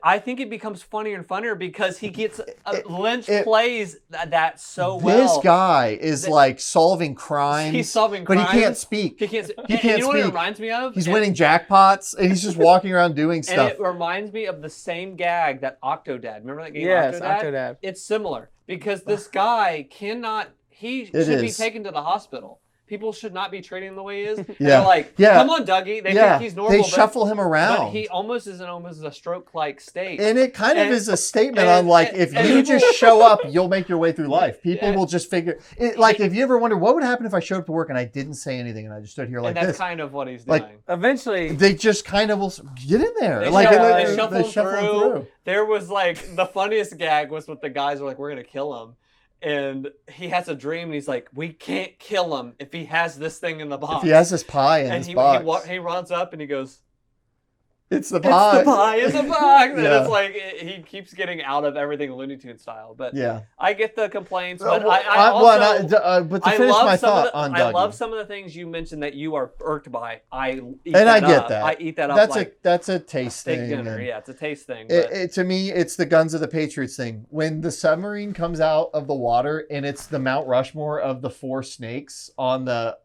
Speaker 1: I think it becomes funnier and funnier because he gets... Lynch plays that so well.
Speaker 2: This guy is like solving crimes.
Speaker 1: He's solving crimes.
Speaker 2: But he can't speak.
Speaker 1: He can't
Speaker 2: speak.
Speaker 1: You know what it reminds me of?
Speaker 2: He's winning jackpots, and he's just walking around doing stuff.
Speaker 1: And it reminds me of the same gag that Octodad. Remember that game,
Speaker 3: Octodad? Yes,
Speaker 1: Octodad. It's similar because this guy cannot... He should be taken to the hospital. People should not be treating him the way he is. And they're like, come on, Dougie. They think he's normal.
Speaker 2: They shuffle him around.
Speaker 1: But he almost is in a stroke-like state.
Speaker 2: And it kind of is a statement on like, if you just show up, you'll make your way through life. People will just figure it. Like, if you ever wonder what would happen if I showed up to work and I didn't say anything and I just stood here like this.
Speaker 1: And that's kind of what he's doing.
Speaker 2: Like,
Speaker 3: eventually,
Speaker 2: they just kind of will get in there.
Speaker 1: They shuffle through. There was like the funniest gag was with the guys were like, we're gonna kill him. And he has a dream, and he's like, we can't kill him if he has this thing in the box.
Speaker 2: If he has this pie in his box.
Speaker 1: He runs up, and he goes,
Speaker 2: it's the pie.
Speaker 1: It's the pie. It's the box. And it's like, he keeps getting out of everything Looney Tunes style. But I get the complaints. But
Speaker 2: but to finish my thought on Dougie.
Speaker 1: I love some of the things you mentioned that you are irked by. I get that. I eat that up
Speaker 2: that's a taste thing.
Speaker 1: Dinner. Yeah, it's a taste thing.
Speaker 2: To me, it's the Guns of the Patriots thing. When the submarine comes out of the water and it's the Mount Rushmore of the 4 snakes on the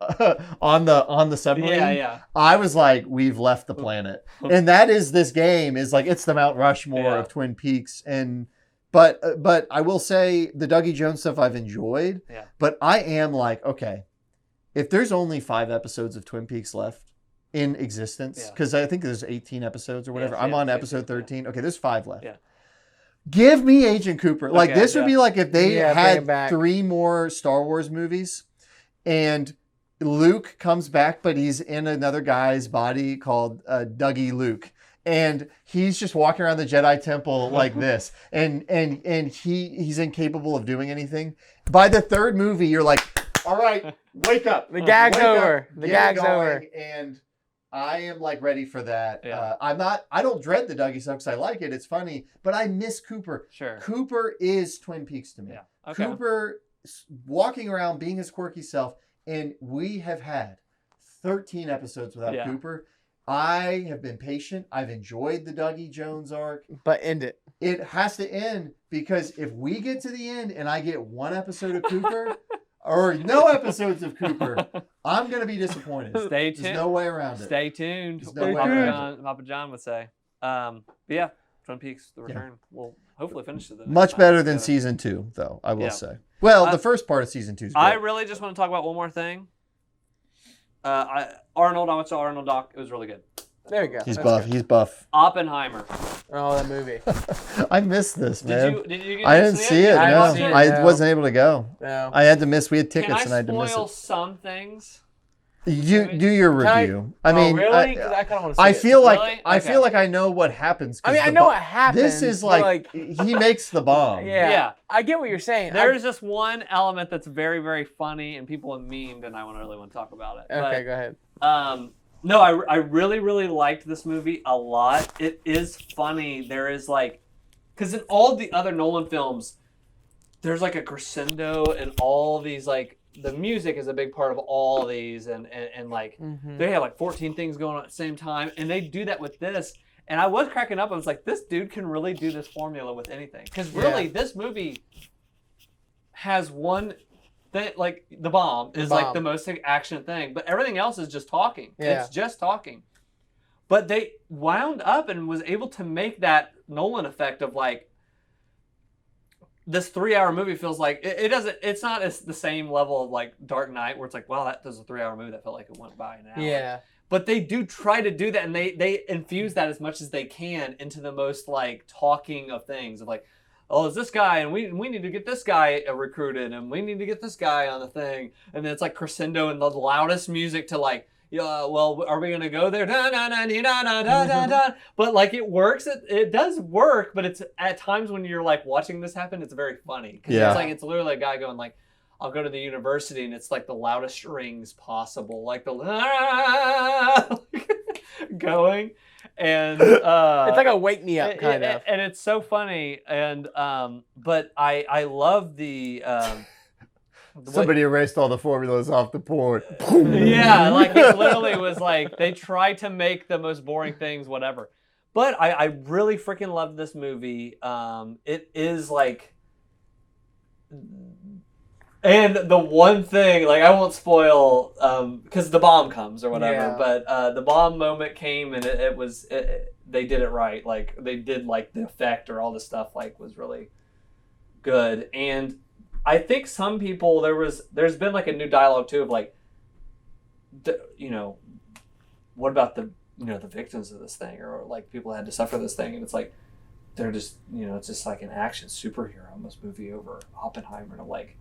Speaker 2: on the submarine. I was like, we've left the planet. And that is this game is like it's the Mount Rushmore of Twin Peaks. And but I will say the Dougie Jones stuff I've enjoyed.
Speaker 1: Yeah.
Speaker 2: But I am like, okay, if there's only 5 episodes of Twin Peaks left in existence, because I think there's 18 episodes or whatever. I'm on episode 13. Okay, there's 5 left.
Speaker 1: Yeah.
Speaker 2: Give me Agent Cooper. Like this would be like if they had 3 more Star Wars movies and Luke comes back, but he's in another guy's body called Dougie Luke. And he's just walking around the Jedi Temple like this. And he's incapable of doing anything. By the 3rd movie, you're like, all right, wake up.
Speaker 3: The gag's over. The gag's over.
Speaker 2: And I am like ready for that.
Speaker 1: Yeah.
Speaker 2: I don't dread the Dougie stuff because I like it. It's funny, but I miss Cooper.
Speaker 1: Sure.
Speaker 2: Cooper is Twin Peaks to me.
Speaker 1: Yeah. Okay.
Speaker 2: Cooper walking around being his quirky self. And we have had 13 episodes without Cooper. I have been patient. I've enjoyed the Dougie Jones arc.
Speaker 3: But end it.
Speaker 2: It has to end because if we get to the end and I get 1 episode of Cooper or no episodes of Cooper, I'm going to be disappointed.
Speaker 1: Stay tuned.
Speaker 2: There's no way around it.
Speaker 1: Stay tuned.
Speaker 2: No
Speaker 1: Papa John would say. But yeah, Twin Peaks, The Return. We'll hopefully finish it.
Speaker 2: Much better than season 2, though, I will say. Well, the first part of season 2 is great.
Speaker 1: I really just want to talk about one more thing. Arnold, I watched the Arnold doc. It was really good.
Speaker 3: There you go.
Speaker 2: He's buff. He's buff.
Speaker 1: Oppenheimer.
Speaker 3: Oh, that movie.
Speaker 2: I missed this, man.
Speaker 1: Did you
Speaker 2: I didn't see it. No, I wasn't able to go.
Speaker 3: No.
Speaker 2: I had to miss. We had tickets and I had to miss
Speaker 1: spoil
Speaker 2: it.
Speaker 1: some things?
Speaker 2: You do your review. I mean,
Speaker 3: really? 'Cause I kind of want to see
Speaker 2: I feel
Speaker 3: it.
Speaker 2: like
Speaker 1: Really?
Speaker 2: I
Speaker 1: Okay.
Speaker 2: feel like I know what happens.
Speaker 3: I mean, I know what happens.
Speaker 2: This is
Speaker 3: but,
Speaker 2: like he makes the bomb.
Speaker 3: Yeah. I get what you're saying.
Speaker 1: There's just one element that's very, very funny, and people have memed, and I really want to talk about it.
Speaker 3: Okay, go ahead.
Speaker 1: No, I really, really liked this movie a lot. It is funny. There is like, because in all the other Nolan films, there's like a crescendo and all these like, the music is a big part of all these and like, they have like 14 things going on at the same time. And they do that with this. And I was cracking up. I was like, this dude can really do this formula with anything. Because really, this movie has one thing, like the bomb is like the most action thing. But everything else is just talking.
Speaker 3: Yeah.
Speaker 1: It's just talking. But they wound up and was able to make that Nolan effect of like, this 3-hour movie feels like it's not the same level of like Dark Knight where it's like, wow, that was a 3-hour movie that felt like it went by in an hour.
Speaker 3: Yeah.
Speaker 1: But they do try to do that, and they infuse that as much as they can into the most like talking of things of like, oh, it's this guy, and we need to get this guy recruited, and we need to get this guy on the thing, and then it's like crescendo and the loudest music to like, yeah, well, are we gonna go there? Da, da, da, da, da, da, da, da. But like it works. It does work, but it's at times when you're like watching this happen, it's very funny because it's like it's literally a guy going like, I'll go to the university and it's like the loudest strings possible, like the going, and it's
Speaker 3: like a wake me up kind of,
Speaker 1: and it's so funny. And but I love the.
Speaker 2: Somebody erased all the formulas off the board.
Speaker 1: Yeah, like it literally was like they try to make the most boring things, whatever. But I really freaking love this movie. It is like, and the one thing, like I won't spoil, because the bomb comes or whatever. But the bomb moment came and they did it right. Like they did like the effect or all the stuff like was really good. And I think some people there's been like a new dialogue too of like, what about the victims of this thing or like people that had to suffer this thing, and it's like they're just it's just like an action superhero almost movie over Oppenheimer, and I'm like,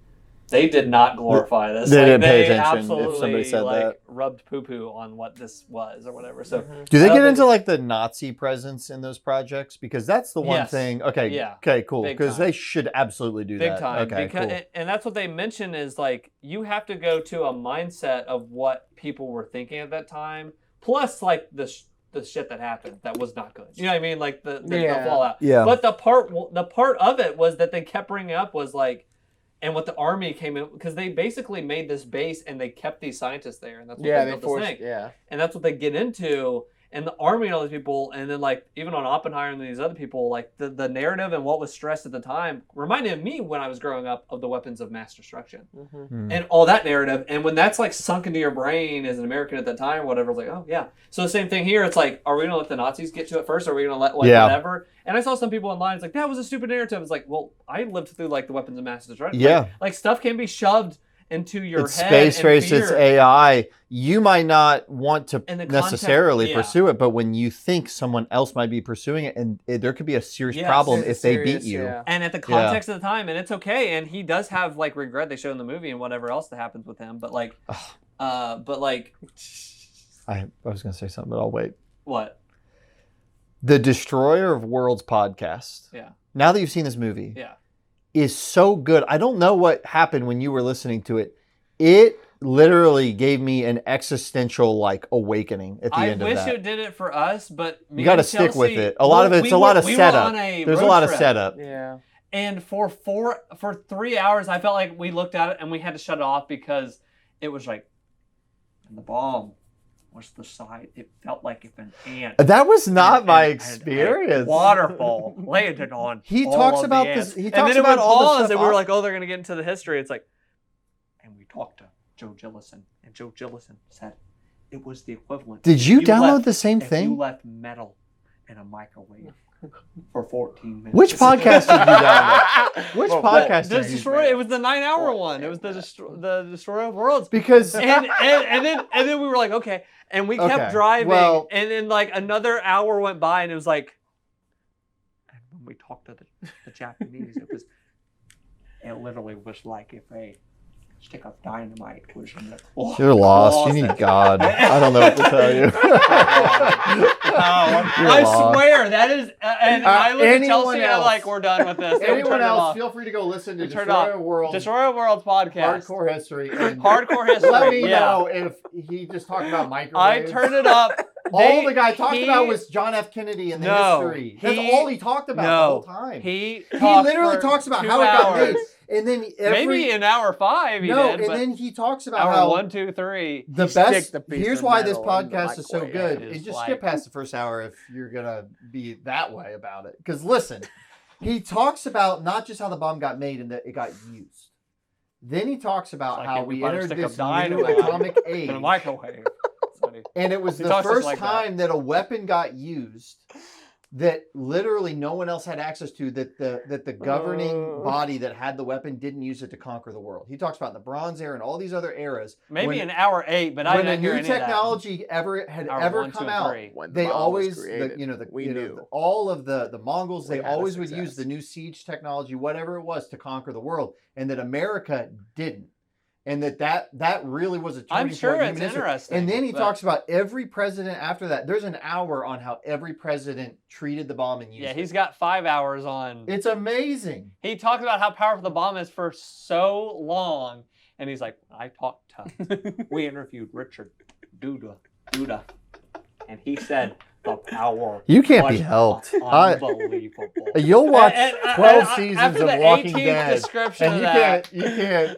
Speaker 1: they did not glorify this.
Speaker 2: They didn't
Speaker 1: they
Speaker 2: pay attention
Speaker 1: absolutely,
Speaker 2: if somebody said that.
Speaker 1: Rubbed poo-poo on what this was or whatever. So
Speaker 2: do they get into like the Nazi presence in those projects? Because that's the one thing. Okay.
Speaker 1: Yeah.
Speaker 2: Okay, cool. Because they should absolutely do that.
Speaker 1: Big time.
Speaker 2: Okay,
Speaker 1: because,
Speaker 2: cool.
Speaker 1: And that's what they mention is like, you have to go to a mindset of what people were thinking at that time. Plus like the shit that happened that was not good. You know what I mean? Like the fallout.
Speaker 2: Yeah.
Speaker 1: But the part of it was that they kept bringing up was like, and what the army came in, because they basically made this base and they kept these scientists there, and that's what they built this thing.
Speaker 3: Yeah.
Speaker 1: And that's what they get into, and the army and all these people, and then like even on Oppenheimer and these other people, like the narrative and what was stressed at the time reminded me when I was growing up of the weapons of mass destruction and all that narrative. And when that's like sunk into your brain as an American at that time or whatever, it's like, oh yeah. So the same thing here. It's like, are we gonna let the Nazis get to it first? Or are we gonna let whatever? And I saw some people online, it's like, that was a stupid narrative. It's like, well, I lived through like the weapons of mass destruction.
Speaker 2: Yeah.
Speaker 1: Like stuff can be shoved into your
Speaker 2: it's
Speaker 1: head.
Speaker 2: Space race, it's AI. You might not want to necessarily pursue it, but when you think someone else might be pursuing it, and there could be a serious problem if they beat you.
Speaker 3: Yeah.
Speaker 1: And at the context of the time, and it's okay. And he does have like regret they show in the movie and whatever else that happens with him. But like, I
Speaker 2: was gonna say something, but I'll wait.
Speaker 1: What?
Speaker 2: The Destroyer of Worlds podcast.
Speaker 1: Yeah.
Speaker 2: Now that you've seen this movie.
Speaker 1: Yeah.
Speaker 2: Is so good. I don't know what happened when you were listening to it. It literally gave me an existential like awakening at the end of that.
Speaker 1: I wish it did it for us, but
Speaker 2: you got to stick with it. A lot of it's a lot of setup. There's a lot of setup.
Speaker 3: Yeah.
Speaker 1: And for 3 hours, I felt like we looked at it and we had to shut it off because it was like, and the bomb was the side. It felt like if an ant.
Speaker 2: That was not my experience.
Speaker 1: Waterfall landed on.
Speaker 2: He talks about this. He talks about all this stuff.
Speaker 1: And we were like, oh, they're gonna get into the history. It's like, and we talked to Joe Gillison, and Joe Gillison said it was the equivalent.
Speaker 2: Did you download the same thing?
Speaker 1: You left metal in a microwave for 14 minutes.
Speaker 2: Which podcast did you download? Which podcast did you
Speaker 1: download? It was the 9-hour one. It was the Destroyer of Worlds.
Speaker 2: Because
Speaker 1: and then we were like, okay. And we kept driving, and then like another hour went by, and it was like, and when we talked to the Japanese, it literally was like if a stick of dynamite was in the closet.
Speaker 2: You're lost. You need God. I don't know what to tell you.
Speaker 1: I swear that is, and I look at Chelsea and I'm like, we're done with this.
Speaker 2: Anyone else, feel free to go listen to Destroyer of Worlds.
Speaker 1: Destroyer of Worlds podcast.
Speaker 2: Hardcore history.
Speaker 1: Hardcore history.
Speaker 2: Let me know if he just talked about microwaves.
Speaker 1: I turned it up.
Speaker 2: All the guy talked about was John F. Kennedy and the history. That's all he talked about the whole time.
Speaker 1: He
Speaker 2: literally talks about how it got made. And then
Speaker 1: maybe in hour 5 he did.
Speaker 2: And then he talks about
Speaker 1: hour
Speaker 2: how
Speaker 1: 1, 2, 3.
Speaker 2: The best. Here's why this podcast is so good. And just skip past the first hour if you're gonna be that way about it. Because listen, he talks about not just how the bomb got made and that it got used. Then he talks about how we entered this new atomic age.
Speaker 1: In a microwave.
Speaker 2: And it was the first time that a weapon got used that literally no one else had access to, that the governing body that had the weapon didn't use it to conquer the world. He talks about the Bronze Era and all these other eras.
Speaker 1: Maybe in hour 8, but I didn't hear any of that.
Speaker 2: When a new technology ever come out, they always, all of the Mongols, they always would use the new siege technology, whatever it was, to conquer the world, and that America didn't. And that really was a turning point.
Speaker 1: I'm sure it's interesting.
Speaker 2: And then he talks about every president after that. There's an hour on how every president treated the bomb and used it.
Speaker 1: Yeah, he's got 5 hours on.
Speaker 2: It's amazing.
Speaker 1: He talks about how powerful the bomb is for so long. And he's like, we interviewed Richard Duda. And he said the power.
Speaker 2: You can't be helped.
Speaker 1: Unbelievable.
Speaker 2: You'll watch 12 seasons of Walking Dead.
Speaker 1: And
Speaker 2: you can't.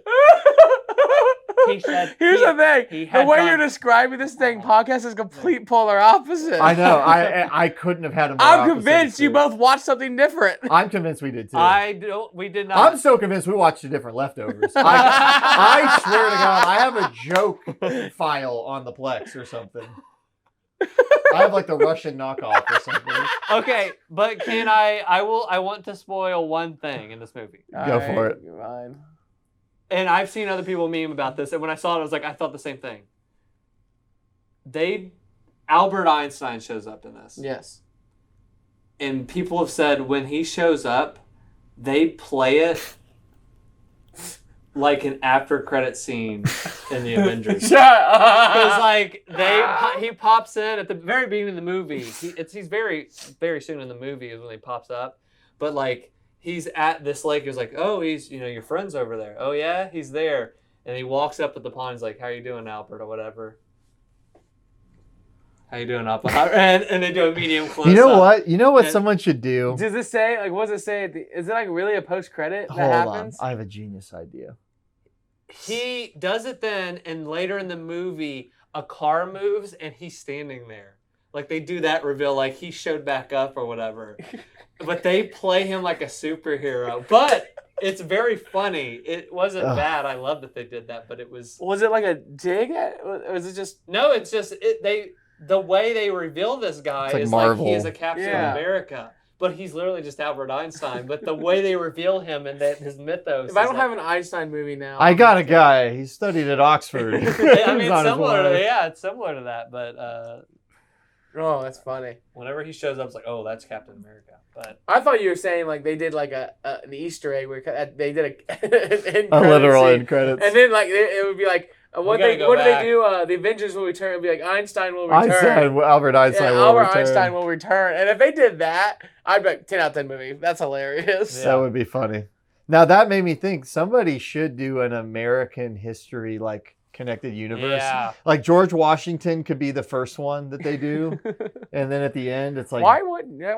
Speaker 1: He said,
Speaker 3: here's the thing. The way you're describing this thing, podcast is complete polar opposite.
Speaker 2: I know. I couldn't have had a more
Speaker 3: I'm convinced you both watched something different.
Speaker 2: I'm convinced we did too.
Speaker 1: We did not.
Speaker 2: I'm so convinced we watched a different Leftovers. I swear to God, I have a joke file on the Plex or something. I have like the Russian knockoff or something.
Speaker 1: Okay, but I want to spoil one thing in this movie.
Speaker 2: Go for it.
Speaker 3: Fine.
Speaker 1: And I've seen other people meme about this, and when I saw it, I was like, I thought the same thing. Albert Einstein shows up in this.
Speaker 3: Yes.
Speaker 1: And people have said when he shows up, they play it like an after-credit scene in the Avengers. Because like he pops in at the very beginning of the movie. He's very, very soon in the movie is when he pops up, but like. He's at this lake. He's like, oh, he's, your friend's over there. Oh, yeah? He's there. And he walks up at the pond. He's like, how you doing, Albert, or whatever. How you doing, Albert? and they do a medium close-up.
Speaker 2: You know what someone should do?
Speaker 3: Does it say, like, what does it say? Is it, like, really a post-credit that happens?
Speaker 2: Hold on. I have a genius idea.
Speaker 1: He does it then, and later in the movie, a car moves, and he's standing there. Like, they do that reveal, like, he showed back up or whatever. But they play him like a superhero. But it's very funny. It wasn't bad. I love that they did that, but it was...
Speaker 3: Was it like a dig at... Or was it just...
Speaker 1: No, it's just... The way they reveal this guy is Marvel. Like he is a Captain America. but he's literally just Albert Einstein. But the way they reveal him and that his mythos.
Speaker 3: If I don't have an Einstein movie now,
Speaker 2: I got a guy. He studied at Oxford.
Speaker 1: I mean, it's similar. It's similar to that. But
Speaker 3: oh, that's funny.
Speaker 1: Whenever he shows up, it's like, oh, that's Captain America. But
Speaker 3: I thought you were saying like they did like an Easter egg where they did
Speaker 2: a literal end credits,
Speaker 3: and then like it would be like. What do they do? The Avengers will return. It'll be like Einstein will return.
Speaker 2: Albert Einstein will return.
Speaker 3: Einstein will return. And if they did that, I'd be like 10 out of 10 movie. That's hilarious.
Speaker 2: Yeah. That would be funny. Now that made me think somebody should do an American history like connected universe.
Speaker 1: Yeah.
Speaker 2: Like George Washington could be the first one that they do, and then at the end it's like
Speaker 3: why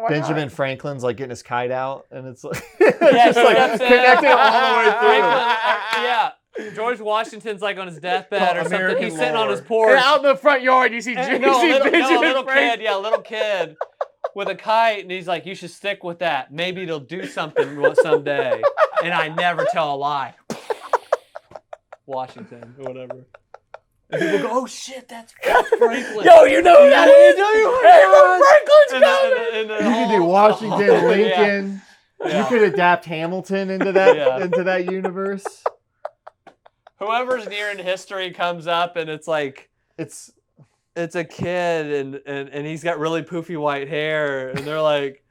Speaker 2: Benjamin Franklin's like getting his kite out, and it's like
Speaker 1: just
Speaker 2: like connecting all the way through.
Speaker 1: Yeah. George Washington's like on his deathbed or something. He's sitting on his porch.
Speaker 3: And out in the front yard, you see
Speaker 1: a little kid with a kite, and he's like, "You should stick with that. Maybe it'll do something someday." And I never tell a lie. Washington or whatever. And people go, "Oh shit, that's Franklin."
Speaker 3: Yo, you know that is. Hey, Franklin's coming.
Speaker 2: You could do Washington, Lincoln. Yeah. You could adapt Hamilton into that universe.
Speaker 1: Whoever's near in history comes up and it's like it's a kid and he's got really poofy white hair and they're like,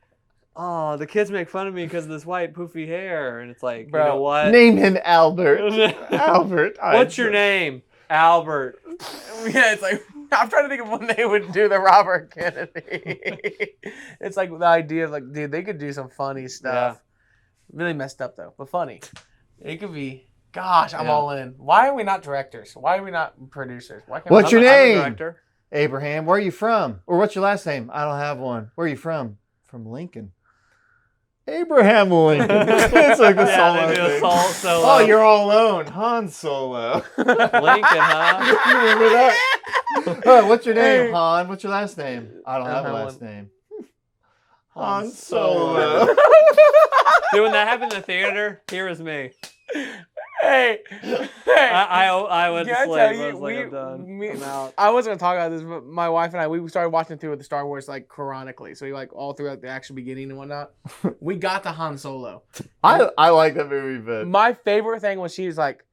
Speaker 1: oh, the kids make fun of me because of this white poofy hair, and it's like, bro, you know what?
Speaker 2: Name him Albert. Albert.
Speaker 1: What's your name? Albert.
Speaker 3: Yeah, it's like I'm trying to think of when they would do the Robert Kennedy. It's like the idea of like, dude, they could do some funny stuff. Yeah. Really messed up though, but funny. It could be. Gosh, I'm all in. Why are we not directors? Why are we not producers?
Speaker 2: What's your name? I'm a director. Abraham. Where are you from? Or what's your last name? I don't have one. Where are you from? From Lincoln. Abraham Lincoln. It's like the Solo. Oh, you're all alone. Han Solo.
Speaker 1: Lincoln, huh?
Speaker 2: You remember that? What's your name, Han? What's your last name? I don't have a last name. Han Solo.
Speaker 1: Dude, when that happened in the theater, here is me.
Speaker 3: Hey,
Speaker 1: I went to sleep. I was like, I'm done. I'm out.
Speaker 3: I wasn't gonna talk about this, but my wife and I, we started watching through with the Star Wars like chronically, so we like all throughout the actual beginning and whatnot. We got to Han Solo.
Speaker 2: I like that movie, but
Speaker 3: my favorite thing was she was like,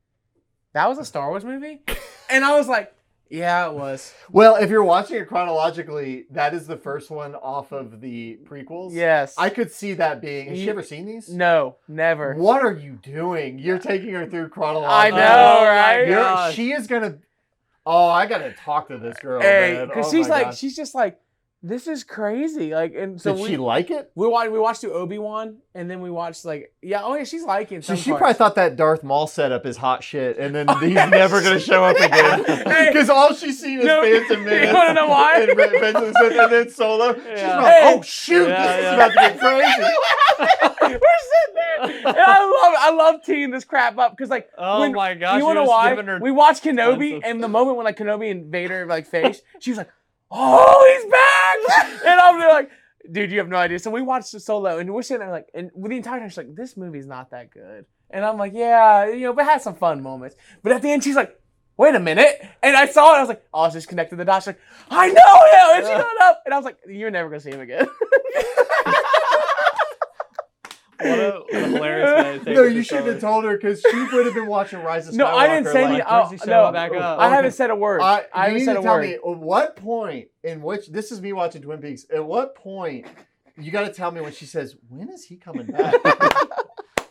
Speaker 3: "That was a Star Wars movie," and I was like, "Yeah, it was."
Speaker 2: Well, if you're watching it chronologically, that is the first one off of the prequels.
Speaker 3: Yes.
Speaker 2: I could see that being... Has she ever seen these?
Speaker 3: No, never.
Speaker 2: What are you doing? You're taking her through chronologically.
Speaker 3: I know, right?
Speaker 2: She is going to... Oh, I got to talk to this girl, man.
Speaker 3: Because she's just like, this is crazy. Like, and so
Speaker 2: Did she like it?
Speaker 3: We watched through Obi-Wan, and then we watched she's liking some
Speaker 2: she probably thought that Darth Maul setup is hot shit, and then he's never going to show up again. Because all she's seen is Phantom Menace.
Speaker 3: You want to know why?
Speaker 2: And then Solo. Yeah. She's like, oh shoot, this is about to get crazy.
Speaker 3: We're sitting there, and I love teeing this crap up because
Speaker 1: my gosh,
Speaker 3: you want to know why? We watched Kenobi, and the moment when like Kenobi and Vader faced, she was like, oh, he's back! And I'm like, dude, you have no idea. So we watched the Solo, and we're sitting there like, and with the entire time, she's like, this movie's not that good. And I'm like, yeah, but it has some fun moments. But at the end, she's like, wait a minute. And I saw it, I was like, oh, it's just connected the dots. She's like, I know him! And she got up, and I was like, you're never going to see him again.
Speaker 1: What a hilarious way.
Speaker 2: No, you shouldn't have told her because she would have been watching Rise of Skywalker.
Speaker 3: No, I didn't say
Speaker 1: back up.
Speaker 3: I haven't said a word.
Speaker 2: I haven't said a word. Tell me, at what point in which, this is me watching Twin Peaks, at what point, you got to tell me when she says, when is he coming back?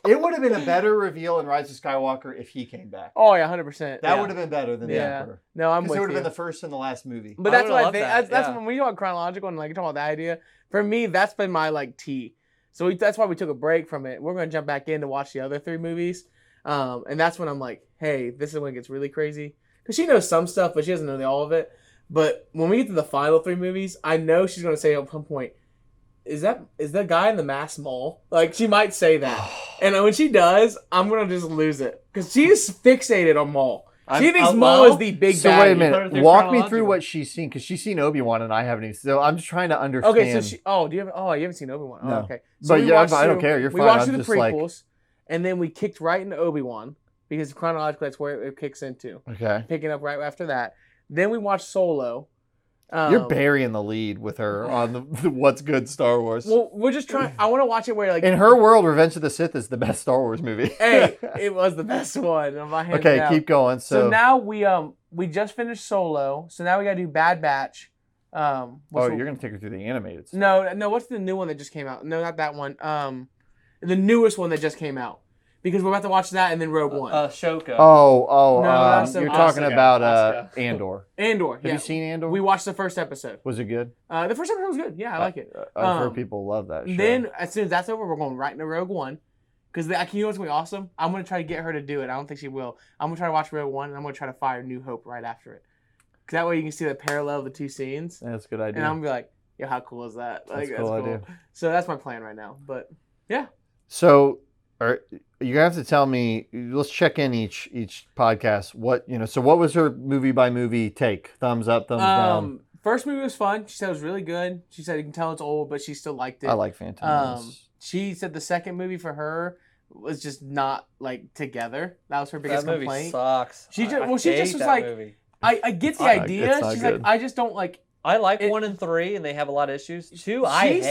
Speaker 2: It would have been a better reveal in Rise of Skywalker if he came back.
Speaker 3: Oh, yeah, 100%.
Speaker 2: That would have been better than the Emperor.
Speaker 3: No, I'm with you.
Speaker 2: Because it would have been the first and the last movie.
Speaker 3: But that's what I think. That's when we talk chronological and like you talk about that idea. For me, that's been my T. So that's why we took a break from it. We're going to jump back in to watch the other 3 movies. And that's when I'm like, hey, this is when it gets really crazy. Because she knows some stuff, but she doesn't know all of it. But when we get to the final 3 movies, I know she's going to say at some point, is that guy in the mask Maul? Like, she might say that. And when she does, I'm going to just lose it. Because she is fixated on Maul. She thinks Maul is the big bad.
Speaker 2: So wait a minute. Walk me through what she's seen, because she's seen Obi-Wan and I haven't even. So I'm just trying to understand.
Speaker 3: Okay, so you haven't seen Obi-Wan? Oh,
Speaker 2: no.
Speaker 3: Okay. So
Speaker 2: but yeah, I don't care. You're fine.
Speaker 3: We watched through the prequels, and then we kicked right into Obi-Wan, because chronologically that's where it kicks into.
Speaker 2: Okay.
Speaker 3: Picking up right after that. Then we watched Solo.
Speaker 2: You're burying the lead with her on the what's good Star Wars.
Speaker 3: Well, we're just trying. I want to watch it where like
Speaker 2: in her world, Revenge of the Sith is the best Star Wars movie.
Speaker 3: Hey, it was the best one.
Speaker 2: Okay, keep going.
Speaker 3: So now we just finished Solo. So now we got to do Bad Batch.
Speaker 2: You're gonna take her through the animated stuff.
Speaker 3: No. What's the new one that just came out? No, not that one. The newest one that just came out. Because we're about to watch that and then Rogue One.
Speaker 1: Shoko.
Speaker 3: No,
Speaker 2: you're talking about Andor.
Speaker 3: Andor.
Speaker 2: Have you seen Andor?
Speaker 3: We watched the first episode.
Speaker 2: Was it good?
Speaker 3: The first episode was good. Yeah, I like it.
Speaker 2: I've heard people love that show.
Speaker 3: Then as soon as that's over, we're going right into Rogue One. Because you know what's going to be awesome? I'm going to try to get her to do it. I don't think she will. I'm going to try to watch Rogue One, and I'm going to try to fire New Hope right after it. Because that way you can see the parallel of the two scenes.
Speaker 2: That's a good idea.
Speaker 3: And I'm going to be like, yo, how cool is that? Like,
Speaker 2: that's cool idea.
Speaker 3: So that's my plan right now. But, yeah.
Speaker 2: So... you're gonna have to tell me. Let's check in each podcast. So what was her movie by movie take? Thumbs up, thumbs down.
Speaker 3: First movie was fun. She said it was really good. She said you can tell it's old, but she still liked it.
Speaker 2: I like Phantom.
Speaker 3: She said the second movie for her was just not like together. That was her biggest complaint.
Speaker 1: That movie sucks.
Speaker 3: She just was like, I get the idea. She's like, I just don't like.
Speaker 1: I like 1 and 3, and they have a lot of issues. 2, I hate.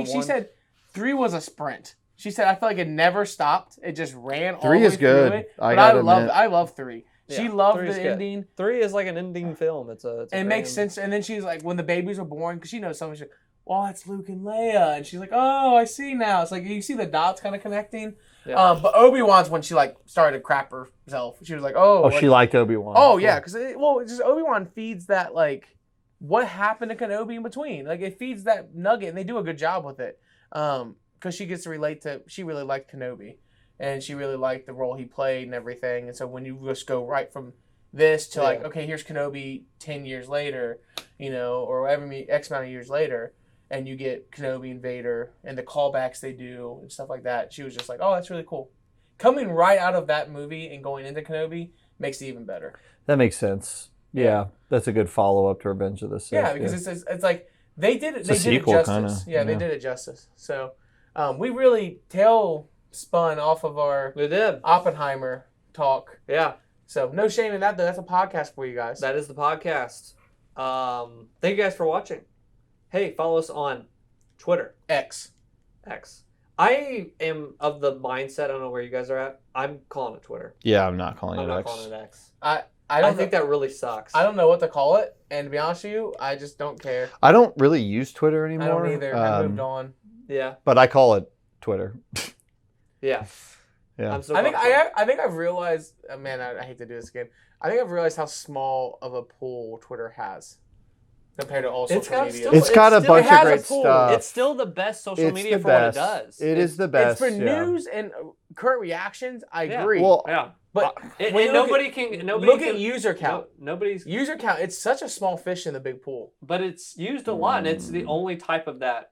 Speaker 3: She said 3 was a sprint. She said, I felt like it never stopped. It just ran all the way
Speaker 2: 3 is good.
Speaker 3: It. I love 3. Yeah, she loved the ending.
Speaker 1: 3 is like an ending film.
Speaker 3: It makes sense. And then she's like, when the babies were born, because she knows something, she's like, oh, it's Luke and Leia. And she's like, oh, I see now. It's like, you see the dots kind of connecting. Yeah. But Obi-Wan's when she like started to crap herself. She was like, oh.
Speaker 2: Oh, she liked Obi-Wan.
Speaker 3: Oh, yeah. Because, just Obi-Wan feeds that, like, what happened to Kenobi in between. Like, it feeds that nugget, and they do a good job with it. Because she gets to relate to, she really liked Kenobi, and she really liked the role he played and everything. And so when you just go right from this to like, okay, here's Kenobi 10 years later, or whatever X amount of years later, and you get Kenobi and Vader and the callbacks they do and stuff like that. She was just like, oh, that's really cool. Coming right out of that movie and going into Kenobi makes it even better.
Speaker 2: That makes sense. Yeah, that's a good follow up to Revenge of the Sith.
Speaker 3: Yeah, because it's like they did it. They did it justice. Yeah, they did it justice. So. We really tail-spun off of our Oppenheimer talk.
Speaker 1: Yeah.
Speaker 3: So no shame in that, though. That's a podcast for you guys.
Speaker 1: That is the podcast. Thank you guys for watching. Hey, follow us on Twitter.
Speaker 3: X.
Speaker 1: I am of the mindset, I don't know where you guys are at, I'm calling it Twitter.
Speaker 2: Yeah, I'm not calling it X.
Speaker 1: I'm not calling it X.
Speaker 3: I
Speaker 1: think that really sucks.
Speaker 3: I don't know what to call it, and to be honest with you, I just don't care.
Speaker 2: I don't really use Twitter anymore.
Speaker 3: I don't either. I moved on.
Speaker 1: Yeah.
Speaker 2: But I call it Twitter.
Speaker 1: Yeah.
Speaker 2: Yeah.
Speaker 3: I think I've realized, man, I hate to do this again. I think I've realized how small of a pool Twitter has compared to all social media.
Speaker 2: It's got a bunch of great stuff.
Speaker 1: It's still the best social media for what it does.
Speaker 2: It is the best.
Speaker 3: It's for news and current reactions. I agree.
Speaker 2: Well,
Speaker 1: yeah.
Speaker 3: But
Speaker 1: nobody can
Speaker 3: look at user count.
Speaker 1: Nobody's
Speaker 3: user count. It's such a small fish in the big pool.
Speaker 1: But it's used a lot, and it's the only type of that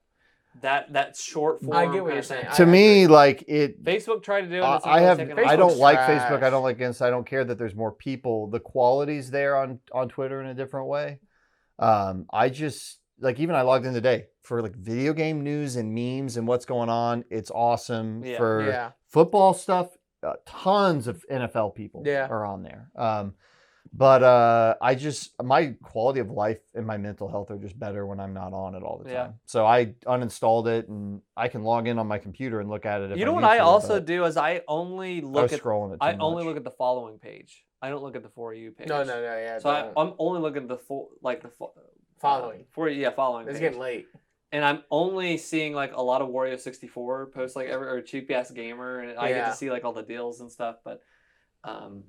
Speaker 1: short form.
Speaker 3: I get what you're saying.
Speaker 2: To me, like it.
Speaker 1: Facebook tried to do it.
Speaker 2: I don't like Facebook. I don't like Insta. I don't care that there's more people. The quality's there on Twitter in a different way. I just like even I logged in today for like video game news and memes and what's going on. It's awesome for football stuff. Tons of NFL people are on there. But my quality of life and my mental health are just better when I'm not on it all the time. Yeah. So I uninstalled it, and I can log in on my computer and look at it.
Speaker 1: You know what I also do is I only look at
Speaker 2: only
Speaker 1: look at the following page. I don't look at the For You page.
Speaker 3: No, yeah.
Speaker 1: So I'm only looking at the
Speaker 3: following.
Speaker 1: Following.
Speaker 3: It's getting late.
Speaker 1: And I'm only seeing like a lot of Wario 64 posts, like or Cheap Ass Gamer, and I get to see like all the deals and stuff. But, and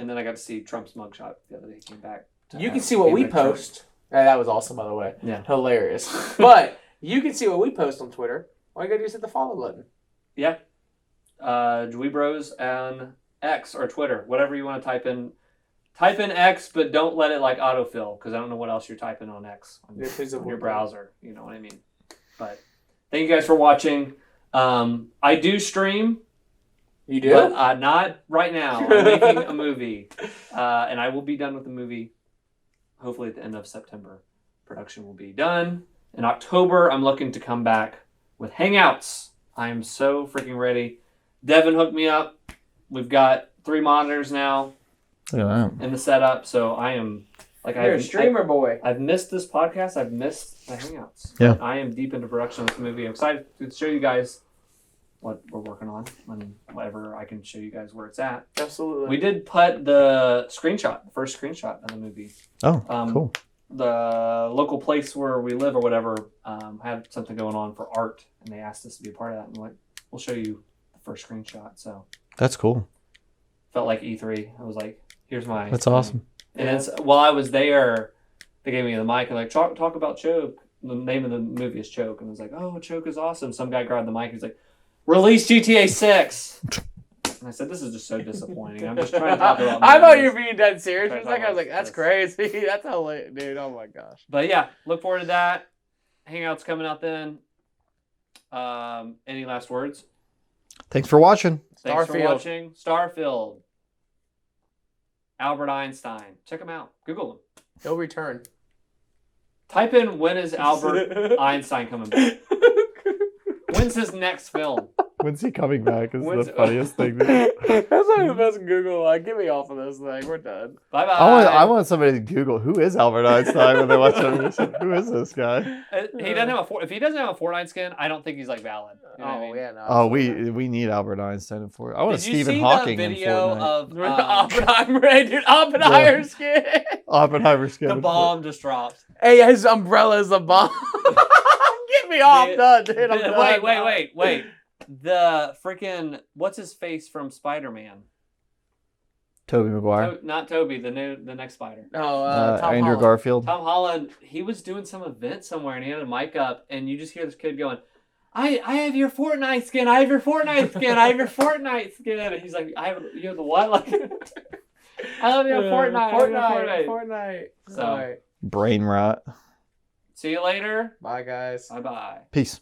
Speaker 1: then I got to see Trump's mugshot the other day. He came back.
Speaker 3: You can see what we post. That was awesome, by the way.
Speaker 1: Yeah,
Speaker 3: hilarious. But you can see what we post on Twitter. All you gotta do is hit the follow button.
Speaker 1: Yeah, DweeBros and X or Twitter, whatever you want to type in. Type in X, but don't let it like autofill, because I don't know what else you're typing on X on your browser. You know what I mean? But thank you guys for watching. I do stream.
Speaker 3: You do?
Speaker 1: But not right now. I'm making a movie. And I will be done with the movie hopefully at the end of September. Production will be done. In October, I'm looking to come back with Hangouts. I am so freaking ready. Devin hooked me up. We've got 3 monitors now.
Speaker 2: Look at that.
Speaker 1: In the setup, so I am Like
Speaker 3: You're a streamer boy.
Speaker 1: I've missed this podcast. I've missed the Hangouts.
Speaker 2: Yeah.
Speaker 1: I am deep into production of this movie. I'm excited to show you guys what we're working on and whatever I can show you guys where it's at.
Speaker 3: Absolutely.
Speaker 1: We did put the first screenshot of the movie.
Speaker 2: Oh, cool.
Speaker 1: The local place where we live or whatever had something going on for art, and they asked us to be a part of that. And we'll show you the first screenshot. So
Speaker 2: that's cool.
Speaker 1: Felt like E3. I was like, here's my.
Speaker 2: That's awesome.
Speaker 1: And then while I was there, they gave me the mic and like talk about Choke. The name of the movie is Choke, and I was like, oh, Choke is awesome. Some guy grabbed the mic. He's like, release GTA 6. And I said, this is just so disappointing. I'm just trying to talk about.
Speaker 3: I thought you were being dead serious. I was like, that's crazy. That's how late, dude. Oh my gosh.
Speaker 1: But yeah, look forward to that. Hangouts coming out then. Any last words?
Speaker 2: Thanks for watching.
Speaker 1: Thanks for watching. Starfield. Albert Einstein. Check him out. Google him.
Speaker 3: He'll return.
Speaker 1: Type in when is Albert Einstein coming back. When's his next film?
Speaker 2: When's he coming back is the funniest thing.
Speaker 3: That's like the best Google. Get me off of this thing. We're done.
Speaker 1: Bye bye.
Speaker 2: I want somebody to Google who is Albert Einstein when they watch it. Who is this guy?
Speaker 1: He doesn't have if he doesn't have a Fortnite skin, I don't think he's like valid. You know what I mean?
Speaker 3: Yeah. No,
Speaker 2: oh, we need Albert Einstein in Fortnite. I want
Speaker 1: Did
Speaker 2: Stephen
Speaker 1: you see
Speaker 2: Hawking
Speaker 1: the
Speaker 2: in
Speaker 1: video
Speaker 2: Fortnite.
Speaker 1: of
Speaker 3: Oppenheimer, dude. Oppenheimer skin.
Speaker 2: Oppenheimer skin.
Speaker 1: The bomb just dropped.
Speaker 3: Hey, his umbrella is a bomb. Get me off, done, dude.
Speaker 1: Wait. The freaking what's his face from Spider-Man?
Speaker 2: Tobey Maguire.
Speaker 1: Not Toby, the next Spider.
Speaker 3: Oh,
Speaker 2: Andrew
Speaker 3: Holland.
Speaker 2: Garfield.
Speaker 1: Tom Holland. He was doing some event somewhere and he had a mic up and you just hear this kid going, I have your Fortnite skin. I have your Fortnite skin. I have your Fortnite skin. And he's like, you have the what? Like, I love you,
Speaker 3: Fortnite.
Speaker 1: So,
Speaker 2: brain rot.
Speaker 1: See you later.
Speaker 3: Bye, guys.
Speaker 1: Bye bye.
Speaker 2: Peace.